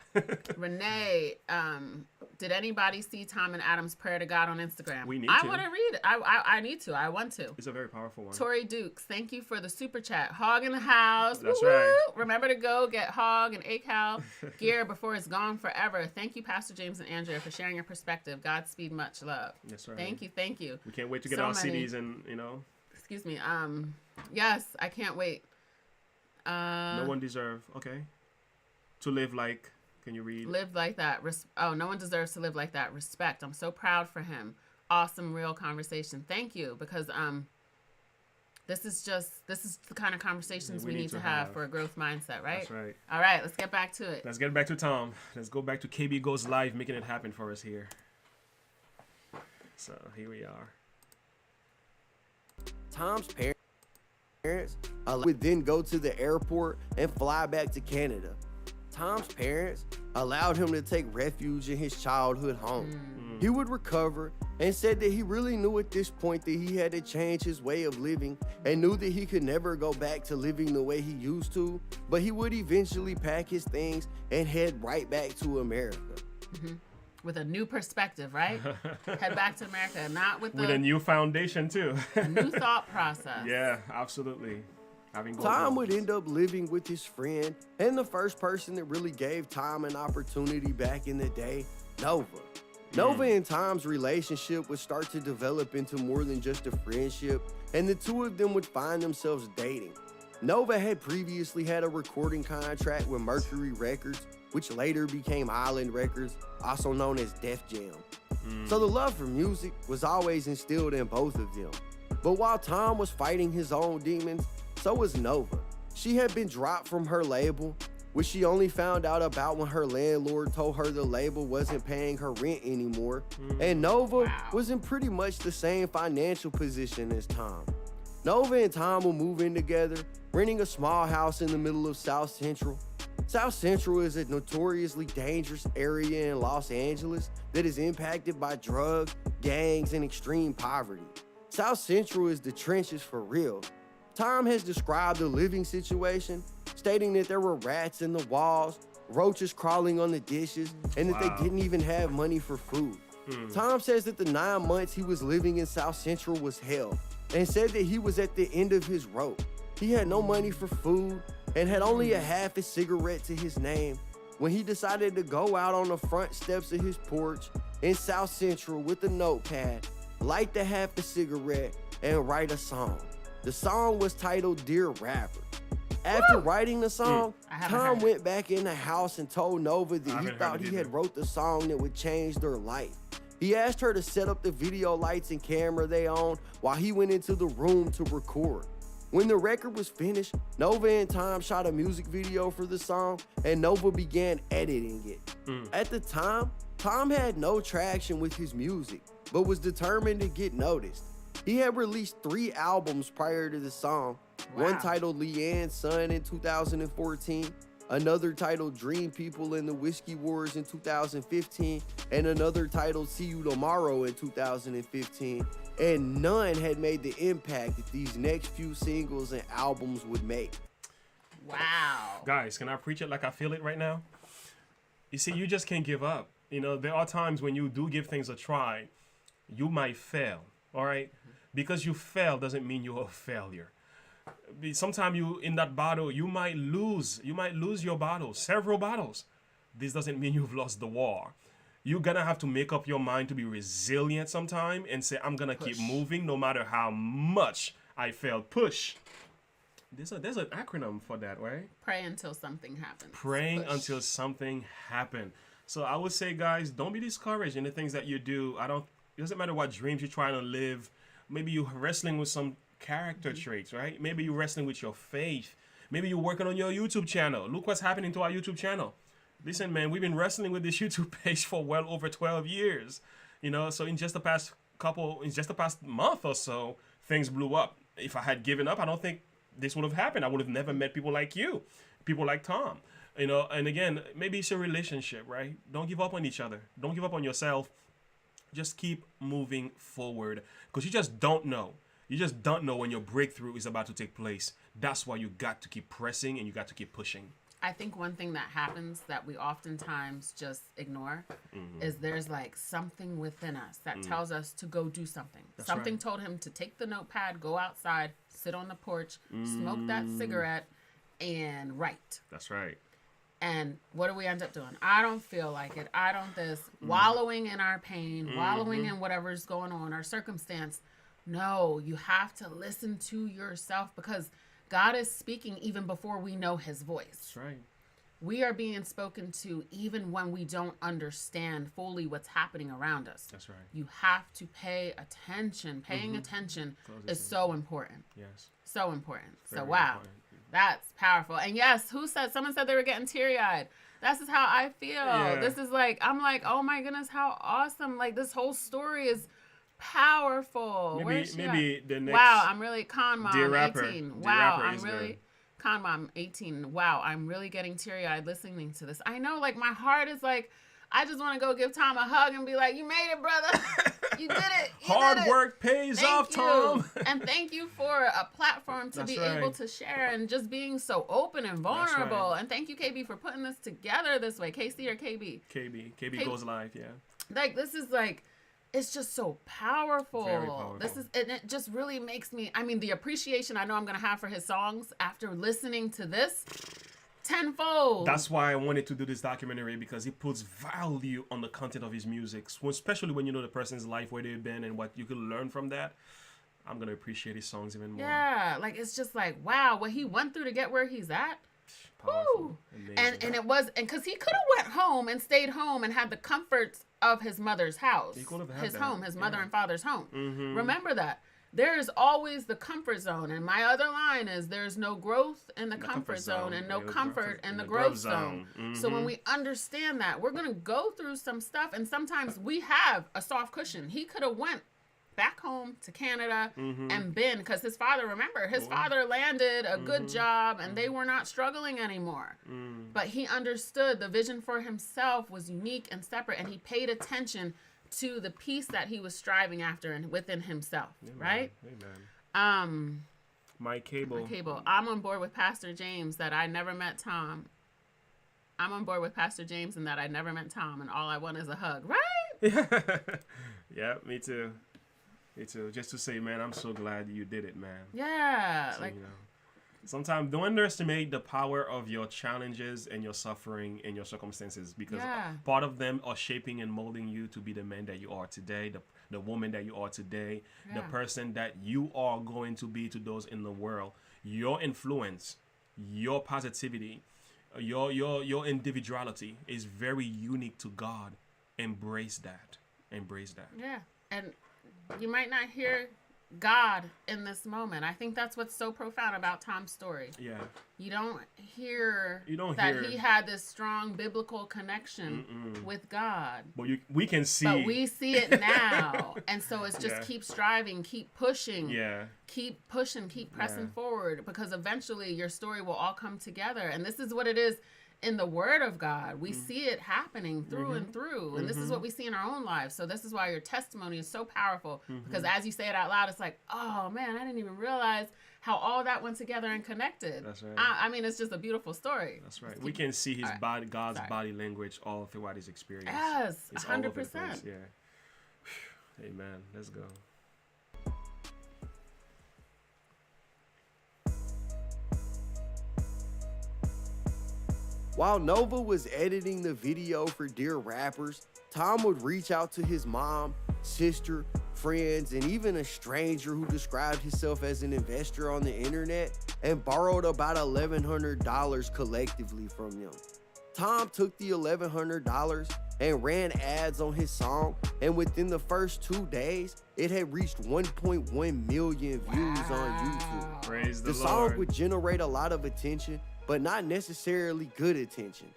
Renee, did anybody see Tom and Adam's prayer to God on Instagram? We need I want to read it. I need to. I want to. It's a very powerful one. Tori Dukes, thank you for the super chat. Hog in the house. That's right. Remember to go get Hog and ACAL gear before it's gone forever. Thank you, Pastor James and Andrea, for sharing your perspective. Godspeed, much love. That's right. Thank you. We can't wait to get our CDs and Excuse me. Yes, I can't wait. No one deserves. Okay. To live like. Can you read? Live like that. No one deserves to live like that. Respect. I'm so proud for him. Awesome, real conversation. Thank you, because this is the kind of conversations we need to have for a growth mindset, right? That's right. All right, let's get back to it. Let's get back to Tom. Let's go back to KB Goes Live, making it happen for us here. So here we are. Tom's parents would then go to the airport and fly back to Canada. Tom's parents allowed him to take refuge in his childhood home. He would recover and said that he really knew at this point that he had to change his way of living, and knew that he could never go back to living the way he used to, but he would eventually pack his things and head right back to America. With a new perspective, right? Head back to America, not with a new foundation too. A new thought process. Yeah, absolutely. Tom would end up living with his friend and the first person that really gave Tom an opportunity back in the day, Nova. Nova and Tom's relationship would start to develop into more than just a friendship, and the two of them would find themselves dating. Nova had previously had a recording contract with Mercury Records, which later became Island Records, also known as Def Jam. So the love for music was always instilled in both of them. But while Tom was fighting his own demons, so was Nova. She had been dropped from her label, which she only found out about when her landlord told her the label wasn't paying her rent anymore. And Nova was in pretty much the same financial position as Tom. Nova and Tom will move in together, renting a small house in the middle of South Central. South Central is a notoriously dangerous area in Los Angeles that is impacted by drugs, gangs, and extreme poverty. South Central is the trenches for real. Tom has described the living situation, stating that there were rats in the walls, roaches crawling on the dishes, and that they didn't even have money for food. Tom says that the 9 months he was living in South Central was hell, and said that he was at the end of his rope. He had no money for food and had only a half a cigarette to his name when he decided to go out on the front steps of his porch in South Central with a notepad, light the half a cigarette, and write a song. The song was titled Dear Rapper. After writing the song, Tom went back in the house and told Nova that he thought he had wrote the song that would change their life. He asked her to set up the video lights and camera they owned while he went into the room to record. When the record was finished, Nova and Tom shot a music video for the song, and Nova began editing it. At the time, Tom had no traction with his music, but was determined to get noticed. He had released 3 albums prior to the song, one titled Leanne's Son in 2014, another titled Dream People in the Whiskey Wars in 2015, and another titled See You Tomorrow in 2015, and none had made the impact that these next few singles and albums would make. Wow. Guys, can I preach it like I feel it right now? You see, you just can't give up. You know, there are times when you do give things a try, you might fail, all right? Because you fail doesn't mean you're a failure. Sometimes you, in that battle, you might lose your battle, several battles. This doesn't mean you've lost the war. You're gonna have to make up your mind to be resilient sometime and say, I'm gonna keep moving no matter how much I fail. Push. There's an acronym for that, right? Pray until something happens. Praying until something happens. So I would say, guys, don't be discouraged in the things that you do. It doesn't matter what dreams you're trying to live. Maybe you're wrestling with some character traits, right? Maybe you're wrestling with your faith. Maybe you're working on your YouTube channel. Look what's happening to our YouTube channel. Listen, man, we've been wrestling with this YouTube page for well over 12 years. You know, so in just the past month or so, things blew up. If I had given up, I don't think this would have happened. I would have never met people like you, people like Tom. You know, and again, maybe it's a relationship, right? Don't give up on each other. Don't give up on yourself. Just keep moving forward, because you just don't know. You just don't know when your breakthrough is about to take place. That's why you got to keep pressing and you got to keep pushing. I think one thing that happens that we oftentimes just ignore is there's like something within us that tells us to go do something. Something told him to take the notepad, go outside, sit on the porch, smoke that cigarette, and write. That's right. And what do we end up doing? I don't feel like it. I don't this. Wallowing in our pain, wallowing in whatever's going on, our circumstance. No, you have to listen to yourself, because God is speaking even before we know his voice. That's right. We are being spoken to even when we don't understand fully what's happening around us. That's right. You have to pay attention. Paying attention is so important. Yes. So important. Very wow. important. That's powerful. And yes, someone said they were getting teary-eyed. That's just how I feel. Yeah. This is like, I'm like, oh my goodness, how awesome. Like, this whole story is powerful. Maybe the next. Wow, I'm really con mom. Dear Rapper. 18. Dear Wow, Rapper I'm is really good. con mom. 18. Wow, I'm really getting teary-eyed listening to this. I know, like, my heart is like, I just want to go give Tom a hug and be like, you made it, brother. You did it. Hard work pays off, Tom. And thank you for a platform to That's be right. able to share and just being so open and vulnerable. And thank you, KB, for putting this together this way. KC or KB? KB goes live, yeah. Like, this is like, it's just so powerful. Very powerful. It just really makes me, I mean, the appreciation I know I'm going to have for his songs after listening to this, tenfold. That's why I wanted to do this documentary, because it puts value on the content of his music, especially when you know the person's life, where they've been, and what you can learn from that. I'm going to appreciate his songs even more. Yeah, like it's just like, wow, what he went through to get where he's at. Powerful. And it was, and because he could have went home and stayed home and had the comforts of his mother's house, his home, his mother and father's home. Mm-hmm. Remember that. There is always the comfort zone. And my other line is, there's no growth in the comfort zone and no comfort in the growth zone. Mm-hmm. So when we understand that, we're going to go through some stuff. And sometimes we have a soft cushion. He could have went back home to Canada and been, because his father, remember, his father landed a good job and they were not struggling anymore. But he understood the vision for himself was unique and separate, and he paid attention to the peace that he was striving after and within himself. Amen. Right? Amen. My cable. I'm on board with Pastor James that I never met Tom. I'm on board with Pastor James and that I never met Tom, and all I want is a hug. Right? Yeah, me too. Me too. Just to say, man, I'm so glad you did it, man. Yeah. So, sometimes don't underestimate the power of your challenges and your suffering and your circumstances, because part of them are shaping and molding you to be the man that you are today, the woman that you are today, the person that you are going to be to those in the world. Your influence, your positivity, your individuality is very unique to God. Embrace that. Embrace that. Yeah. And you might not hear God in this moment. I think that's what's so profound about Tom's story. Yeah. You don't hear that he had this strong biblical connection with God. But we can see. But we see it now. And so it's just keep striving, keep pushing. Yeah. Keep pushing, keep pressing forward, because eventually your story will all come together. And this is what it is in the Word of God. We see it happening through and through. And this is what we see in our own lives. So this is why your testimony is so powerful, because as you say it out loud, it's like, oh man, I didn't even realize how all that went together and connected. That's right. I mean, it's just a beautiful story. That's right. We can see his body, God's body language all throughout his experience. Yes, it's 100%. Yeah. Amen. Let's go. While Nova was editing the video for Dear Rappers, Tom would reach out to his mom, sister, friends, and even a stranger who described himself as an investor on the internet and borrowed about $1,100 collectively from them. Tom took the $1,100 and ran ads on his song, and within the first 2 days, it had reached 1.1 million views on YouTube. Praise the The Lord. song would generate a lot of attention, but not necessarily good attention.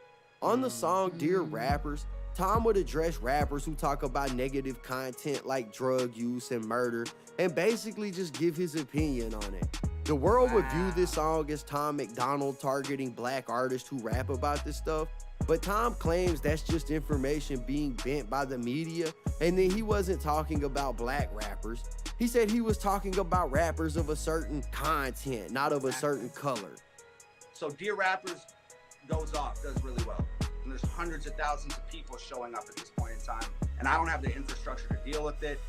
On the song Dear Rappers, Tom would address rappers who talk about negative content like drug use and murder, and basically just give his opinion on it. The world would view this song as Tom MacDonald targeting black artists who rap about this stuff, but Tom claims that's just information being bent by the media, and then he wasn't talking about black rappers. He said he was talking about rappers of a certain content, not of a certain color. So Dear Rappers goes off, does really well. And there's hundreds of thousands of people showing up at this point in time. And I don't have the infrastructure to deal with it.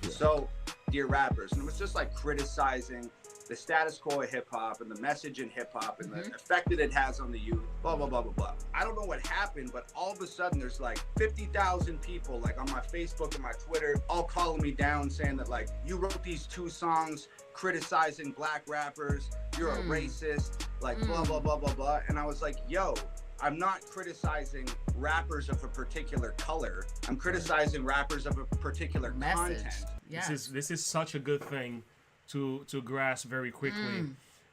Yeah. So Dear Rappers. And it was just like criticizing the status quo of hip hop and the message in hip hop and the effect that it has on the youth, blah, blah, blah, blah, blah. I don't know what happened, but all of a sudden there's like 50,000 people like on my Facebook and my Twitter all calling me down saying that like, you wrote these 2 songs criticizing black rappers, you're a racist, like blah, blah, blah, blah, blah. And I was like, yo, I'm not criticizing rappers of a particular color. I'm criticizing rappers of a particular content. Yes. This is such a good thing to grasp very quickly.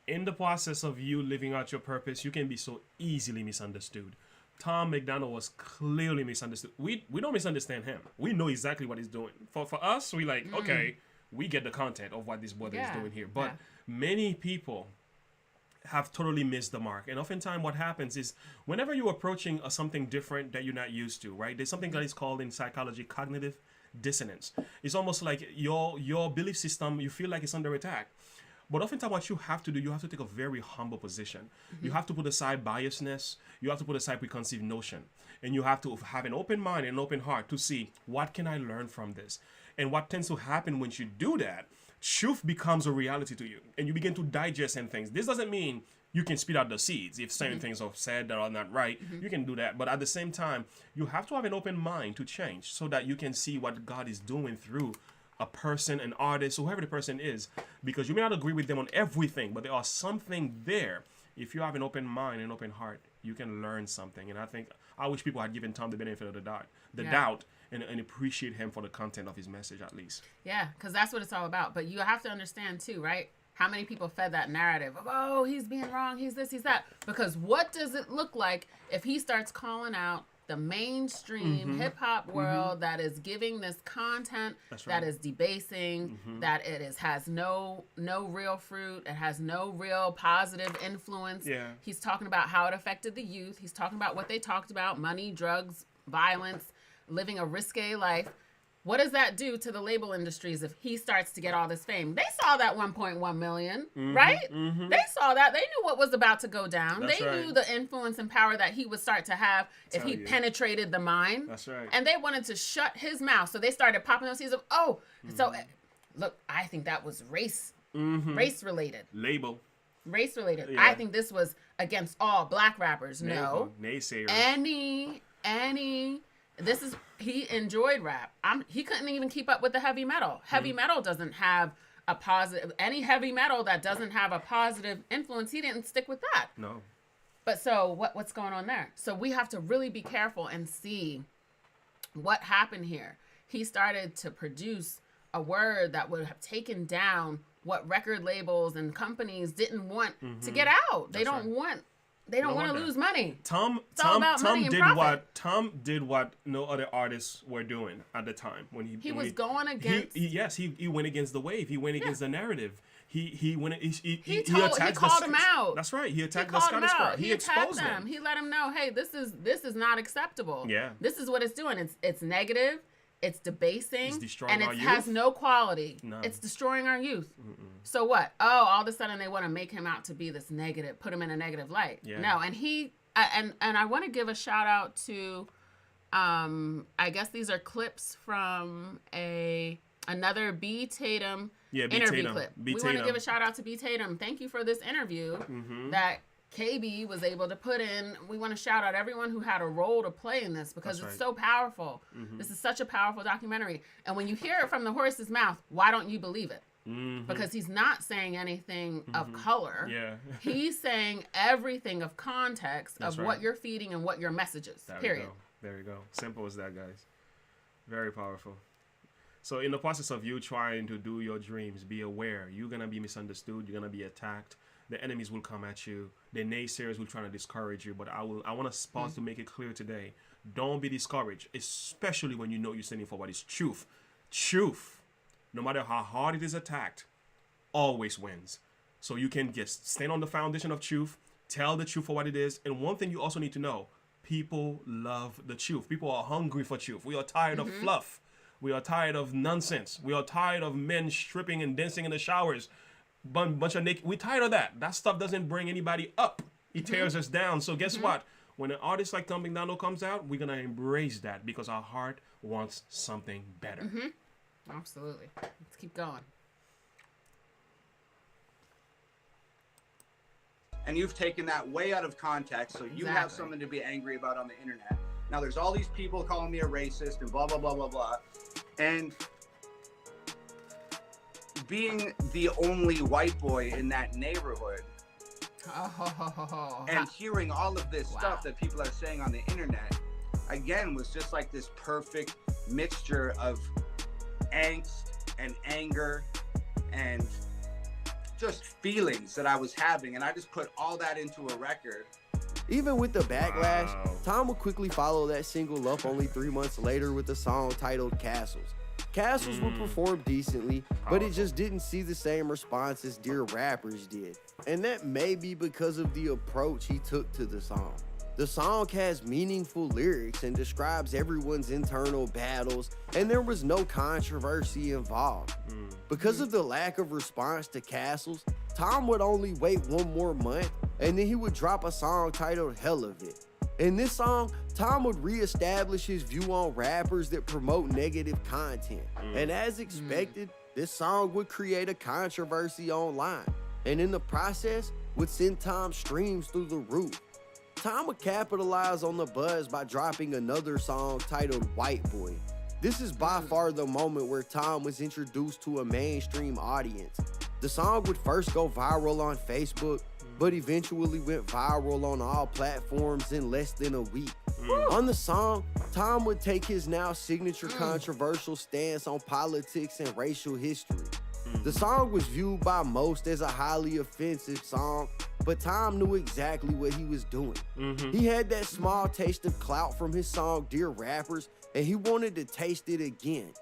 In the process of you living out your purpose, you can be so easily misunderstood. Tom MacDonald was clearly misunderstood. We don't misunderstand him. We know exactly what he's doing. For us, we like, okay, we get the content of what this brother is doing here. But many people have totally missed the mark. And oftentimes what happens is whenever you're approaching something different that you're not used to, right? There's something that is called in psychology cognitive dissonance. It's almost like your belief system, you feel like it's under attack. But oftentimes what you have to do, you have to take a very humble position. You have to put aside biasness. You have to put aside preconceived notion. And you have to have an open mind and an open heart to see, what can I learn from this? And what tends to happen when you do that, truth becomes a reality to you. And you begin to digest and things. This doesn't mean you can spit out the seeds. If certain things are said that are not right, you can do that. But at the same time, you have to have an open mind to change so that you can see what God is doing through a person, an artist, whoever the person is. Because you may not agree with them on everything, but there are something there. If you have an open mind and open heart, you can learn something. And I wish people had given Tom the benefit of the doubt, and appreciate him for the content of his message at least. Yeah, because that's what it's all about. But you have to understand too, right? How many people fed that narrative of, oh, he's being wrong, he's this, he's that. Because what does it look like if he starts calling out the mainstream hip-hop world that is giving this content that is debasing, that has no real fruit, it has no real positive influence. Yeah. He's talking about how it affected the youth. He's talking about what they talked about, money, drugs, violence, living a risque life. What does that do to the label industries if he starts to get all this fame? They saw that 1.1 million, right? They saw that. They knew what was about to go down. That's they right. knew the influence and power that he would start to have if he penetrated the mind. That's right. And they wanted to shut his mouth. So they started popping those seeds of, so look, I think that was race related. Label. Race related. Yeah. I think this was against all black rappers. No. Naysayers. He enjoyed rap. He couldn't even keep up with the heavy metal. Heavy metal doesn't have a positive, any heavy metal that doesn't have a positive influence, he didn't stick with that. No. But so what's going on there? So we have to really be careful and see what happened here. He started to produce a word that would have taken down what record labels and companies didn't want to get out. They don't want to lose money. Tom did what no other artists were doing at the time when he was going against. He went against the wave. He went against the narrative. He called him out. That's right. He attacked the Scottish crowd. He exposed them. He let him know, hey, this is not acceptable. Yeah. This is what it's doing. It's negative. It's debasing. It's destroying and our it youth. has no quality. None. It's destroying our youth. So what? Oh, all of a sudden they want to make him out to be this negative, put him in a negative light. Yeah. No, and and I want to give a shout out to, I guess these are clips from another B. Tatum interview clip. We want to give a shout out to B. Tatum. Thank you for this interview that KB was able to put in. We want to shout out everyone who had a role to play in this because it's so powerful. This is such a powerful documentary. And when you hear it from the horse's mouth, why don't you believe it? Because he's not saying anything of color. Yeah. He's saying everything of context of what you're feeding and what your message is. Period. There you go. Simple as that, guys. Very powerful. So in the process of you trying to do your dreams, be aware. You're going to be misunderstood. You're going to be attacked. The enemies will come at you. The naysayers will try to discourage you. But I want to pause to make it clear today. Don't be discouraged, especially when you know you're standing for what is truth. Truth, no matter how hard it is attacked, always wins. So you can just stand on the foundation of truth, tell the truth for what it is. And one thing you also need to know, people love the truth. People are hungry for truth. We are tired of fluff. We are tired of nonsense. We are tired of men stripping and dancing in the showers. Bunch of naked. We're tired of that. That stuff doesn't bring anybody up. It tears us down. So guess what? When an artist like Tom MacDonald comes out, we're going to embrace that because our heart wants something better. Absolutely. Let's keep going. And you've taken that way out of context, so you have something to be angry about on the internet. Now there's all these people calling me a racist and blah, blah, blah, blah, blah. And being the only white boy in that neighborhood and hearing all of this stuff that people are saying on the internet, again, was just like this perfect mixture of angst and anger and just feelings that I was having. And I just put all that into a record. Even with the backlash, Tom would quickly follow that single up only 3 months later with a song titled Castles. Castles would perform decently, but it just didn't see the same response as Dear Rappers did. And that may be because of the approach he took to the song. The song has meaningful lyrics and describes everyone's internal battles, and there was no controversy involved. Because of the lack of response to Castles, Tom would only wait one more month, and then he would drop a song titled Hell of It. In this song, Tom would reestablish his view on rappers that promote negative content. And as expected, this song would create a controversy online, and in the process, would send Tom's streams through the roof. Tom would capitalize on the buzz by dropping another song titled White Boy. This is by far the moment where Tom was introduced to a mainstream audience. The song would first go viral on Facebook, but eventually went viral on all platforms in less than a week. On the song, Tom would take his now signature controversial stance on politics and racial history. The song was viewed by most as a highly offensive song, but Tom knew exactly what he was doing. He had that small taste of clout from his song Dear Rappers, and he wanted to taste it again.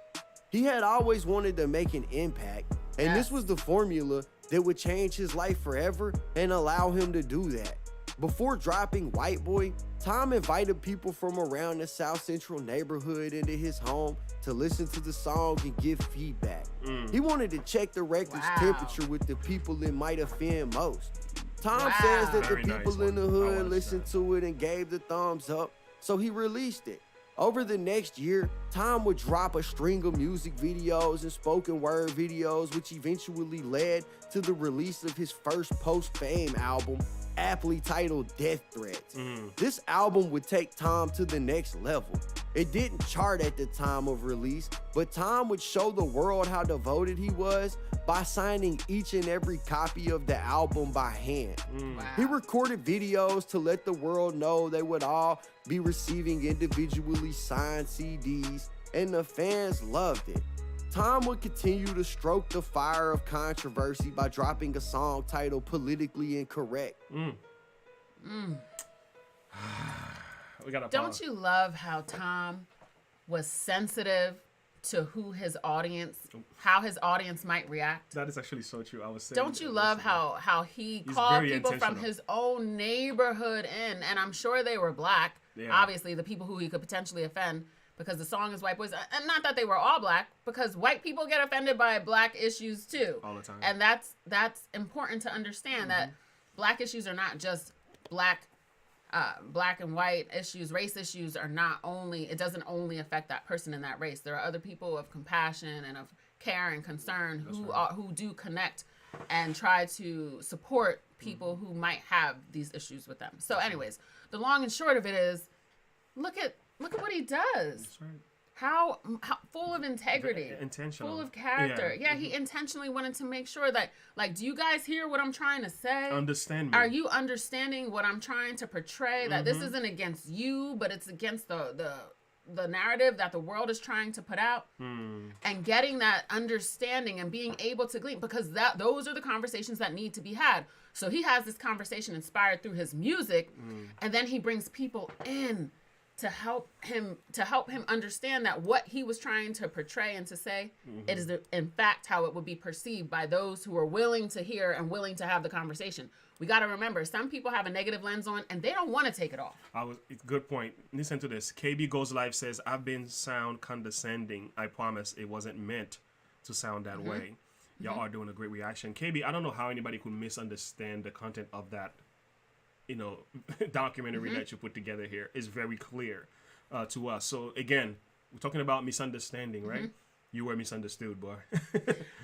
He had always wanted to make an impact, and this was the formula that would change his life forever and allow him to do that. Before dropping White Boy, Tom invited people from around the South Central neighborhood into his home to listen to the song and give feedback. He wanted to check the record's temperature with the people it might offend most. Tom says that the people in the hood listened to it and gave the thumbs up, so he released it. Over the next year, Tom would drop a string of music videos and spoken word videos, which eventually led to the release of his first post-fame album, aptly titled Death Threats. This album would take Tom to the next level. It didn't chart at the time of release, but Tom would show the world how devoted he was by signing each and every copy of the album by hand. He recorded videos to let the world know they would all be receiving individually signed CDs, and the fans loved it. Tom would continue to stoke the fire of controversy by dropping a song titled Politically Incorrect. We gotta Don't pause. you love how Tom was sensitive to how his audience might react? That is actually so true. I was saying. Don't you love how he called people from his own neighborhood in, and I'm sure they were black. Obviously, the people who he could potentially offend, because the song is White Boys, and not that they were all black, because white people get offended by black issues too, all the time. And that's important to understand, that black issues are not just black and white issues. Race issues are not only, it doesn't only affect that person in that race. There are other people of compassion and of care and concern who do connect and try to support people who might have these issues with them. So anyways, the long and short of it is, look at what he does. That's right. How full of integrity, intentional, full of character. Yeah, he intentionally wanted to make sure that, like, do you guys hear what I'm trying to say? Understand me. Are you understanding what I'm trying to portray? That this isn't against you, but it's against the narrative that the world is trying to put out. And getting that understanding and being able to glean, because those are the conversations that need to be had. So he has this conversation inspired through his music, and then he brings people in to help him understand that what he was trying to portray and to say, it is in fact how it would be perceived by those who are willing to hear and willing to have the conversation. We got to remember, some people have a negative lens on and they don't want to take it off. Good point. Listen to this. KB Goes Live says, I've been sound condescending. I promise it wasn't meant to sound that way. Y'all are doing a great reaction. KB, I don't know how anybody could misunderstand the content of that documentary that you put together here. Is very clear to us. So again, we're talking about misunderstanding, right? You were misunderstood, boy.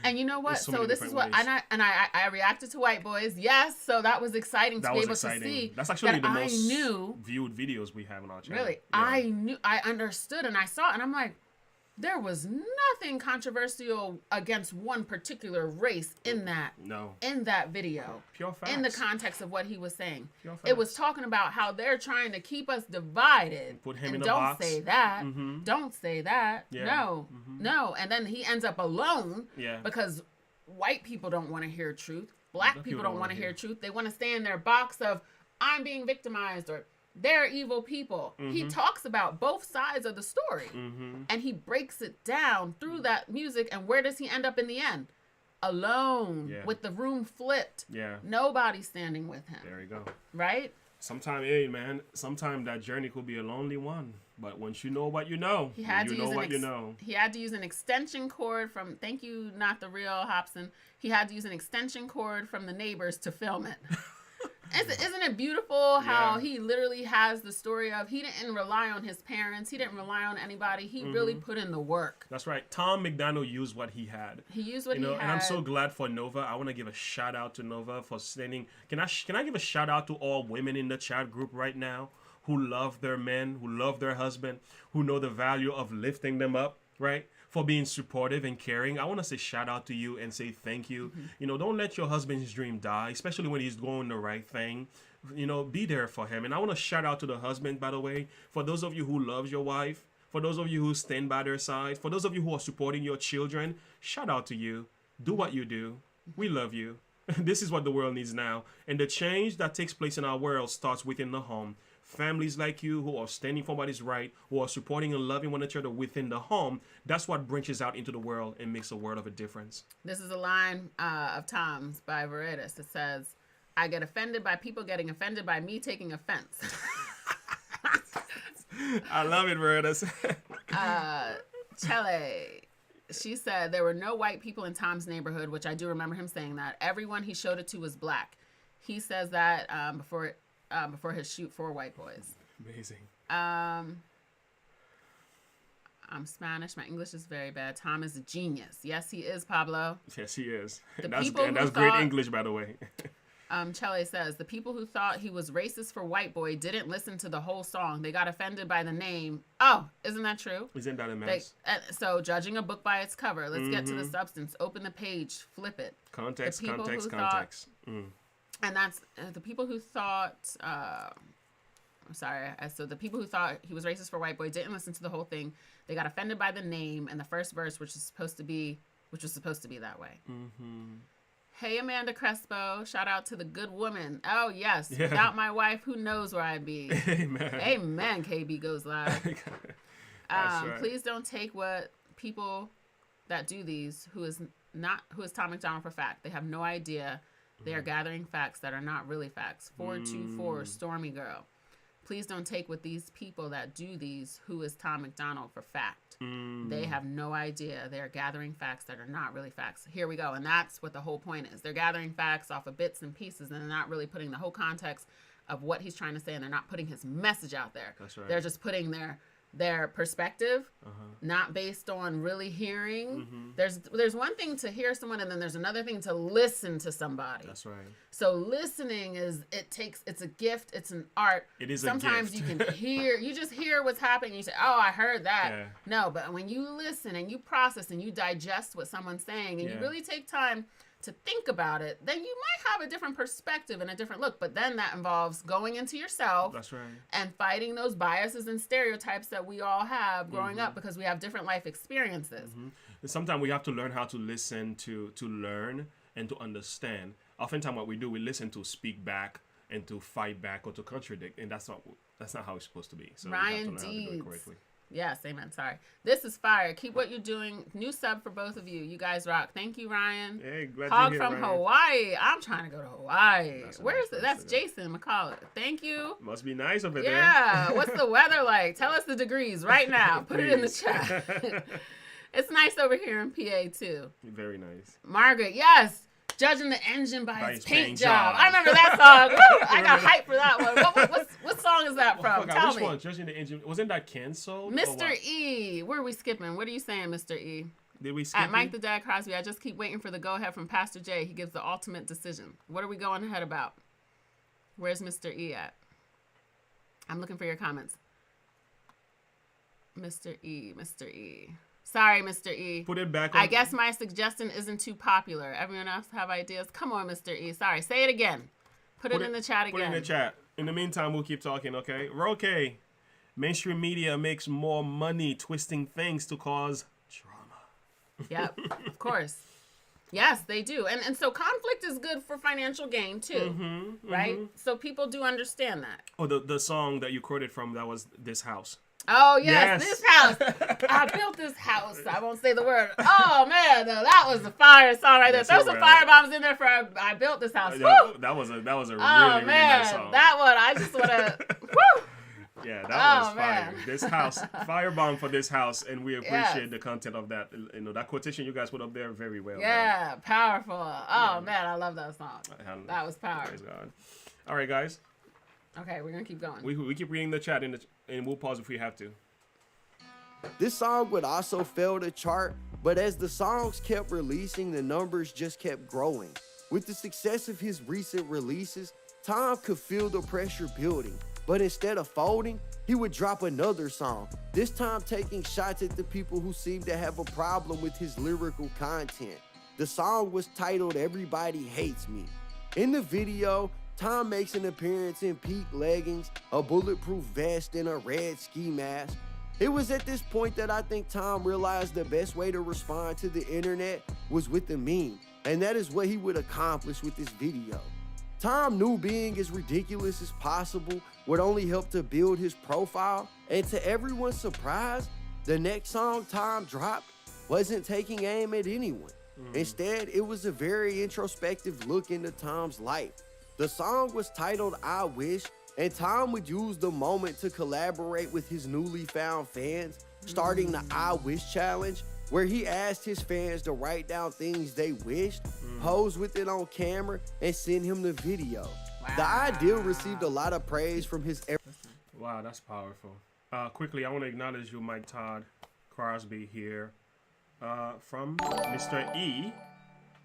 And you know what? So this is what I reacted to White Boys. Yes, so that was exciting to be able to see. That's actually the most viewed videos we have on our channel. Really, yeah. I understood and I saw it, and I'm like, there was nothing controversial against one particular race in that video. Pure facts. In the context of what he was saying. It was talking about how they're trying to keep us divided. Put him in a don't box. say that. Don't say that. Yeah. No. And then he ends up alone because white people don't want to hear truth. Black people don't want to hear truth. They want to stay in their box of, I'm being victimized, or they're evil people. He talks about both sides of the story, and he breaks it down through that music. And where does he end up in the end? Alone, with the room flipped. Nobody standing with him. There you go. Right? Sometimes, hey man, sometimes that journey could be a lonely one. But once you know what you know, he had you to know use what you know. He had to use an extension cord from, thank you, not the real Hobson. He had to use an extension cord from the neighbors to film it. Isn't it beautiful how he literally has the story of, he didn't rely on his parents. He didn't rely on anybody. He really put in the work. That's right. Tom MacDonald used what he had. He used what he had. And I'm so glad for Nova. I want to give a shout out to Nova for sending. Can I give a shout out to all women in the chat group right now who love their men, who love their husband, who know the value of lifting them up, right? For being supportive and caring. I want to say shout out to you and say thank you. Don't let your husband's dream die, especially when he's doing the right thing. Be there for him. And I want to shout out to the husband, by the way, for those of you who loves your wife, for those of you who stand by their side, for those of you who are supporting your children, shout out to you. Do what you do. We love you. This is what the world needs now. And the change that takes place in our world starts within the home. Families like you who are standing for what is right, who are supporting and loving one another within the home, that's what branches out into the world and makes a world of a difference. This is a line of Tom's by Veritas. It says, I get offended by people getting offended by me taking offense. I love it, Veritas. Chele, she said there were no white people in Tom's neighborhood, which I do remember him saying that. Everyone he showed it to was black. He says that before his shoot for white boys. Amazing. I'm Spanish. My English is very bad. Tom is a genius. Yes, he is, Pablo. Yes, he is. That's great English, by the way. Chele says, the people who thought he was racist for white boy didn't listen to the whole song. They got offended by the name. Oh, isn't that true? Isn't that a mess? So judging a book by its cover. Let's get to the substance. Open the page. Flip it. Context. And that's the people who thought, so the people who thought he was racist for white boy didn't listen to the whole thing. They got offended by the name and the first verse, which was supposed to be that way. Mm-hmm. Hey, Amanda Crespo, shout out to the good woman. Oh, yes. Yeah. Without my wife, who knows where I'd be. Amen, KB goes live. Right. Please don't take what people that do these, who is Tom MacDonald for fact. They have no idea. They are gathering facts that are not really facts. 424 Stormy Girl. Please don't take what these people that do these, who is Tom MacDonald for fact. They have no idea. They're gathering facts that are not really facts. Here we go. And that's what the whole point is. They're gathering facts off of bits and pieces, and they're not really putting the whole context of what he's trying to say, and they're not putting his message out there. That's right. They're just putting their perspective, not based on really hearing. There's one thing to hear someone, and then there's another thing to listen to somebody. That's right. So listening it's a gift, it's an art. It is sometimes a gift. You can you just hear what's happening, and you say, oh, I heard that. Yeah. No, but when you listen and you process and you digest what someone's saying, and you really take time to think about it, then you might have a different perspective and a different look. But then that involves going into yourself. That's right. And fighting those biases and stereotypes that we all have growing up, because we have different life experiences. Sometimes we have to learn how to listen to learn and to understand. Oftentimes what we do, we listen to speak back and to fight back or to contradict, and that's not how it's supposed to be. So Ryan we have to learn how to do it correctly. Yes, amen. Sorry. This is fire. Keep what you're doing. New sub for both of you. You guys rock. Thank you, Ryan. Hey, glad Hog you're here, from Ryan. Hawaii. I'm trying to go to Hawaii. Where is it? That's Jason McCullough. Thank you. Must be nice over there. Yeah. What's the weather like? Tell us the degrees right now. Put it in the chat. It's nice over here in PA too. Very nice. Margaret, yes. Judging the engine by its paint job. I remember that song. Woo! I got hyped for that one. What song is that from? Tell me. Which one? Judging the engine. Wasn't that canceled? Mr. E. Where are we skipping? What are you saying, Mr. E? Did we skip At Mike the Dad Crosby, I just keep waiting for the go-ahead from Pastor J. He gives the ultimate decision. What are we going ahead about? Where's Mr. E at? I'm looking for your comments. Mr. E. Sorry, Mr. E. Put it back on. I guess my suggestion isn't too popular. Everyone else have ideas? Come on, Mr. E. Sorry. Say it again. Put it in the chat again. Put it in the chat. In the meantime, we'll keep talking, okay? Roque. Mainstream media makes more money twisting things to cause drama. Yep, of course. Yes, they do. And so conflict is good for financial gain, too. Right? So people do understand that. Oh, the song that you quoted from, that was This House. Oh, yes, this house. I built this house. I won't say the word. Oh, man, that was a fire song right there. Throw some fire bombs in there for I built this house. Yeah, that was a really, really nice song. That one, I just want to, woo. Yeah, that was fire. This house, firebomb for this house, and we appreciate the content of that. You know, that quotation you guys put up there, very well. Yeah, done. Powerful. Oh, man, I love that song. That was powerful. Praise God. All right, guys. Okay, we're going to keep going. We keep reading the chat, and we'll pause if we have to. This song would also fail to chart, but as the songs kept releasing, the numbers just kept growing. With the success of his recent releases, Tom could feel the pressure building. But instead of folding, he would drop another song, this time taking shots at the people who seemed to have a problem with his lyrical content. The song was titled Everybody Hates Me. In the video, Tom makes an appearance in peak leggings, a bulletproof vest, and a red ski mask. It was at this point that I think Tom realized the best way to respond to the internet was with a meme, and that is what he would accomplish with this video. Tom knew being as ridiculous as possible would only help to build his profile, and to everyone's surprise, the next song Tom dropped wasn't taking aim at anyone. Instead, it was a very introspective look into Tom's life. The song was titled I Wish, and Tom would use the moment to collaborate with his newly found fans, starting the I Wish challenge, where he asked his fans to write down things they wished, pose with it on camera, and send him the video. Wow. The idea received a lot of praise from his... Wow, that's powerful. Quickly, I want to acknowledge you, Mike Todd Crosby here, from Mr. E,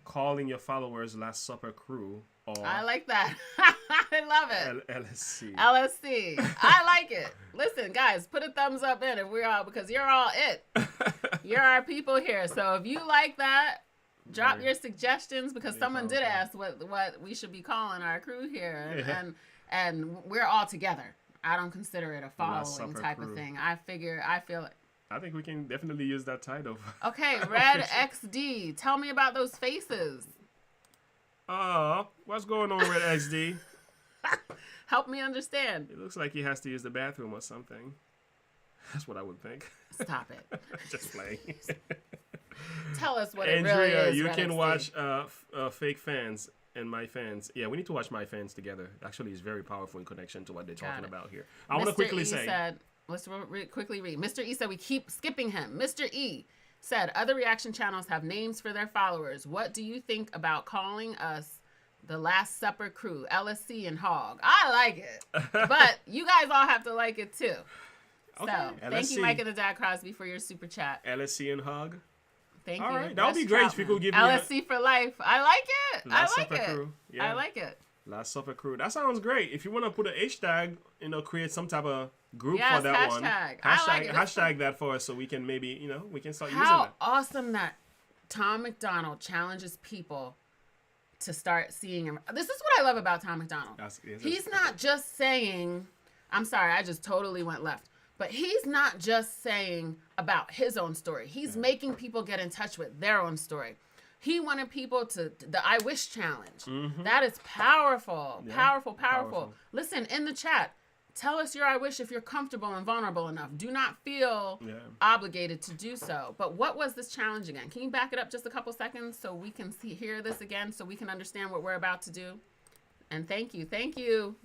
calling your followers Last Supper crew. Or I like that. I love it. LSC. LSC. I like it. Listen, guys, put a thumbs up in if we're all, because you're all it. You're our people here. So if you like that, drop your suggestions, because someone did ask what we should be calling our crew here, and we're all together. I don't consider it a following type of thing. I feel it. I think we can definitely use that title. Okay, Red XD, tell me about those faces. What's going on with XD? Help me understand. It looks like he has to use the bathroom or something. That's what I would think. Stop it. Just playing. Tell us what Andrea, it really is. You can watch Fake Fans and My Fans. Yeah, we need to watch My Fans together. Actually, it's very powerful in connection to what they're talking about here. I want to quickly say. Let's quickly read. Mr. E said we keep skipping him. Mr. E said other reaction channels have names for their followers. What do you think about calling us the Last Supper crew, LSC and Hog? I like it, but you guys all have to like it too. Okay. So thank you, Mike and the Dad Crosby, for your super chat. LSC and Hog. Thank you. All right, that would be great if you could give me LSC for life. I like it. Last Supper crew. Yeah. I like it. Last Supper crew. That sounds great. If you want to put an hashtag, create some type of group for that one. I like it. Hashtag that for us so we can maybe, we can start using How that. awesome that Tom MacDonald challenges people to start seeing him. This is what I love about Tom MacDonald. He's not just saying, I'm sorry, I just totally went left. But he's not just saying about his own story. He's making people get in touch with their own story. He wanted people to, the I Wish challenge. That is powerful. Yeah. Powerful. Listen, in the chat, tell us your I wish if you're comfortable and vulnerable enough. Do not feel obligated to do so. But what was this challenge again? Can you back it up just a couple seconds so we can hear this again, so we can understand what we're about to do? And thank you,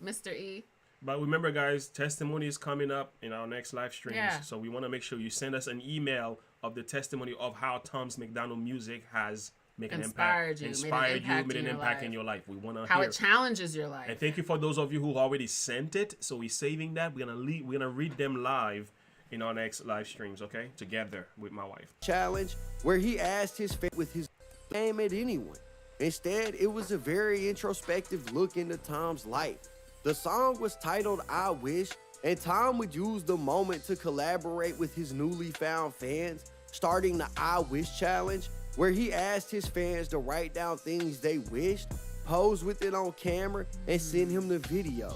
Mr. E. But remember, guys, testimony is coming up in our next live streams. Yeah. So we want to make sure you send us an email of the testimony of how Tom's MacDonald music has made an impact in your life. We want to hear how it challenges your life. And thank you for those of you who already sent it. So we're saving that. We're gonna read them live in our next live streams. Okay, together with my wife. Challenge where he asked his fans with his name at anyone. Instead, it was a very introspective look into Tom's life. The song was titled I Wish, and Tom would use the moment to collaborate with his newly found fans, starting the I Wish challenge, where he asked his fans to write down things they wished, pose with it on camera, and send him the video.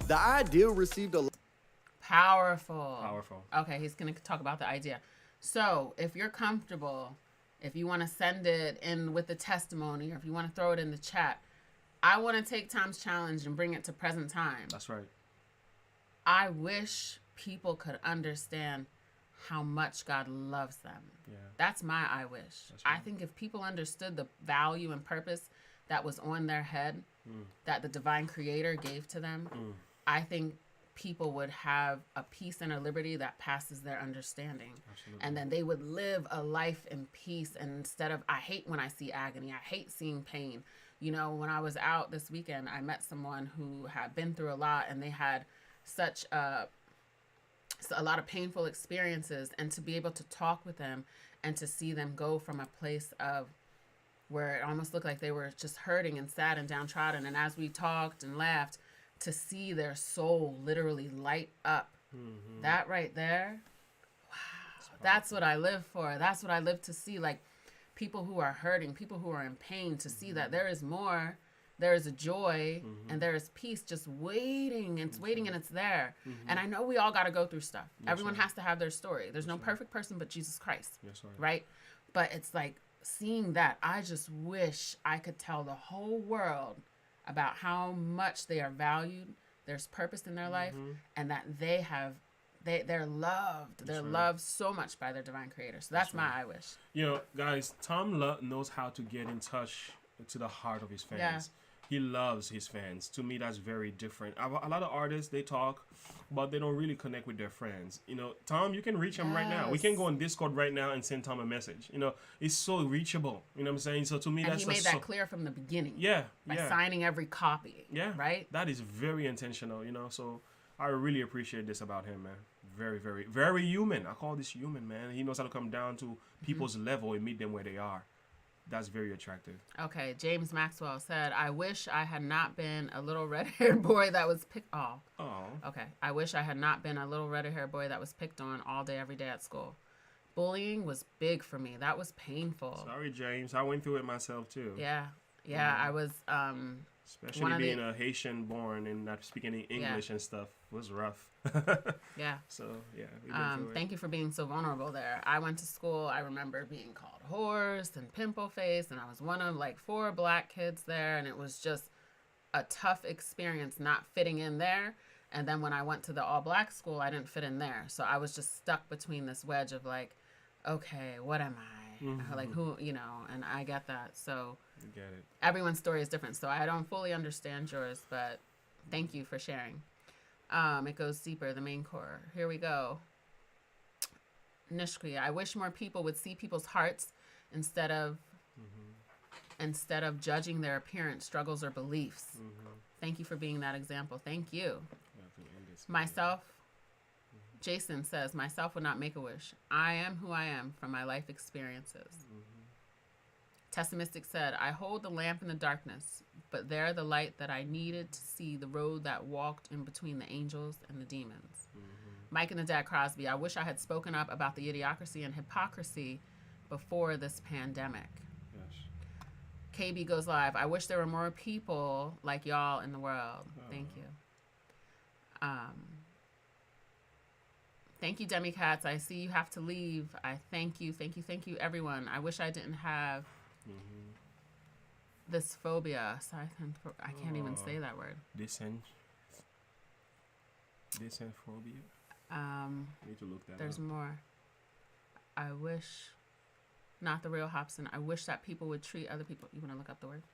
The idea received a... Powerful. Okay, he's going to talk about the idea. So, if you're comfortable, if you want to send it in with the testimony, or if you want to throw it in the chat, I want to take Tom's challenge and bring it to present time. That's right. I wish people could understand how much God loves them. Yeah. That's my I wish. Right. I think if people understood the value and purpose that was on their head, that the divine creator gave to them, I think people would have a peace and a liberty that passes their understanding. Absolutely. And then they would live a life in peace. And instead of, I hate when I see agony, I hate seeing pain. You know, when I was out this weekend, I met someone who had been through a lot, and they had such a lot of painful experiences, and to be able to talk with them and to see them go from a place of where it almost looked like they were just hurting and sad and downtrodden. And as we talked and laughed, to see their soul literally light up, that right there, wow, that's what I live for. That's what I live to see. Like, people who are hurting, people who are in pain, to see that there is more, there is a joy, and there is peace just waiting. It's waiting, and it's there. And I know we all got to go through stuff. Everyone has to have their story. There's no perfect person but Jesus Christ, right? But it's like, seeing that, I just wish I could tell the whole world about how much they are valued, there's purpose in their life, and that they're loved. They're loved so much by their divine creator. So that's my I wish. You know, guys, Tom knows how to get in touch to the heart of his fans. Yeah. He loves his fans. To me, that's very different. A lot of artists, they talk, but they don't really connect with their friends. You know, Tom, you can reach him right now. We can go on Discord right now and send Tom a message. You know, it's so reachable. You know what I'm saying? So to me, and he made that clear from the beginning. Yeah, by signing every copy. Yeah, right. That is very intentional. You know, so I really appreciate this about him, man. Very, very, very human. I call this human, man. He knows how to come down to people's level and meet them where they are. That's very attractive. Okay, James Maxwell said, I wish I had not been a little red-haired boy that was picked... Oh. Okay. I wish I had not been a little red-haired boy that was picked on all day, every day at school. Bullying was big for me. That was painful. Sorry, James. I went through it myself, too. Yeah. I was... Especially being a Haitian born and not speaking English and stuff was rough. Yeah. So, yeah. Thank you for being so vulnerable there. I went to school. I remember being called horse and pimple face, and I was one of like 4 black kids there, and it was just a tough experience not fitting in there. And then when I went to the all-black school, I didn't fit in there. So I was just stuck between this wedge of like, okay, what am I? Like, who, you know, and I get that. So you get it. Everyone's story is different. So I don't fully understand yours, but thank you for sharing. It goes deeper, the main core. Here we go. Nishki, I wish more people would see people's hearts instead of judging their appearance, struggles, or beliefs. Thank you for being that example. Thank you. Myself, Jason says, myself would not make a wish. I am who I am from my life experiences. Pessimistic said, I hold the lamp in the darkness, but there the light that I needed to see the road that walked in between the angels and the demons. Mike and the Dad Crosby, I wish I had spoken up about the idiocracy and hypocrisy before this pandemic. Yes. KB goes live, I wish there were more people like y'all in the world. Thank you. Thank you, Demi Katz. I see you have to leave. I thank you, everyone. I wish I didn't have this phobia. Sorry, I can't even say that word. Dysenphobia. Need to look that There's up. more. I wish, not the real Hobson. I wish that people would treat other people. You want to look up the word?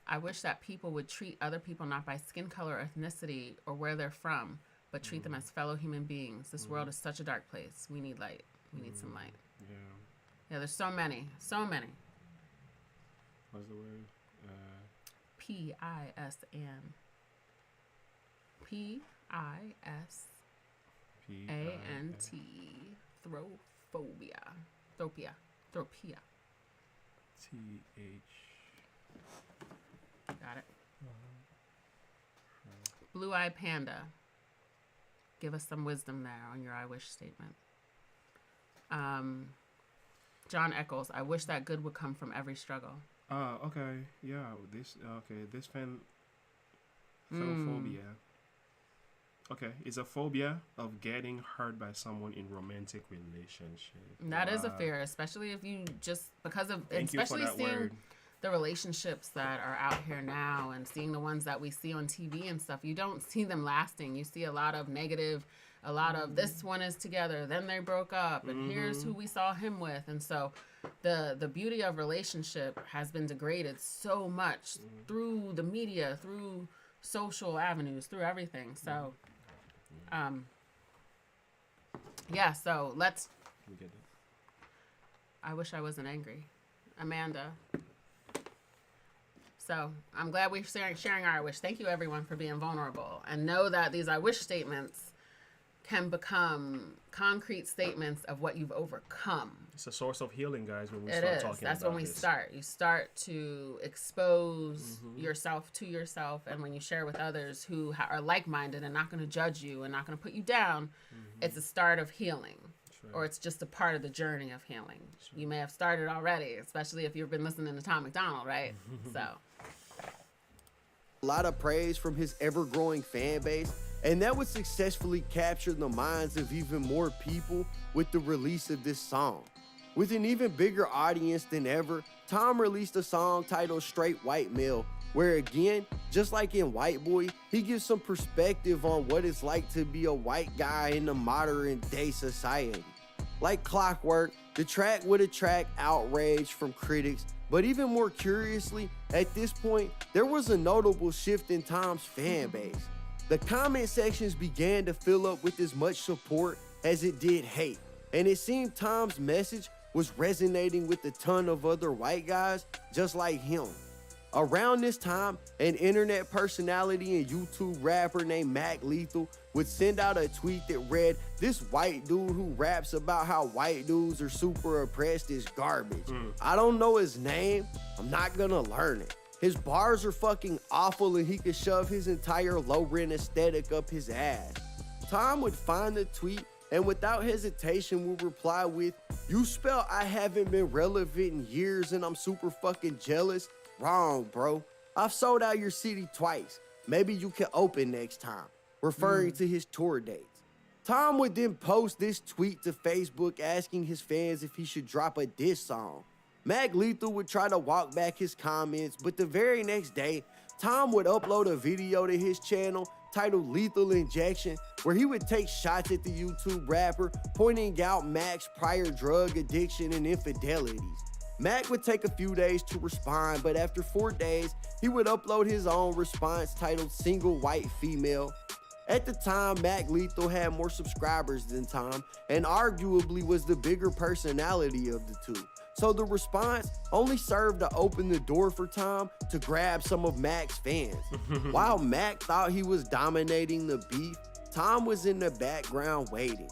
I wish that people would treat other people not by skin color, or ethnicity, or where they're from, but treat them as fellow human beings. This world is such a dark place. We need light. We need some light. Yeah, there's so many. What's the word? P-I-S-N. P-I-S-A-N-T. Throphobia. Thropia. T-H. Got it. Blue-eyed panda. Give us some wisdom there on your I wish statement. John Eccles, I wish that good would come from every struggle. Okay. Yeah, this phobia. Okay, it's a phobia of getting hurt by someone in romantic relationship. That is a fear, especially if you just, because of, Thank especially you for that seeing word. The relationships that are out here now and seeing the ones that we see on TV and stuff, you don't see them lasting. You see a lot of negative a lot of this one is together, then they broke up, and here's who we saw him with. And so the beauty of relationship has been degraded so much through the media, through social avenues, through everything. So yeah, so let's, I wish I wasn't angry. Amanda. So I'm glad we're sharing our I wish. Thank you, everyone, for being vulnerable. And know that these I wish statements can become concrete statements of what you've overcome. It's a source of healing, guys, when we start talking about this. That's when we start. You start to expose yourself to yourself. And when you share with others who are like-minded and not going to judge you and not going to put you down, it's a start of healing. Right. Or it's just a part of the journey of healing. Right. You may have started already, especially if you've been listening to Tom MacDonald, right? So a lot of praise from his ever-growing fan base, and that would successfully capture the minds of even more people with the release of this song. With an even bigger audience than ever, Tom released a song titled Straight White Male, where again, just like in White Boy, he gives some perspective on what it's like to be a white guy in the modern day society. Like clockwork, the track would attract outrage from critics, but even more curiously, at this point, there was a notable shift in Tom's fan base. The comment sections began to fill up with as much support as it did hate, and it seemed Tom's message was resonating with a ton of other white guys just like him. Around this time, an internet personality and YouTube rapper named Mac Lethal would send out a tweet that read, "This white dude who raps about how white dudes are super oppressed is garbage. I don't know his name, I'm not gonna learn it. His bars are fucking awful and he could shove his entire low-rent aesthetic up his ass." Tom would find the tweet and without hesitation would reply with, "You spell I haven't been relevant in years and I'm super fucking jealous? Wrong, bro. I've sold out your city twice. Maybe you can open next time," referring to his tour dates. Tom would then post this tweet to Facebook asking his fans if he should drop a diss song. Mac Lethal would try to walk back his comments, but the very next day, Tom would upload a video to his channel titled Lethal Injection, where he would take shots at the YouTube rapper, pointing out Mac's prior drug addiction and infidelities. Mac would take a few days to respond, but after 4 days, he would upload his own response titled Single White Female. At the time, Mac Lethal had more subscribers than Tom, and arguably was the bigger personality of the two. So the response only served to open the door for Tom to grab some of Mac's fans. While Mac thought he was dominating the beef, Tom was in the background waiting.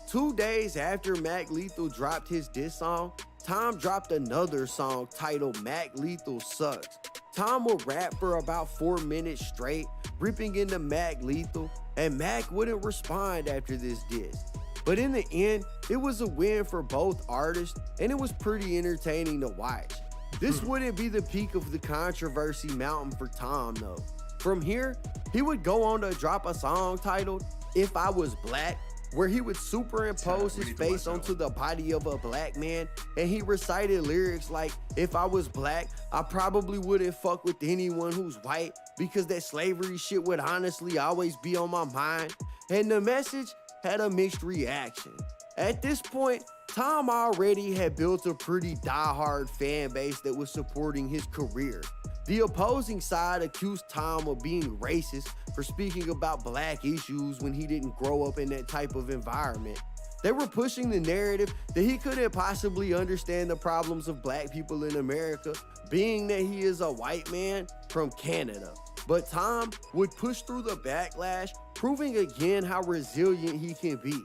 2 days after Mac Lethal dropped his diss song, Tom dropped another song titled Mac Lethal Sucks. Tom would rap for about 4 minutes straight, ripping into Mac Lethal, and Mac wouldn't respond after this diss. But in the end, it was a win for both artists, and it was pretty entertaining to watch. This wouldn't be the peak of the controversy mountain for Tom though. From here, he would go on to drop a song titled If I Was Black, where he would superimpose his face onto the body of a black man, and he recited lyrics like, "If I was black, I probably wouldn't fuck with anyone who's white, because that slavery shit would honestly always be on my mind." And the message had a mixed reaction. At this point, Tom already had built a pretty diehard fan base that was supporting his career. The opposing side accused Tom of being racist for speaking about black issues when he didn't grow up in that type of environment. They were pushing the narrative that he couldn't possibly understand the problems of black people in America, being that he is a white man from Canada. But Tom would push through the backlash, proving again how resilient he can be.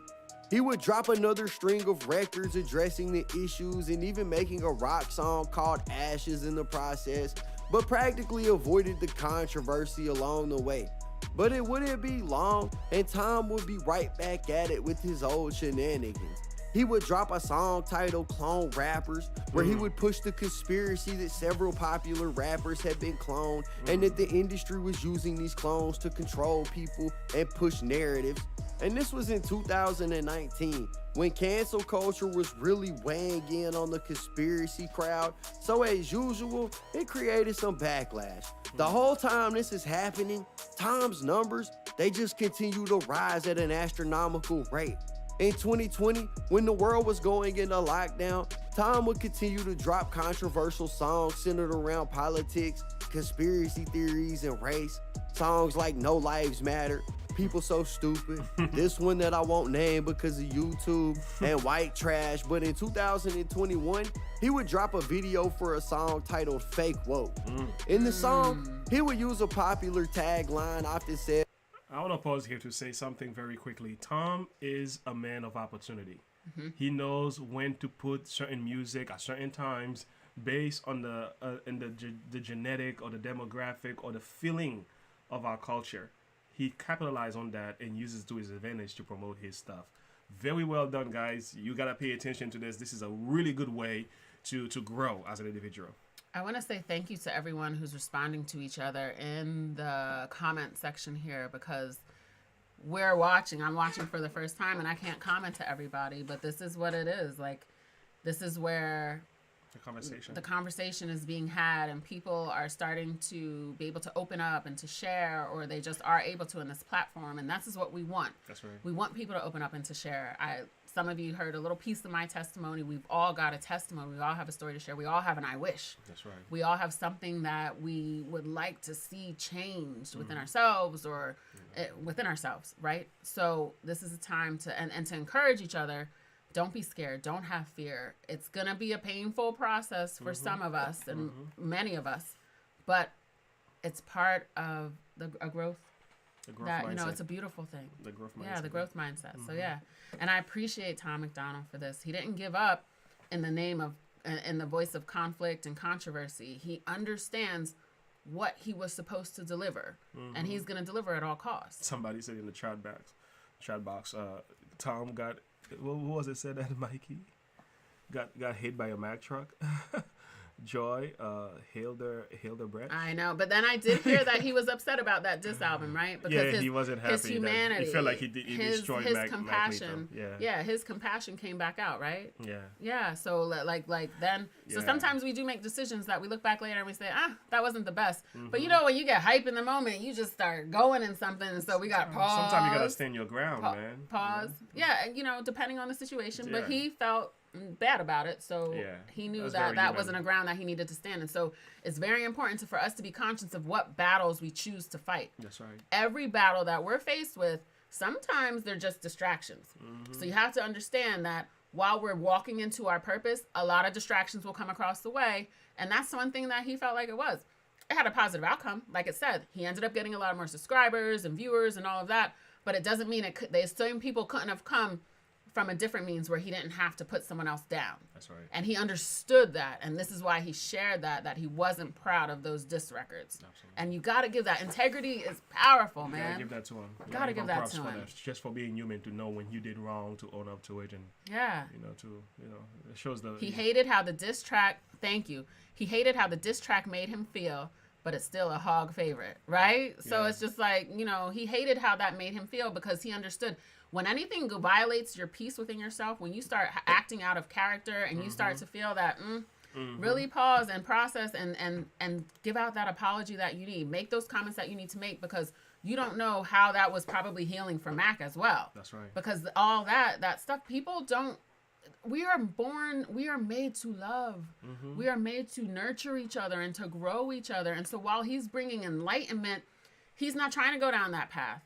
He would drop another string of records addressing the issues and even making a rock song called Ashes in the process, but practically avoided the controversy along the way. But it wouldn't be long, and Tom would be right back at it with his old shenanigans. He would drop a song titled Clone Rappers, where he would push the conspiracy that several popular rappers had been cloned, and that the industry was using these clones to control people and push narratives. And this was in 2019, when cancel culture was really weighing in on the conspiracy crowd. So as usual, it created some backlash. The whole time this is happening, Tom's numbers they just continue to rise at an astronomical rate. In 2020, when the world was going into lockdown, Tom would continue to drop controversial songs centered around politics, conspiracy theories, and race. Songs like No Lives Matter, People So Stupid, this one that I won't name because of YouTube, and White Trash. But in 2021, he would drop a video for a song titled Fake Woke. In the song, he would use a popular tagline often said, I want to pause here to say something very quickly. Tom is a man of opportunity. He knows when to put certain music at certain times based on the genetic or the demographic or the feeling of our culture. He capitalizes on that and uses it to his advantage to promote his stuff. Very well done, guys. You got to pay attention to this. This is a really good way to grow as an individual. I want to say thank you to everyone who's responding to each other in the comment section here, because we're watching. I'm watching for the first time and I can't comment to everybody, but this is what it is. Like, this is where the conversation is being had, and people are starting to be able to open up and to share, or they just are able to in this platform. And that's what we want. That's right. We want people to open up and to share. Some of you heard a little piece of my testimony. We've all got a testimony. We all have a story to share. We all have an I wish. That's right. We all have something that we would like to see changed within ourselves or within ourselves, right? So this is a time to, and to encourage each other. Don't be scared. Don't have fear. It's going to be a painful process for some of us and many of us, but it's part of a growth. The growth that, mindset. You know, it's a beautiful thing. The growth mindset. Yeah, the growth mindset. So, yeah. And I appreciate Tom MacDonald for this. He didn't give up in the name of, in the voice of conflict and controversy. He understands what he was supposed to deliver, and he's going to deliver at all costs. Somebody said in the chat box, Tom got, what was it said that Mikey? Got hit by a Mack truck. Joy, hailed their breath. I know, but then I did hear that he was upset about that diss album, right? Because he wasn't happy. His humanity, he felt like he destroyed his Mac compassion. Yeah, his compassion came back out, right? Yeah. So like then, so sometimes we do make decisions that we look back later and we say, that wasn't the best. But you know, when you get hype in the moment, you just start going in something. And so we got pause. Sometimes you gotta stand your ground, man. Pause. Yeah, you know, depending on the situation. But he felt bad about it, so he knew that wasn't a ground that he needed to stand in. So it's very important for us to be conscious of what battles we choose to fight. That's right. Every battle that we're faced with, sometimes they're just distractions. So you have to understand that while we're walking into our purpose, a lot of distractions will come across the way, and that's one thing that he felt like it was. It had a positive outcome. Like it said, he ended up getting a lot more subscribers and viewers and all of that, but it doesn't mean the same people couldn't have come from a different means where he didn't have to put someone else down. That's right. And he understood that. And this is why he shared that he wasn't proud of those diss records. Absolutely. And you got to give that. Integrity is powerful, man. You got to give that to him. Got to give that to him. Just for being human, to know when you did wrong, to own up to it. And, it shows the... He hated how the diss track... Thank you. He hated how the diss track made him feel, but it's still a hog favorite, right? So it's just like, he hated how that made him feel because he understood... When anything violates your peace within yourself, when you start acting out of character and you start to feel that, really pause and process and give out that apology that you need. Make those comments that you need to make because you don't know how that was probably healing for Mac as well. That's right. Because all that stuff, people don't, we are made to love. We are made to nurture each other and to grow each other. And so while he's bringing enlightenment, he's not trying to go down that path.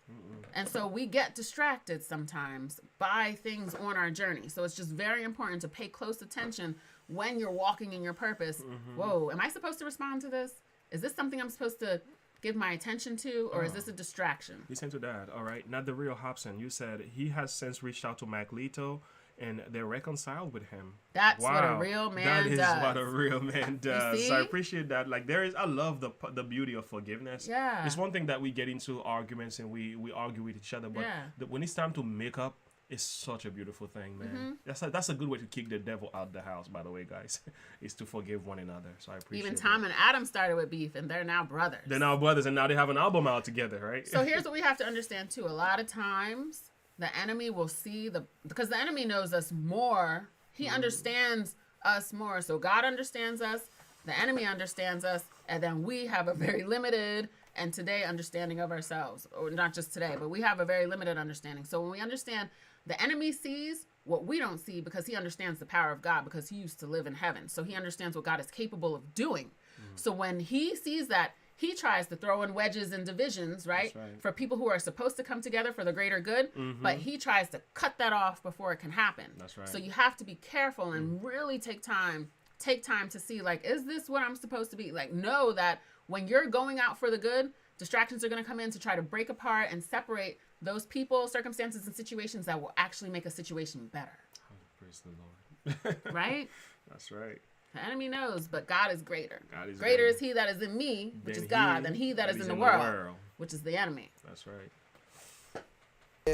And so we get distracted sometimes by things on our journey. So it's just very important to pay close attention when you're walking in your purpose. Whoa, am I supposed to respond to this? Is this something I'm supposed to give my attention to, or is this a distraction? Listen to that, all right? Not the real Hobson. You said he has since reached out to Mac Lito, and they're reconciled with him. That's what a real man does. That is what a real man does. So I appreciate that. Like I love the beauty of forgiveness. Yeah. It's one thing that we get into arguments and we argue with each other, but when it's time to make up, it's such a beautiful thing, man. That's a good way to kick the devil out the house, by the way, guys, is to forgive one another. So I appreciate Even Tom and Adam started with beef, and they're now brothers. They're now brothers, and now they have an album out together, right? So here's what we have to understand, too. A lot of times, the enemy will see because the enemy knows us more. He understands us more. So God understands us, the enemy understands us, and then we have a very limited and today understanding of ourselves, or not just today, but we have a very limited understanding. So when we understand the enemy sees what we don't see because he understands the power of God because he used to live in heaven. So he understands what God is capable of doing. So when he sees that, he tries to throw in wedges and divisions, right? For people who are supposed to come together for the greater good, but he tries to cut that off before it can happen. That's right. So you have to be careful and really take time to see, like, is this what I'm supposed to be? Like, know that when you're going out for the good, distractions are going to come in to try to break apart and separate those people, circumstances, and situations that will actually make a situation better. Praise the Lord. Right? That's right. The enemy knows, but God is greater. God is greater is he that is in me, which is God, than he that is in the world, which is the enemy. That's right.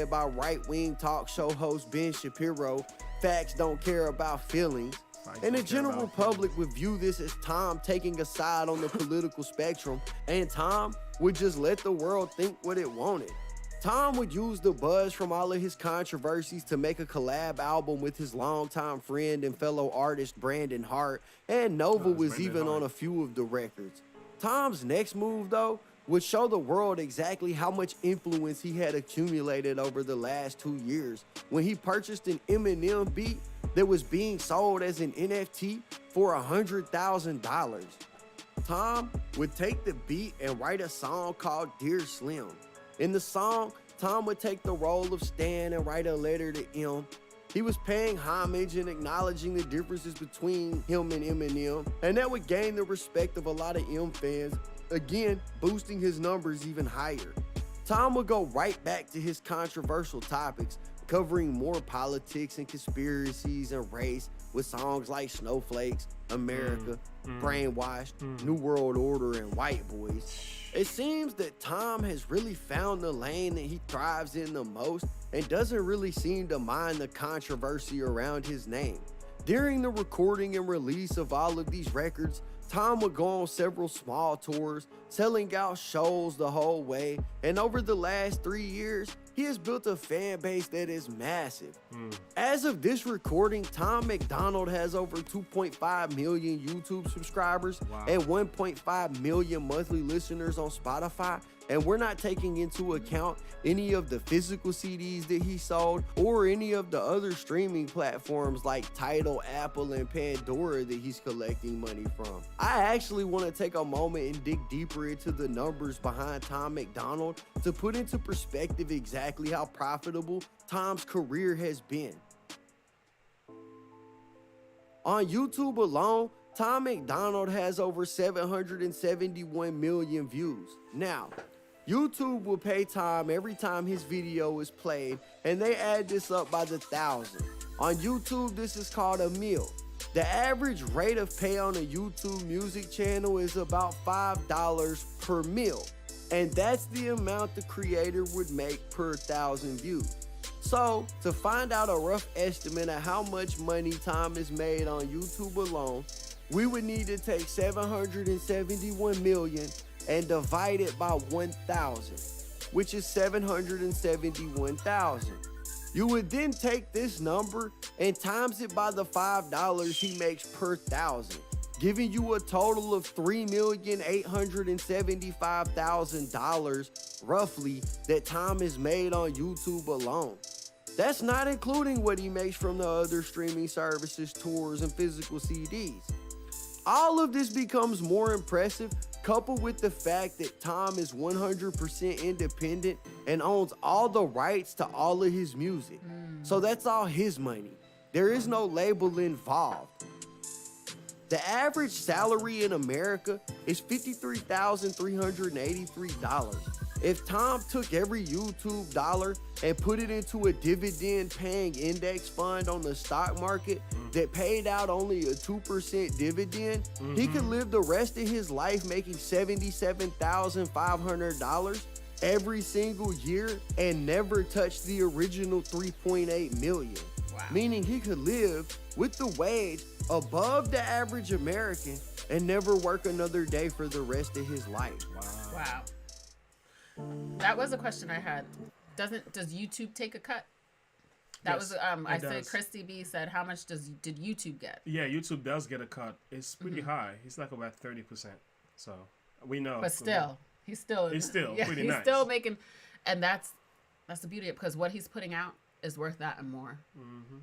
By right-wing talk show host Ben Shapiro, facts don't care about feelings. And the general public would view this as Tom taking a side on the political spectrum, and Tom would just let the world think what it wanted. Tom would use the buzz from all of his controversies to make a collab album with his longtime friend and fellow artist Brandon Hart, and Nova was even on a few of the records. Tom's next move, though, would show the world exactly how much influence he had accumulated over the last 2 years when he purchased an Eminem beat that was being sold as an NFT for $100,000. Tom would take the beat and write a song called Dear Slim. In the song, Tom would take the role of Stan and write a letter to M. He was paying homage and acknowledging the differences between him and Eminem, and that would gain the respect of a lot of M fans, again, boosting his numbers even higher. Tom would go right back to his controversial topics, covering more politics and conspiracies and race with songs like Snowflakes, America, Brainwashed, New World Order, and White Boys. It seems that Tom has really found the lane that he thrives in the most and doesn't really seem to mind the controversy around his name. During the recording and release of all of these records, Tom would go on several small tours, selling out shows the whole way, and over the last 3 years, he has built a fan base that is massive. As of this recording, Tom MacDonald has over 2.5 million YouTube subscribers and 1.5 million monthly listeners on Spotify, and we're not taking into account any of the physical CDs that he sold or any of the other streaming platforms like Tidal, Apple, and Pandora that he's collecting money from. I actually want to take a moment and dig deeper into the numbers behind Tom MacDonald to put into perspective exactly how profitable Tom's career has been. On YouTube alone, Tom MacDonald has over 771 million views. Now, YouTube will pay Tom every time his video is played, and they add this up by the thousand. On YouTube, this is called a mil. The average rate of pay on a YouTube music channel is about $5 per mil, and that's the amount the creator would make per 1,000 views. So, to find out a rough estimate of how much money Tom has made on YouTube alone, we would need to take 771 million and divide it by 1,000, which is 771,000. You would then take this number and times it by the $5 he makes per 1,000, giving you a total of $3,875,000 roughly that Tom has made on YouTube alone. That's not including what he makes from the other streaming services, tours, and physical CDs. All of this becomes more impressive, coupled with the fact that Tom is 100% independent and owns all the rights to all of his music. So that's all his money. There is no label involved. The average salary in America is $53,383. If Tom took every YouTube dollar and put it into a dividend-paying index fund on the stock market that paid out only a 2% dividend, he could live the rest of his life making $77,500 every single year and never touch the original $3.8 million. Wow. Meaning he could live with the wage above the average American and never work another day for the rest of his life. Wow. That was a question I had. Does YouTube take a cut? That was I said Christy B said how much did YouTube get? Yeah, YouTube does get a cut. It's pretty high. It's like about 30%. So we know. But still. He's still pretty nice. He's still making, and that's the beauty of it, because what he's putting out is worth that and more. Mm-hmm.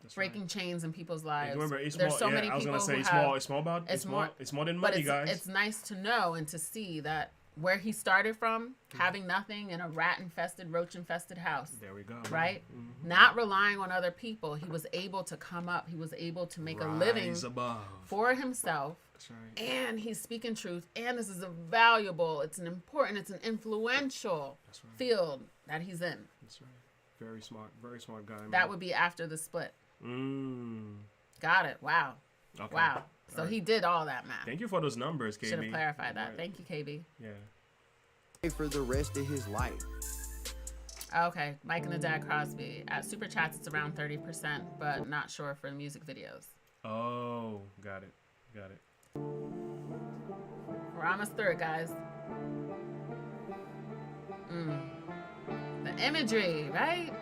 That's breaking chains in people's lives. Remember, There's so many people it's more than money, guys. It's nice to know and to see that where he started from, having nothing in a rat-infested, roach-infested house. There we go. Right? Mm-hmm. Not relying on other people. He was able to come up. He was able to make a living for himself. That's right. And he's speaking truth. And this is a valuable, it's an influential field that he's in. That's right. Very smart guy. Man. That would be after the split. Got it. Wow. Okay. Wow. So he did all that math. Thank you for those numbers, KB. Should have clarified that. Thank you, KB. Yeah. For the rest of his life. Okay. Mike and the Dad Crosby. At Super Chats, it's around 30%, but not sure for music videos. Oh, got it. We're almost through it, guys. The imagery, right?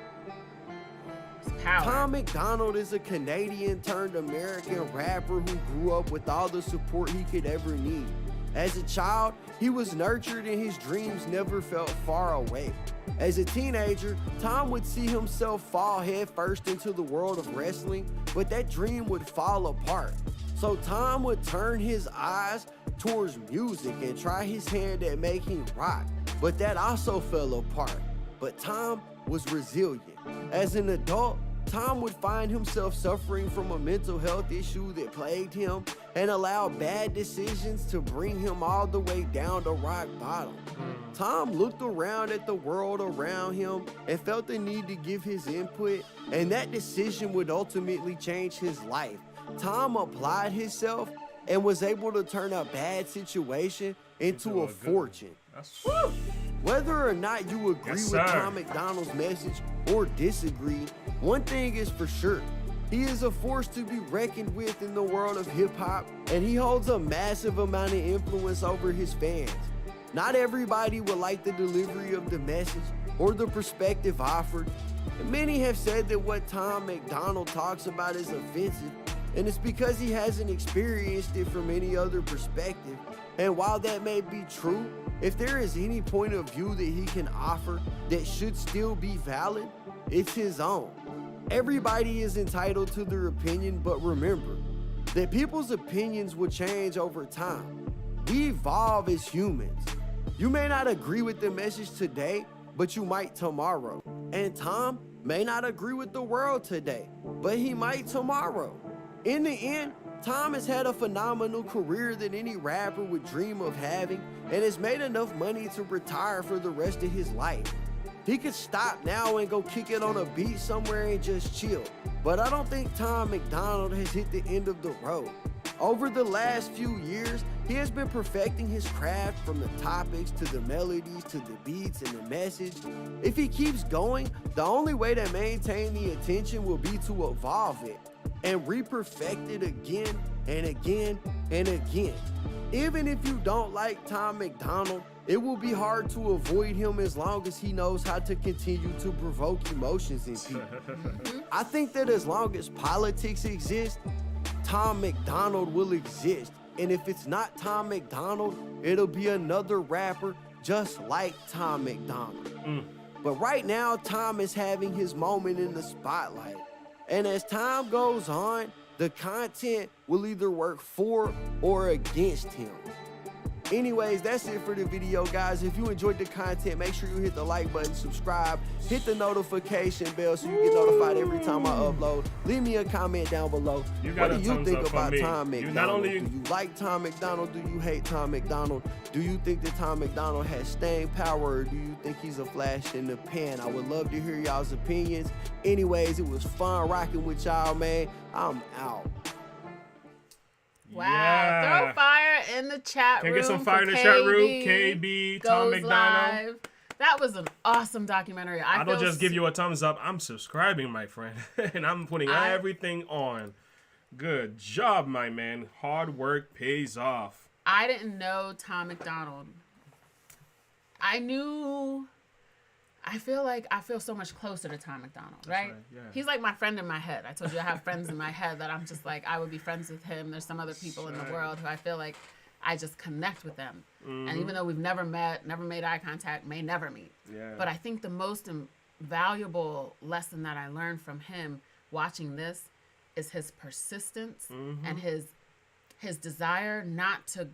Power. Tom MacDonald is a Canadian turned American rapper who grew up with all the support he could ever need. As a child, he was nurtured and his dreams never felt far away. As a teenager, Tom would see himself fall headfirst into the world of wrestling, but that dream would fall apart. So Tom would turn his eyes towards music and try his hand at making rock, but that also fell apart. But Tom was resilient. As an adult, Tom would find himself suffering from a mental health issue that plagued him and allowed bad decisions to bring him all the way down to rock bottom. Tom looked around at the world around him and felt the need to give his input, and that decision would ultimately change his life. Tom applied himself and was able to turn a bad situation into a fortune. Whether or not you agree with Tom MacDonald's message or disagree, one thing is for sure. He is a force to be reckoned with in the world of hip-hop, and he holds a massive amount of influence over his fans. Not everybody will like the delivery of the message or the perspective offered, and many have said that what Tom MacDonald talks about is offensive, and it's because he hasn't experienced it from any other perspective. And while that may be true, if there is any point of view that he can offer that should still be valid, it's his own. Everybody is entitled to their opinion, but remember that people's opinions will change over time. We evolve as humans. You may not agree with the message today, but you might tomorrow. And Tom may not agree with the world today, but he might tomorrow. In the end, Tom has had a phenomenal career that any rapper would dream of having and has made enough money to retire for the rest of his life. He could stop now and go kick it on a beach somewhere and just chill. But I don't think Tom MacDonald has hit the end of the road. Over the last few years, he has been perfecting his craft from the topics to the melodies to the beats and the message. If he keeps going, the only way to maintain the attention will be to evolve it and re-perfect it again and again and again. Even if you don't like Tom MacDonald, it will be hard to avoid him as long as he knows how to continue to provoke emotions in people. I think that as long as politics exist, Tom MacDonald will exist. And if it's not Tom MacDonald, it'll be another rapper just like Tom MacDonald. But right now, Tom is having his moment in the spotlight. And as time goes on, the content will either work for or against him. Anyways, that's it for the video, guys. If you enjoyed the content, make sure you hit the like button, subscribe, hit the notification bell so you get notified every time I upload. Leave me a comment down below. What do you think about Tom MacDonald? Do you like Tom MacDonald? Do you hate Tom MacDonald? Do you think that Tom MacDonald has staying power, or do you think he's a flash in the pan? I would love to hear y'all's opinions. Anyways, it was fun rocking with y'all, man. I'm out. Wow. Yeah. Throw fire in the chat room. Can I get some fire in the chat room? KB, Tom MacDonald. Live. That was an awesome documentary. I don't just give you a thumbs up. I'm subscribing, my friend. And I'm putting everything on. Good job, my man. Hard work pays off. I didn't know Tom MacDonald. I feel so much closer to Tom MacDonald, right? Yeah. He's like my friend in my head. I told you I have friends in my head that I'm just like, I would be friends with him. There's some other people in the world who I feel like I just connect with them. And even though we've never met, never made eye contact, may never meet. Yeah. But I think the most valuable lesson that I learned from him watching this is his persistence and his desire not to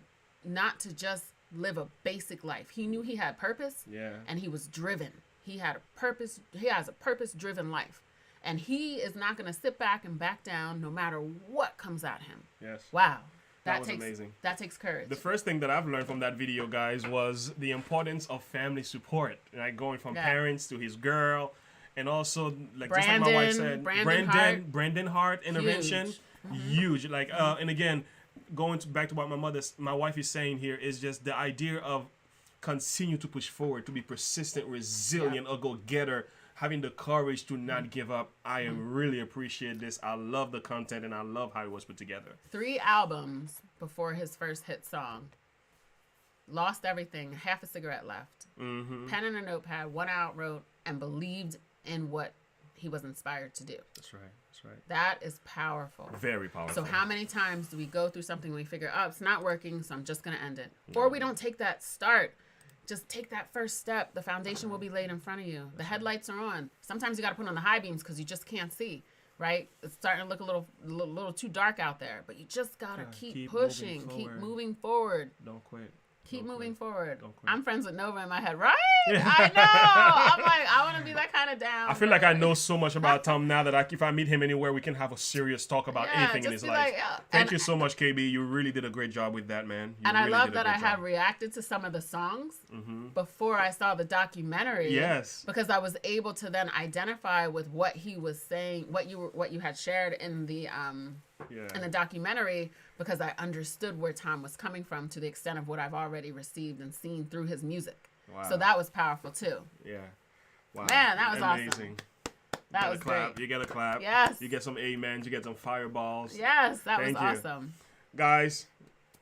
just live a basic life. He knew he had purpose, and he was driven. He had a purpose. He has a purpose-driven life, and he is not going to sit back and back down no matter what comes at him. Yes. Wow. That was amazing. That takes courage. The first thing that I've learned from that video, guys, was the importance of family support. Like going from parents to his girl, and also like just like my wife said, Brandon Hart intervention, huge. Like and again, going back to what my wife is saying here is just the idea of continue to push forward, to be persistent, resilient, a go-getter, having the courage to not give up. I really appreciate this. I love the content, and I love how it was put together. 3 albums before his first hit song. Lost everything, half a cigarette left. Pen and a notepad, went out, wrote, and believed in what he was inspired to do. That's right. That's right. That is powerful. Very powerful. So how many times do we go through something and we figure, oh, it's not working, so I'm just going to end it. Or we don't take that start. Just take that first step. The foundation will be laid in front of you. The headlights are on. Sometimes you got to put on the high beams because you just can't see, right? It's starting to look a little too dark out there. But you just got to keep pushing, keep moving forward. Don't quit. Keep moving forward. Don't quit. I'm friends with Nova in my head, right? I know. I'm like, I want to be that kind of down. I feel like I know so much about Tom now that if I meet him anywhere, we can have a serious talk about anything in his life. Like, Thank you so much, KB. You really did a great job with that, man. And I love that I had reacted to some of the songs before I saw the documentary. Yes. Because I was able to then identify with what he was saying, what you had shared in the documentary, because I understood where Tom was coming from to the extent of what I've already received and seen through his music. Wow. So that was powerful too. Yeah. Wow. Man, that was amazing. Awesome. That was great. You get a clap. Yes. You get some amens. You get some fireballs. Yes, that was awesome. Guys,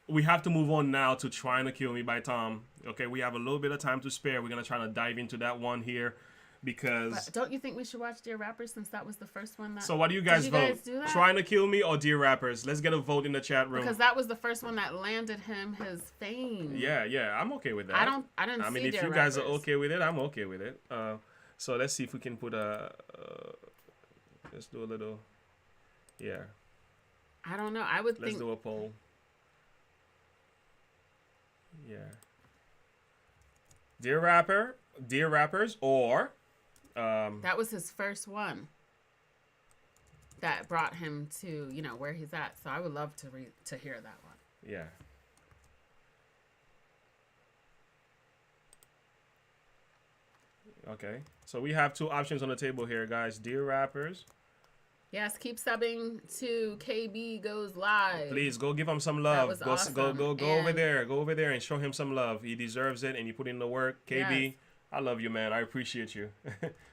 we have to move on now to Trying to Kill Me by Tom. Okay, we have a little bit of time to spare. We're going to try to dive into that one here. Because but don't you think we should watch Dear Rappers since that was the first one? So what do you guys vote? Trying to Kill Me or Dear Rappers? Let's get a vote in the chat room. Because that was the first one that landed him his fame. Yeah, I'm okay with that. I didn't see if Dear you guys Rappers. are okay with it, I'm okay with it. So let's see if we can put let's do a little, I don't know. I would think. Let's do a poll. Yeah. Dear Rappers, or. That was his first one that brought him to, where he's at. So I would love to hear that one. Yeah. Okay. So we have 2 options on the table here, guys. Dear Rappers. Yes, keep subbing to KB Goes Live. Please go give him some love. That was awesome. Go over there. Go over there and show him some love. He deserves it, and you put in the work. KB. Yes. I love you, man. I appreciate you.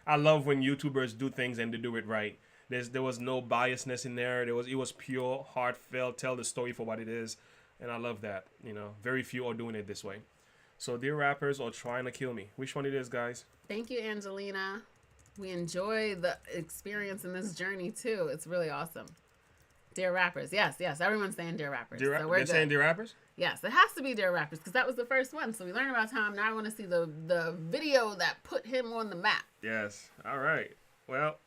I love when YouTubers do things and they do it right. There was no biasness in there. It was pure, heartfelt. Tell the story for what it is, and I love that. Very few are doing it this way. So, Dear Rappers or Trying to Kill Me? Which one it is, guys? Thank you, Angelina. We enjoy the experience in this journey too. It's really awesome. Dear Rappers, yes. Everyone's saying Dear Rappers. They're saying Dear Rappers? Yes, it has to be Dear Rappers because that was the first one. So we learned about Tom. Now I want to see the video that put him on the map. Yes. All right. Well.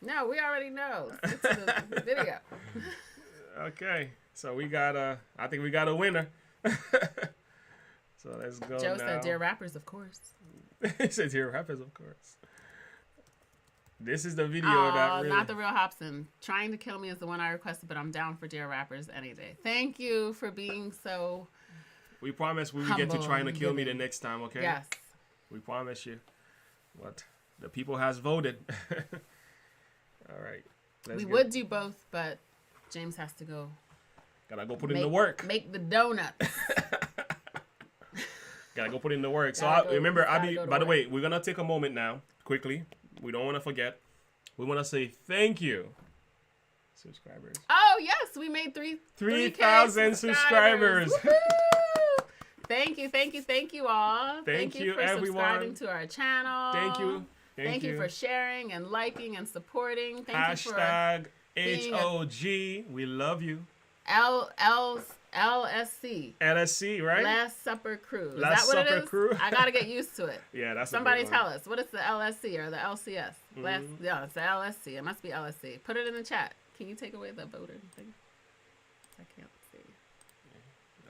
No, we already know. Stick to the video. Okay. So I think we got a winner. So let's go Joe now. said Dear Rappers, of course. He said Dear Rappers, of course. This is the video that really... not the real Hobson. Trying to Kill Me is the one I requested, but I'm down for Dear Rappers any day. Thank you for being so We promise we will get to Trying to Kill Me the next time, okay? Yes. We promise you. But the people has voted. All right. We would do both, but James has to go. Gotta go put in the work. Make the donuts. Gotta go put in the work. So by the way, we're gonna take a moment now, quickly. We don't want to forget. We want to say thank you, subscribers. Oh yes, we made 3,000 subscribers. Thank you all. Thank you for everyone. Subscribing to our channel. Thank you for sharing and liking and supporting. Hashtag HOG. We love you. L's LSC. LSC, right? Last Supper Crew. Is Last that what Supper it is? Crew? I gotta get used to it. Yeah, that's Somebody a great one. tell us. What is the LSC or the LCS? Yeah, it's the LSC. It must be LSC. Put it in the chat. Can you take away the voter thing? I can't see.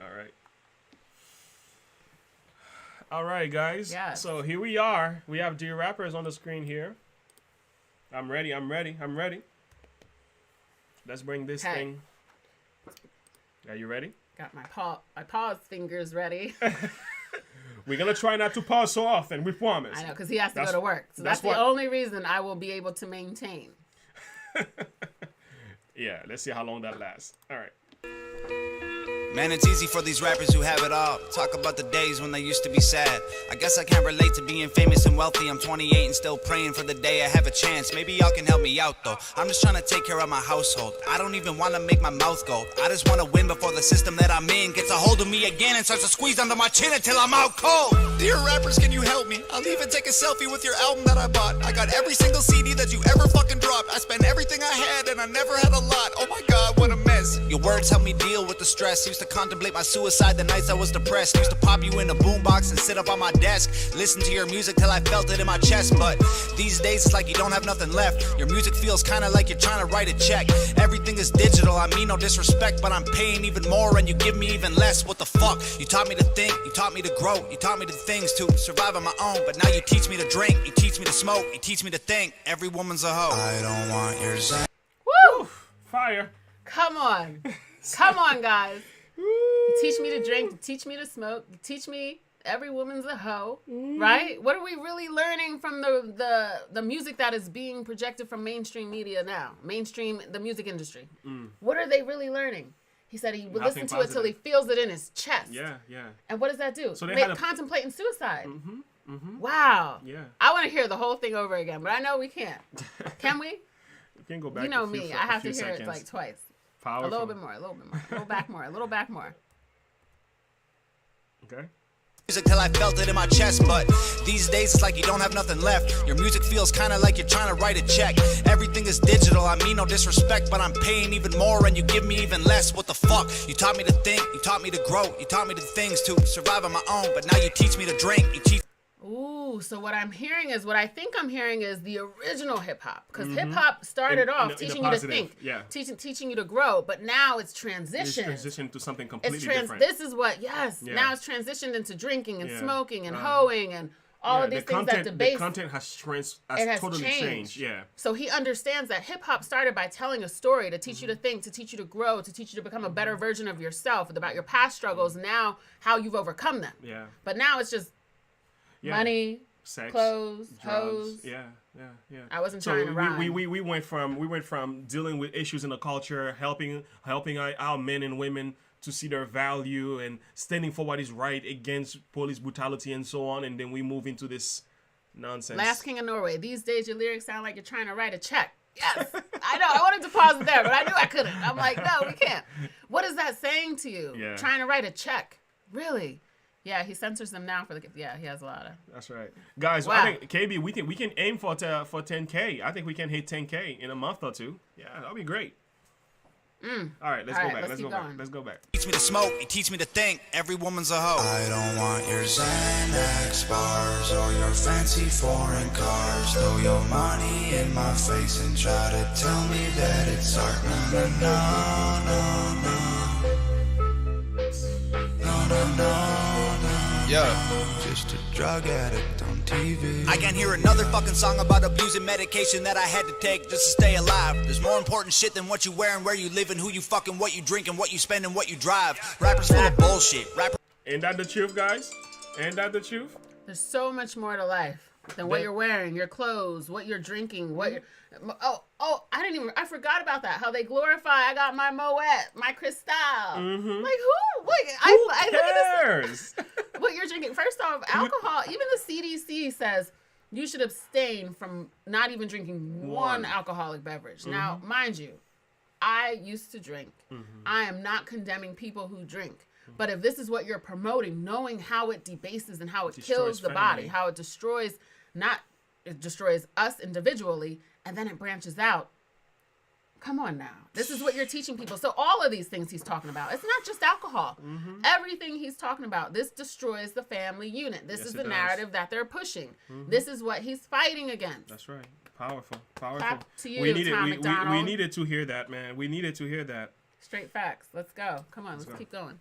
All right. All right, guys. Yes. So here we are. We have Dear Rappers on the screen here. I'm ready. Let's bring this thing. Are you ready? Got my pause fingers ready. We're going to try not to pause so often, we promise. I know, because he has to go to work. So that's the only reason I will be able to maintain. Yeah, let's see how long that lasts. All right. Man, it's easy for these rappers who have it all. Talk about the days when they used to be sad. I guess I can't relate to being famous and wealthy. I'm 28 and still praying for the day I have a chance. Maybe y'all can help me out though. I'm just trying to take care of my household. I don't even want to make my mouth go. I just want to win before the system that I'm in gets a hold of me again and starts to squeeze under my chin until I'm out cold. Dear rappers, can you help me? I'll even take a selfie with your album that I bought. I got every single CD that you ever fucking dropped. I spent everything I had and I never had a lot. Oh my god, what a mess. Your words help me deal with the stress. Used to contemplate my suicide the nights I was depressed. Used to pop you in a boombox and sit up on my desk. Listen to your music till I felt it in my chest. But these days it's like you don't have nothing left. Your music feels kinda like you're trying to write a check. Everything is digital, I mean no disrespect, but I'm paying even more and you give me even less. What the fuck? You taught me to think, you taught me to grow, you taught me the things to survive on my own. But now you teach me to drink, you teach me to smoke, you teach me to think. Every woman's a hoe. I don't want your zen. Woo! Fire. Come on. Come on, guys. You teach me to drink, you teach me to smoke, you teach me every woman's a hoe, right? What are we really learning from the music that is being projected from mainstream media now? The music industry. What are they really learning? He said he would listen to it till he feels it in his chest. Yeah. And what does that do? So they contemplating suicide. Wow. Yeah. I want to hear the whole thing over again, but I know we can't. Can we? You can go back. You know me. I have to hear it like twice. Powerful. A little bit more. A little back more. Okay. Music till I felt it in my chest, but these days it's like you don't have nothing left. Your music feels kinda like you're trying to write a check. Everything is digital, I mean no disrespect, but I'm paying even more and you give me even less. What the fuck? You taught me to think, you taught me to grow, you taught me the things to survive on my own, but now you teach me to drink, you teach. Ooh, so what I think I'm hearing is the original hip hop, because hip hop started off teaching you to think, teaching you to grow, but now it's transitioned. It's transitioned to something completely different. This is what, now it's transitioned into drinking and smoking and hoeing and all of these things that debase. The content has totally changed. Yeah. So he understands that hip hop started by telling a story to teach you to think, to teach you to grow, to teach you to become a better version of yourself, about your past struggles, now how you've overcome them. Yeah. But now it's just money, sex, clothes, drugs. hoes. Yeah. I wasn't trying to rhyme. We went from dealing with issues in the culture, helping our men and women to see their value and standing for what is right against police brutality and so on, and then we move into this nonsense. Last King of Norway. These days your lyrics sound like you're trying to write a check. Yes, I know. I wanted to pause it there, but I knew I couldn't. I'm like, no, we can't. What is that saying to you? Yeah. Trying to write a check. Really? Yeah, he censors them now for the. Yeah, he has a lot of. That's right, guys. Wow. I think KB, we can aim for 10K. I think we can hit 10K in a month or two. Yeah, that'll be great. All right, let's go back. Teach me to smoke, you teach me to think. Every woman's a hoe. I don't want your Xanax bars or your fancy foreign cars. Throw your money in my face and try to tell me that it's art. No. Yeah. Just a drug addict on TV. I can't hear another fucking song about abusing medication that I had to take just to stay alive. There's more important shit than what you wear and where you live and who you fucking, what you drink and what you spend and what you drive. Rappers full of bullshit. Ain't that the truth, guys? Ain't that the truth? There's so much more to life than what you're wearing, your clothes, what you're drinking, what you're... I forgot about that. How they glorify, I got my Moet, my Cristal. Like, who? Who cares? Look at this. What you're drinking. First off, alcohol, even the CDC says you should abstain from not even drinking one alcoholic beverage. Now, mind you, I used to drink. I am not condemning people who drink. But if this is what you're promoting, knowing how it debases and how it kills the body, how it destroys us individually, and then it branches out. Come on now. This is what you're teaching people. So all of these things he's talking about, it's not just alcohol. Everything he's talking about, this destroys the family unit. This is the narrative that they're pushing. This is what he's fighting against. That's right. Powerful. Clap to you, Tom MacDonald. We needed to hear that, man. We needed to hear that. Straight facts. Let's go. Come on, let's keep going.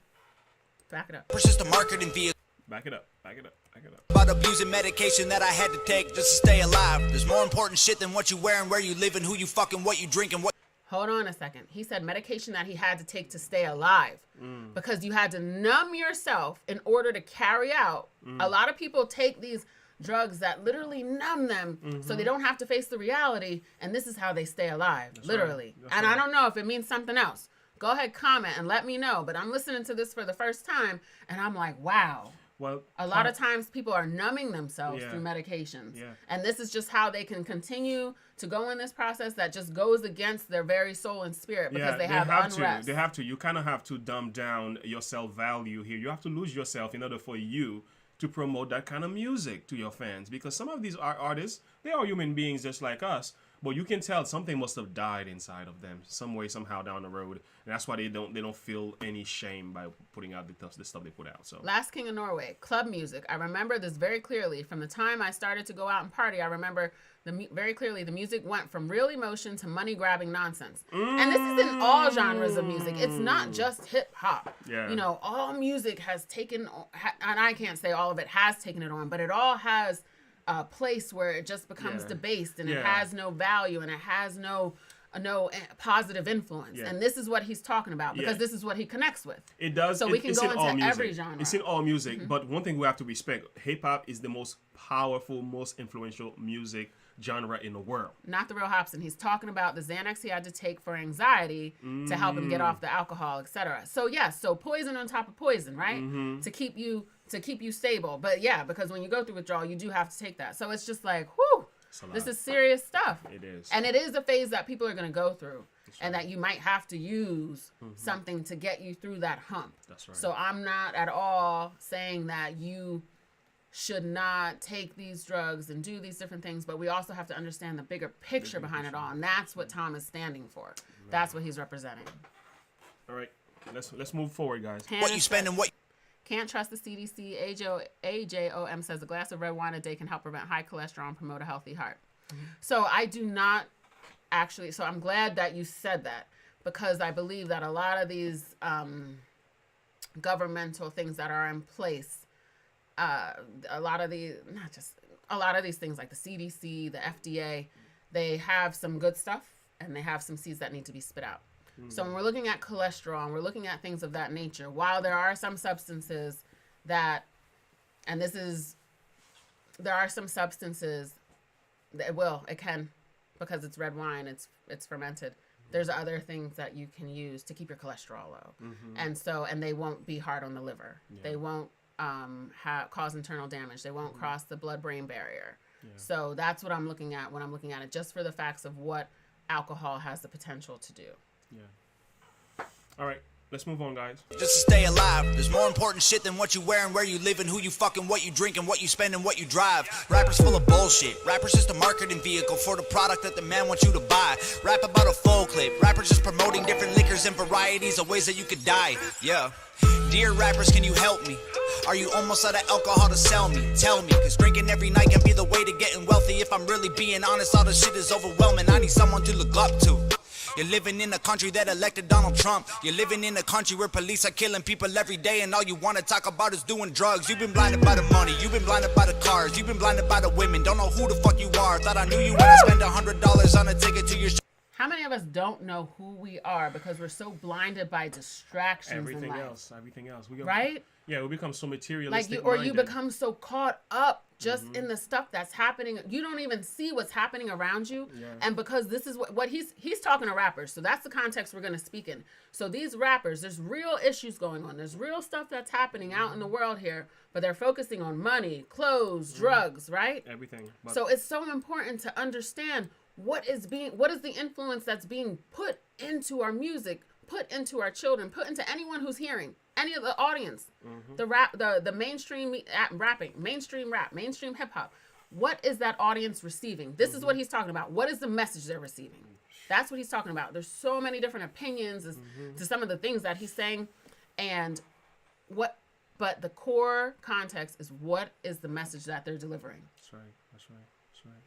Back it up. It's just a marketing vehicle. Back it up. Back it up. Back it up. About abusing medication that I had to take just to stay alive. There's more important shit than what you wear and where you live and who you fucking, what you drink and what. Hold on a second. He said medication that he had to take to stay alive because you had to numb yourself in order to carry out. A lot of people take these drugs that literally numb them so they don't have to face the reality, and this is how they stay alive, literally. And I don't know if it means something else. Go ahead, comment, and let me know. But I'm listening to this for the first time, and I'm like, wow. Well, a lot of times people are numbing themselves through medications. And this is just how they can continue to go in this process that just goes against their very soul and spirit because they have unrest. They have to. You kind of have to dumb down your self-value here. You have to lose yourself in order for you to promote that kind of music to your fans. Because some of these artists, they are human beings just like us. But you can tell something must have died inside of them some way, somehow down the road. And that's why they don't feel any shame by putting out the stuff they put out. So Last King of Norway, club music. I remember this very clearly. From the time I started to go out and party, I remember very clearly the music went from real emotion to money-grabbing nonsense. And this is in all genres of music. It's not just hip-hop. Yeah. You know, all music has taken, and I can't say all of it has taken it on, but it all has a place where it just becomes debased and it has no value and it has no positive influence. And this is what he's talking about because this is what he connects with. It does. So we can go into every genre. It's in all music. But one thing we have to respect, hip-hop is the most powerful, most influential music genre in the world. Not the real Hobson. He's talking about the Xanax he had to take for anxiety to help him get off the alcohol, etc. So yes, so poison on top of poison, right? To keep you stable. But yeah, because when you go through withdrawal, you do have to take that. So it's just like, whew, this is serious stuff. It is. And it is a phase that people are going to go through. And that you might have to use something to get you through that hump. That's right. So I'm not at all saying that you should not take these drugs and do these different things, but we also have to understand the bigger picture behind it all, and that's what Tom is standing for. That's what he's representing. All right, let's move forward, guys. What you spending? What? Can't trust the CDC. AJOM says a glass of red wine a day can help prevent high cholesterol and promote a healthy heart. So I do not actually. So I'm glad that you said that because I believe that a lot of these governmental things that are in place. A lot of these things like the CDC, the FDA, they have some good stuff and they have some seeds that need to be spit out. So when we're looking at cholesterol and we're looking at things of that nature, while there are some substances that, there are some substances that it can, because it's red wine, it's fermented. There's other things that you can use to keep your cholesterol low. And they won't be hard on the liver. They won't cause internal damage. They won't cross the blood-brain barrier. So that's what I'm looking at when I'm looking at it, just for the facts of what alcohol has the potential to do. All right, let's move on, guys. Just to stay alive. There's more important shit than what you wear and where you live and who you fucking, what you drink and what you spend and what you drive. Rappers full of bullshit. Rappers just a marketing vehicle for the product that the man wants you to buy. Rap about a full clip. Rappers just promoting different liquors and varieties of ways that you could die. Yeah. Dear rappers, can you help me? Are you almost out of alcohol to sell me? Tell me, cause drinking every night can be the way to getting wealthy. If I'm really being honest, all the shit is overwhelming. I need someone to look up to. You're living in a country that elected Donald Trump. You're living in a country where police are killing people every day and all you want to talk about is doing drugs. You've been blinded by the money, you've been blinded by the cars, you've been blinded by the women. Don't know who the fuck you are. Thought I knew you when I spent $100 on a ticket to your show. How many of us don't know who we are because we're so blinded by distractions Everything in life? Everything else. Right? Yeah, we become so materialistic. You become so caught up just in the stuff that's happening. You don't even see what's happening around you. And because this is what he's talking to rappers. So that's the context we're going to speak in. So these rappers, there's real issues going on. There's real stuff that's happening out in the world here, but they're focusing on money, clothes, drugs, right? Everything. So it's so important to understand what is the influence that's being put into our music, put into our children, put into anyone who's hearing, any of the audience, the mainstream rapping, mainstream rap, mainstream hip hop. What is that audience receiving? This is what he's talking about. What is the message they're receiving? That's what he's talking about. There's so many different opinions as to some of the things that he's saying, and but the core context is what is the message that they're delivering. That's right. That's right. That's right.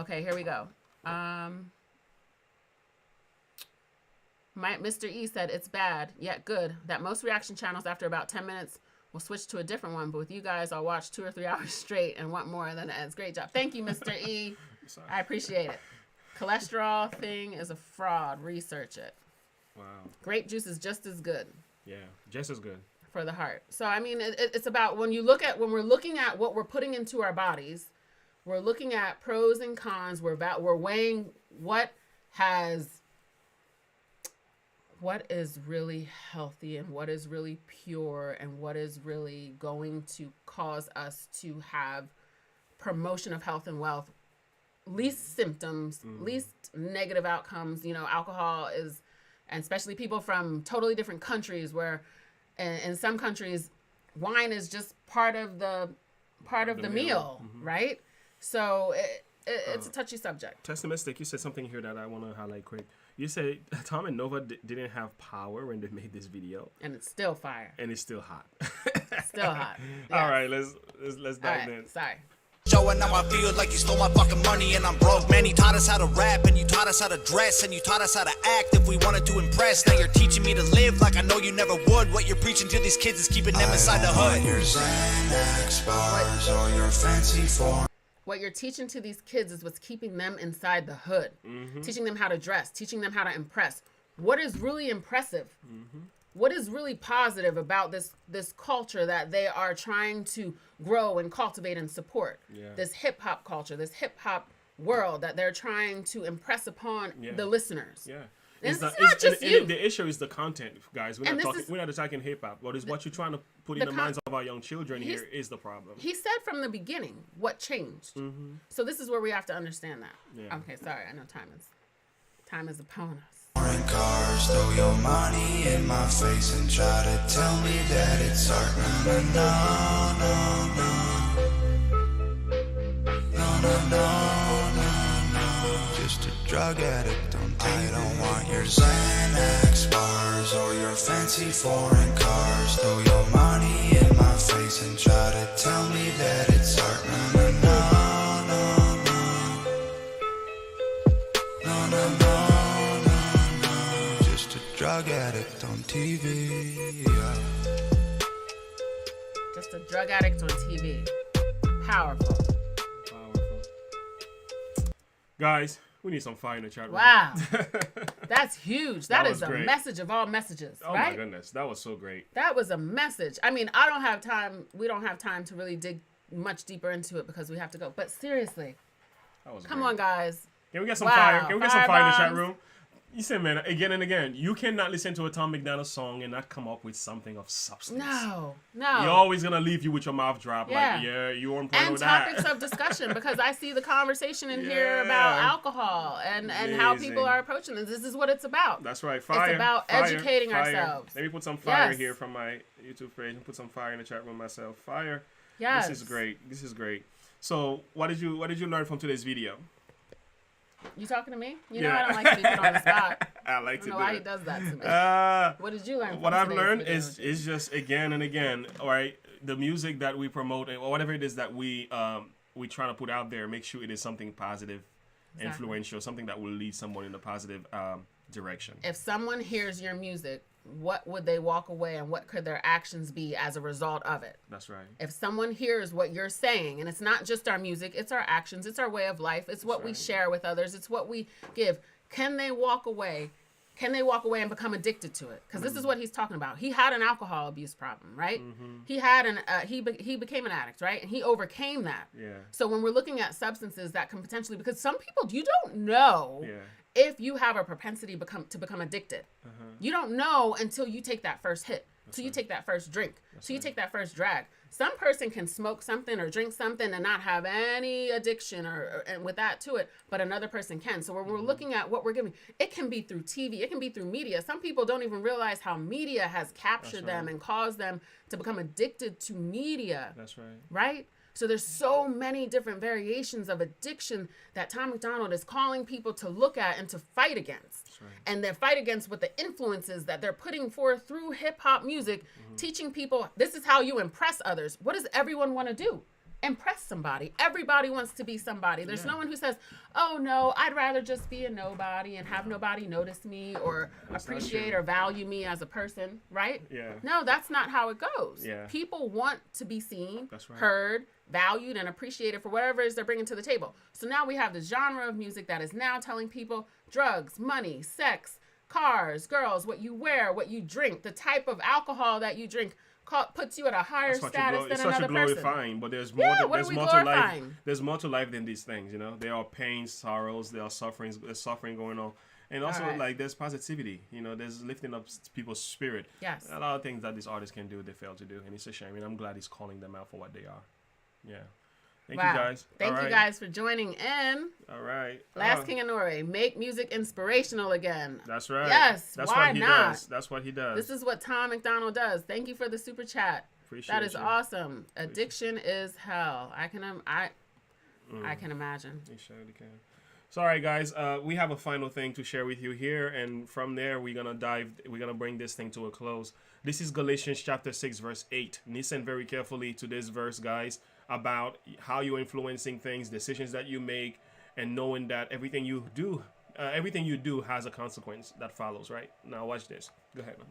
Okay, here we go. Mr. E said, it's bad, yet good, that most reaction channels after about 10 minutes will switch to a different one. But with you guys, I'll watch 2 or 3 hours straight and want more than it ends. Great job. Thank you, Mr. E. I appreciate it. Cholesterol thing is a fraud. Research it. Wow. Grape juice is just as good. Yeah, just as good. For the heart. So, I mean, it's about when we're looking at what we're putting into our bodies, we're looking at pros and cons. We're weighing what is really healthy and what is really pure and what is really going to cause us to have promotion of health and wealth, least symptoms, least negative outcomes. You know, alcohol is, and especially people from totally different countries where in some countries wine is just part of the meal, right? So it's a touchy subject. Testamistic, you said something here that I want to highlight quick. You said Tom and Nova didn't have power when they made this video, and it's still fire, and it's still hot. Still hot. Yes. All right, let's dive in. Sorry. Showing how I feel like you stole my fucking money and I'm broke. Man, you taught us how to rap and you taught us how to dress and you taught us how to act if we wanted to impress. Now you're teaching me to live like I know you never would. What you're preaching to these kids is keeping them inside the hood. Your Xanax bars or your fancy form. What you're teaching to these kids is what's keeping them inside the hood. Teaching them how to dress, teaching them how to impress. What is really impressive? What is really positive about this culture that they are trying to grow and cultivate and support? Yeah. This hip hop culture, this hip hop world that they're trying to impress upon the listeners. Yeah. It's not just you. The issue is the content, guys. We're not attacking hip hop. What is what you're trying to put in the minds of our young children here is the problem. He said from the beginning what changed. So this is where we have to understand that. Yeah. Okay, sorry. I know time is upon us. Foreign cars, throw your money in my face and try to tell me that it's art. No. Just a drug addict on TV. I don't want your Xanax bars or your fancy foreign cars. Throw your money in my face and try to tell me that it's art. No. Just a drug addict on TV. Yeah. Just a drug addict on TV. Powerful. Guys, we need some fire in the chat room. Wow. That's huge. That is a message of all messages, right? Oh my goodness. That was so great. That was a message. I mean, we don't have time to really dig much deeper into it because we have to go. But seriously, come on, guys. Can we get some fire? Can we get some fire in the chat room? You said, man, again and again, you cannot listen to a Tom MacDonald song and not come up with something of substance. No. You're always going to leave you with your mouth dropped. Yeah. Like, you weren't playing with that. And topics of discussion, because I see the conversation in here about alcohol and how people are approaching this. This is what it's about. That's right. Fire. It's about educating ourselves. Let me put some fire here from my YouTube page and put some fire in the chat room myself. Fire. Yes. This is great. So, what did you learn from today's video? You talking to me? You know I don't like to be put on the spot. I like to do it. I don't know why he does that to me. What did you learn from What I've learned is just again and again, all right, the music that we promote or whatever it is that we try to put out there, make sure it is something positive, influential, something that will lead someone in a positive direction. If someone hears your music, what would they walk away and what could their actions be as a result of it? That's right. If someone hears what you're saying, and it's not just our music, it's our actions, it's our way of life, it's what we share with others, it's what we give. Can they walk away? Can they walk away and become addicted to it? Because this is what he's talking about. He had an alcohol abuse problem, right? He had he became an addict, right? And he overcame that. Yeah. So when we're looking at substances that can potentially, because some people, you don't know if you have a propensity to become addicted. You don't know until you take that first hit, till you take that first drink, till you take that first drag. Some person can smoke something or drink something and not have any addiction or with that to it, but another person can. So when we're looking at what we're giving, it can be through TV, it can be through media. Some people don't even realize how media has captured them and caused them to become addicted to media. That's right. Right? So there's so many different variations of addiction that Tom MacDonald is calling people to look at and to fight against. Right. And they fight against with the influences that they're putting forth through hip hop music, teaching people this is how you impress others. What does everyone want to do? Impress somebody. Everybody wants to be somebody. There's no one who says, oh no, I'd rather just be a nobody and have nobody notice me or appreciate or value me as a person, right? Yeah. No, that's not how it goes. Yeah. People want to be seen, right. heard, valued, and appreciated for whatever it is they're bringing to the table. So now we have the genre of music that is now telling people drugs, money, sex, cars, girls, what you wear, what you drink, the type of alcohol that you drink, puts you at a higher status than another person. It's glorifying, but there's more. There's more to life. There's more to life than these things. You know, there are pains, sorrows, there are sufferings. There's suffering going on, and also like there's positivity. You know, there's lifting up people's spirit. Yes. A lot of things that these artists can do, they fail to do, and it's a shame. And I'm glad he's calling them out for what they are. Yeah. Thank you guys. Thank you guys for joining in. All right. Last King of Norway, make music inspirational again. That's right. Yes. That's why what he not? does. That's what he does. This is what Tom MacDonald does. Thank you for the super chat. Appreciate that is you. awesome. Addiction is hell. I can imagine. You surely can. So, all right, guys, we have a final thing to share with you here, and from there we're gonna bring this thing to a close. This is Galatians chapter 6, verse 8. Listen very carefully to this verse, guys, about how you're influencing things, decisions that you make, and knowing that everything you do has a consequence that follows. Right now, watch this. Go ahead, man.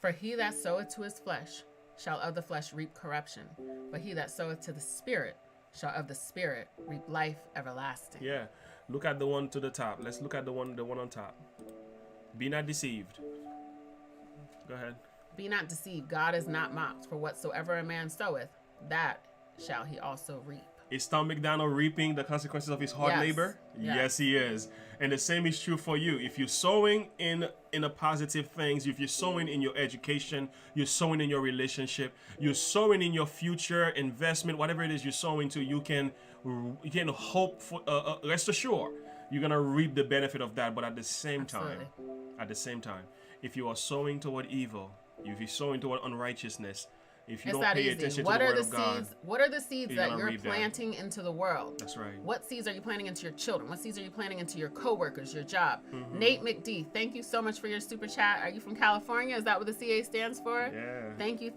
For he that soweth to his flesh shall of the flesh reap corruption, but he that soweth to the Spirit shall of the Spirit reap life everlasting. Yeah. Look at the one to the top. Let's look at the one on top. Be not deceived. Go ahead. Be not deceived. God is not mocked. For whatsoever a man soweth, that shall he also reap. Is Tom MacDonald reaping the consequences of his hard labor? Yes, he is. And the same is true for you. If you're sowing in a positive things, if you're sowing in your education, you're sowing in your relationship, you're sowing in your future investment, whatever it is you're sowing to, you can hope for, rest assured, you're going to reap the benefit of that. But at the same time, if you are sowing toward evil, if you're sowing toward unrighteousness, if you don't pay attention to the word of God, what are the seeds that you're planting into the world? That's right. What seeds are you planting into your children? What seeds are you planting into your coworkers, your job? Nate McD, thank you so much for your super chat. Are you from California? Is that what the CA stands for? Yeah. Thank you.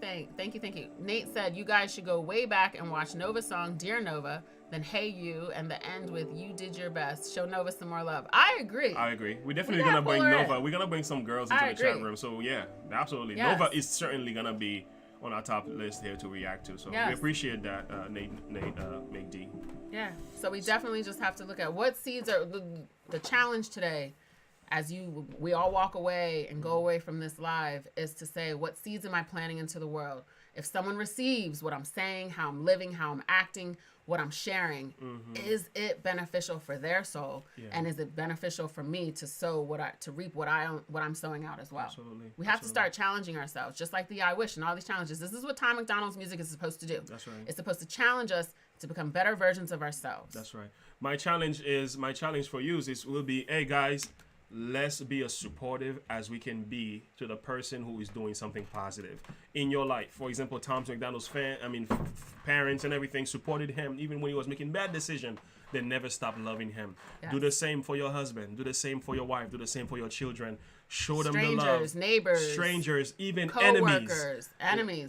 Nate said you guys should go way back and watch Nova's song, Dear Nova, then Hey You, and the end with You Did Your Best. Show Nova some more love. I agree. We're definitely going to bring Nova. We're going to bring some girls into the chat room. So yeah, absolutely. Yes. Nova is certainly going to be on our top list here to react to. So we appreciate that, Nate McD. Yeah. So we definitely just have to look at what seeds are the challenge today. As we all walk away and go away from this live, is to say, what seeds am I planting into the world? If someone receives what I'm saying, how I'm living, how I'm acting, what I'm sharing, is it beneficial for their soul? Yeah. And is it beneficial for me to sow to reap what I'm sowing out as well? Absolutely. We have to start challenging ourselves, just like the I Wish and all these challenges. This is what Tom MacDonald's music is supposed to do. That's right. It's supposed to challenge us to become better versions of ourselves. That's right. My challenge for you will be, hey guys, let's be as supportive as we can be to the person who is doing something positive in your life. For example, Tom MacDonald's parents and everything supported him even when he was making bad decisions. They never stopped loving him. Yes. Do the same for your husband. Do the same for your wife. Do the same for your children. Show them the love. Neighbors, strangers, even co-workers, enemies.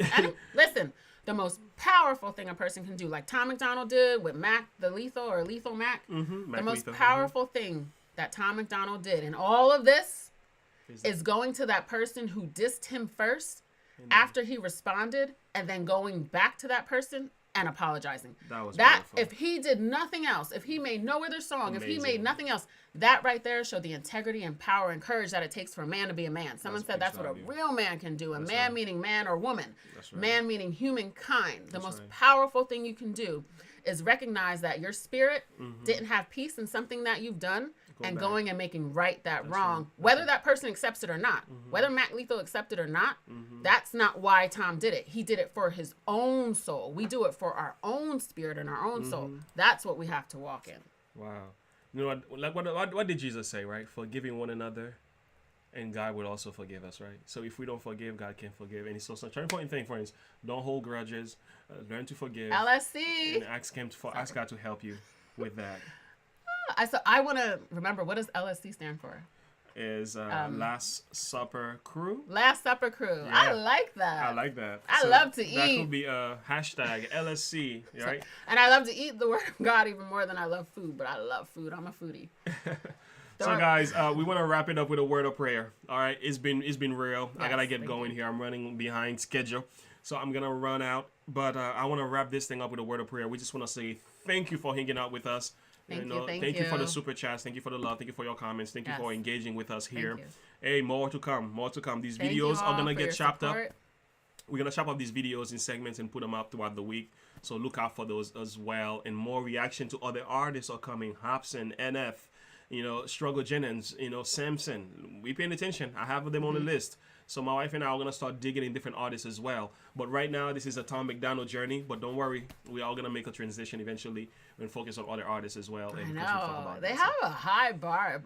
Listen, the most powerful thing a person can do, like Tom MacDonald did with Mac, the Lethal Mac, the most powerful thing that Tom MacDonald did in all of this is going to that person who dissed him first after he responded, and then going back to that person and apologizing. That was beautiful. If he did nothing else, if he made no other song, if he made nothing else, that right there showed the integrity and power and courage that it takes for a man to be a man. Someone said that's what a real man can do. Man meaning man or woman. Man meaning humankind. The most powerful thing you can do is recognize that your spirit didn't have peace in something that you've done, going and making right that wrong, whether that person accepts it or not, whether Mac Lethal accepted or not. That's not why Tom did it. He did it for his own soul. We do it for our own spirit and our own soul. That's what we have to walk in. Wow. You know what did Jesus say, right? Forgiving one another and God will also forgive us, right? So if we don't forgive, God can forgive. And it's also a very important thing, friends. Don't hold grudges. Learn to forgive. LSC. And ask God to help you with that. So I want to remember, what does LSC stand for? Is Last Supper Crew. Last Supper Crew. Yeah. I like that. I like that. I love to eat. That could be a hashtag LSC, right? And I love to eat the Word of God even more than I love food, but I love food. I'm a foodie. So guys, we want to wrap it up with a word of prayer. All right, it's been real. Yes, I gotta get going here. I'm running behind schedule, so I'm gonna run out. But I want to wrap this thing up with a word of prayer. We just want to say thank you for hanging out with us. Thank Thank you for the super chats. Thank you for the love. Thank you for your comments. Thank you for engaging with us here. Hey, more to come. More to come. These videos are gonna get chopped up. We're gonna chop up these videos in segments and put them up throughout the week. So look out for those as well. And more reaction to other artists are coming. Hobson, NF, Struggle Jennings, Samson. We paying attention. I have them on the list. So my wife and I are going to start digging in different artists as well. But right now, this is a Tom MacDonald journey. But don't worry. We're all going to make a transition eventually and focus on other artists as well. And they have a high bar.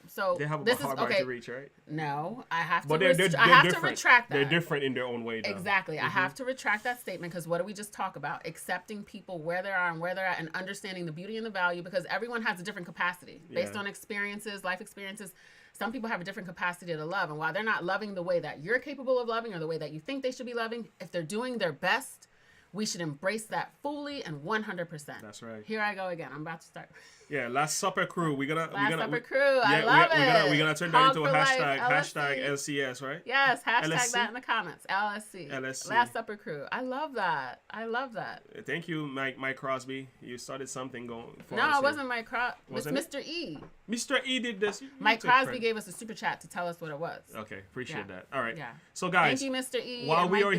So they have a high bar to reach, right? No, I have to. But they're to retract that. They're different in their own way, though. Exactly. I have to retract that statement because what do we just talk about? Accepting people where they are and where they're at, and understanding the beauty and the value, because everyone has a different capacity based on experiences, life experiences. Some people have a different capacity to love, and while they're not loving the way that you're capable of loving or the way that you think they should be loving, if they're doing their best, we should embrace that fully and 100%. That's right. Here I go again. I'm about to start. Yeah, Last Supper Crew. Last Supper Crew. I love it. We're gonna turn that into a hashtag LCS, right? Yes, hashtag LSC? that in the comments. LSC. Last Supper Crew. I love that. Thank you, Mike Crosby. You started something going for us. No, it wasn't Mike Crosby. It's Wasn't Mr. E. Mr. E did this. Mike Crosby gave us a super chat to tell us what it was. Okay, appreciate that. All right. Yeah. So guys, thank you, Mr. E. While we are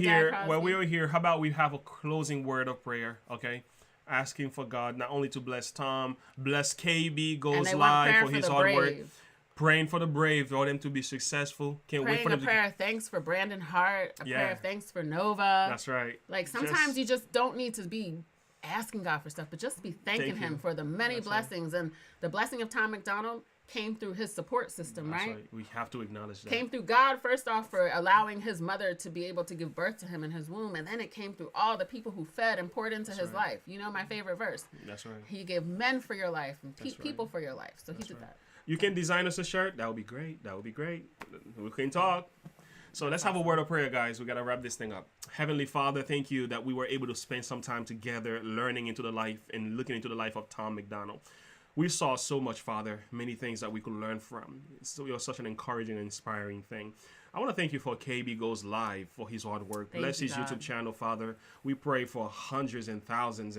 here, how about we have a closing word of prayer? Okay. Asking for God not only to bless Tom, bless KB Goes Live for his hard work. Praying for the brave, for them to be successful. Can't wait for them. Prayer of thanks for Brandon Hart. Prayer of thanks for Nova. That's right. Like sometimes you just don't need to be asking God for stuff, but just be thanking Him for the many blessings. Right. And the blessing of Tom MacDonald came through his support system, right? We have to acknowledge that. Came through God, first off, for allowing his mother to be able to give birth to him in his womb. And then it came through all the people who fed and poured into his life. You know my favorite verse. That's right. He gave men for your life and people for your life. So he did that. You can design us a shirt. That would be great. We can talk. So let's have a word of prayer, guys. We got to wrap this thing up. Heavenly Father, thank you that we were able to spend some time together learning into the life and looking into the life of Tom MacDonald. We saw so much, Father, many things that we could learn from. So it was such an encouraging and inspiring thing. I want to thank you for KB Goes Live, for his hard work. Bless his YouTube channel, Father. We pray for hundreds and thousands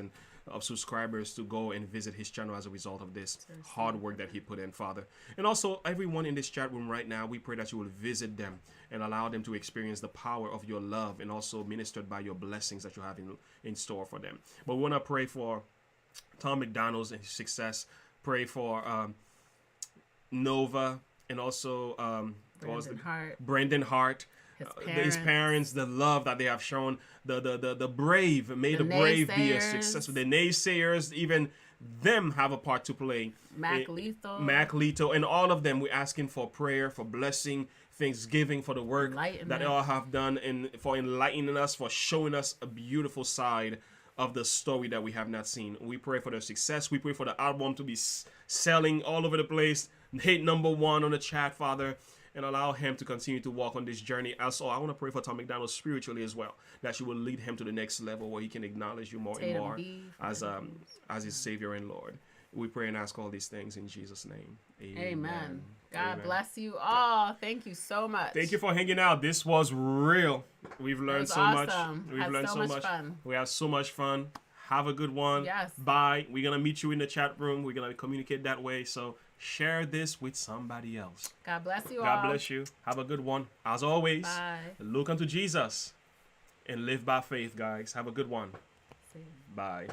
of subscribers to go and visit his channel as a result of this hard work that he put in, Father. And also, everyone in this chat room right now, we pray that you will visit them and allow them to experience the power of your love and also ministered by your blessings that you have in store for them. But we want to pray for Tom MacDonald's and his success. Pray for Nova and also Brandon Hart, his parents, the love that they have shown, the brave, may the brave be a successful. The naysayers, even them have a part to play. Mac Lito, and all of them. We're asking for prayer, for blessing, thanksgiving for the work that they all have done, and for enlightening us, for showing us a beautiful side of the story that we have not seen. We pray for their success. We pray for the album to be selling all over the place. Hit #1 on the chat, Father, and allow him to continue to walk on this journey. Also, I want to pray for Tom MacDonald spiritually as well, that you will lead him to the next level where he can acknowledge you more and more as his Savior and Lord. We pray and ask all these things in Jesus' name. Amen. God bless you all. Thank you so much. Thank you for hanging out. This was real. We've learned so much. We've learned so much fun. We have so much fun. Have a good one. Yes. Bye. We're going to meet you in the chat room. We're going to communicate that way. So share this with somebody else. God bless you all. God bless you. Have a good one. As always, bye. Look unto Jesus and live by faith, guys. Have a good one. Bye.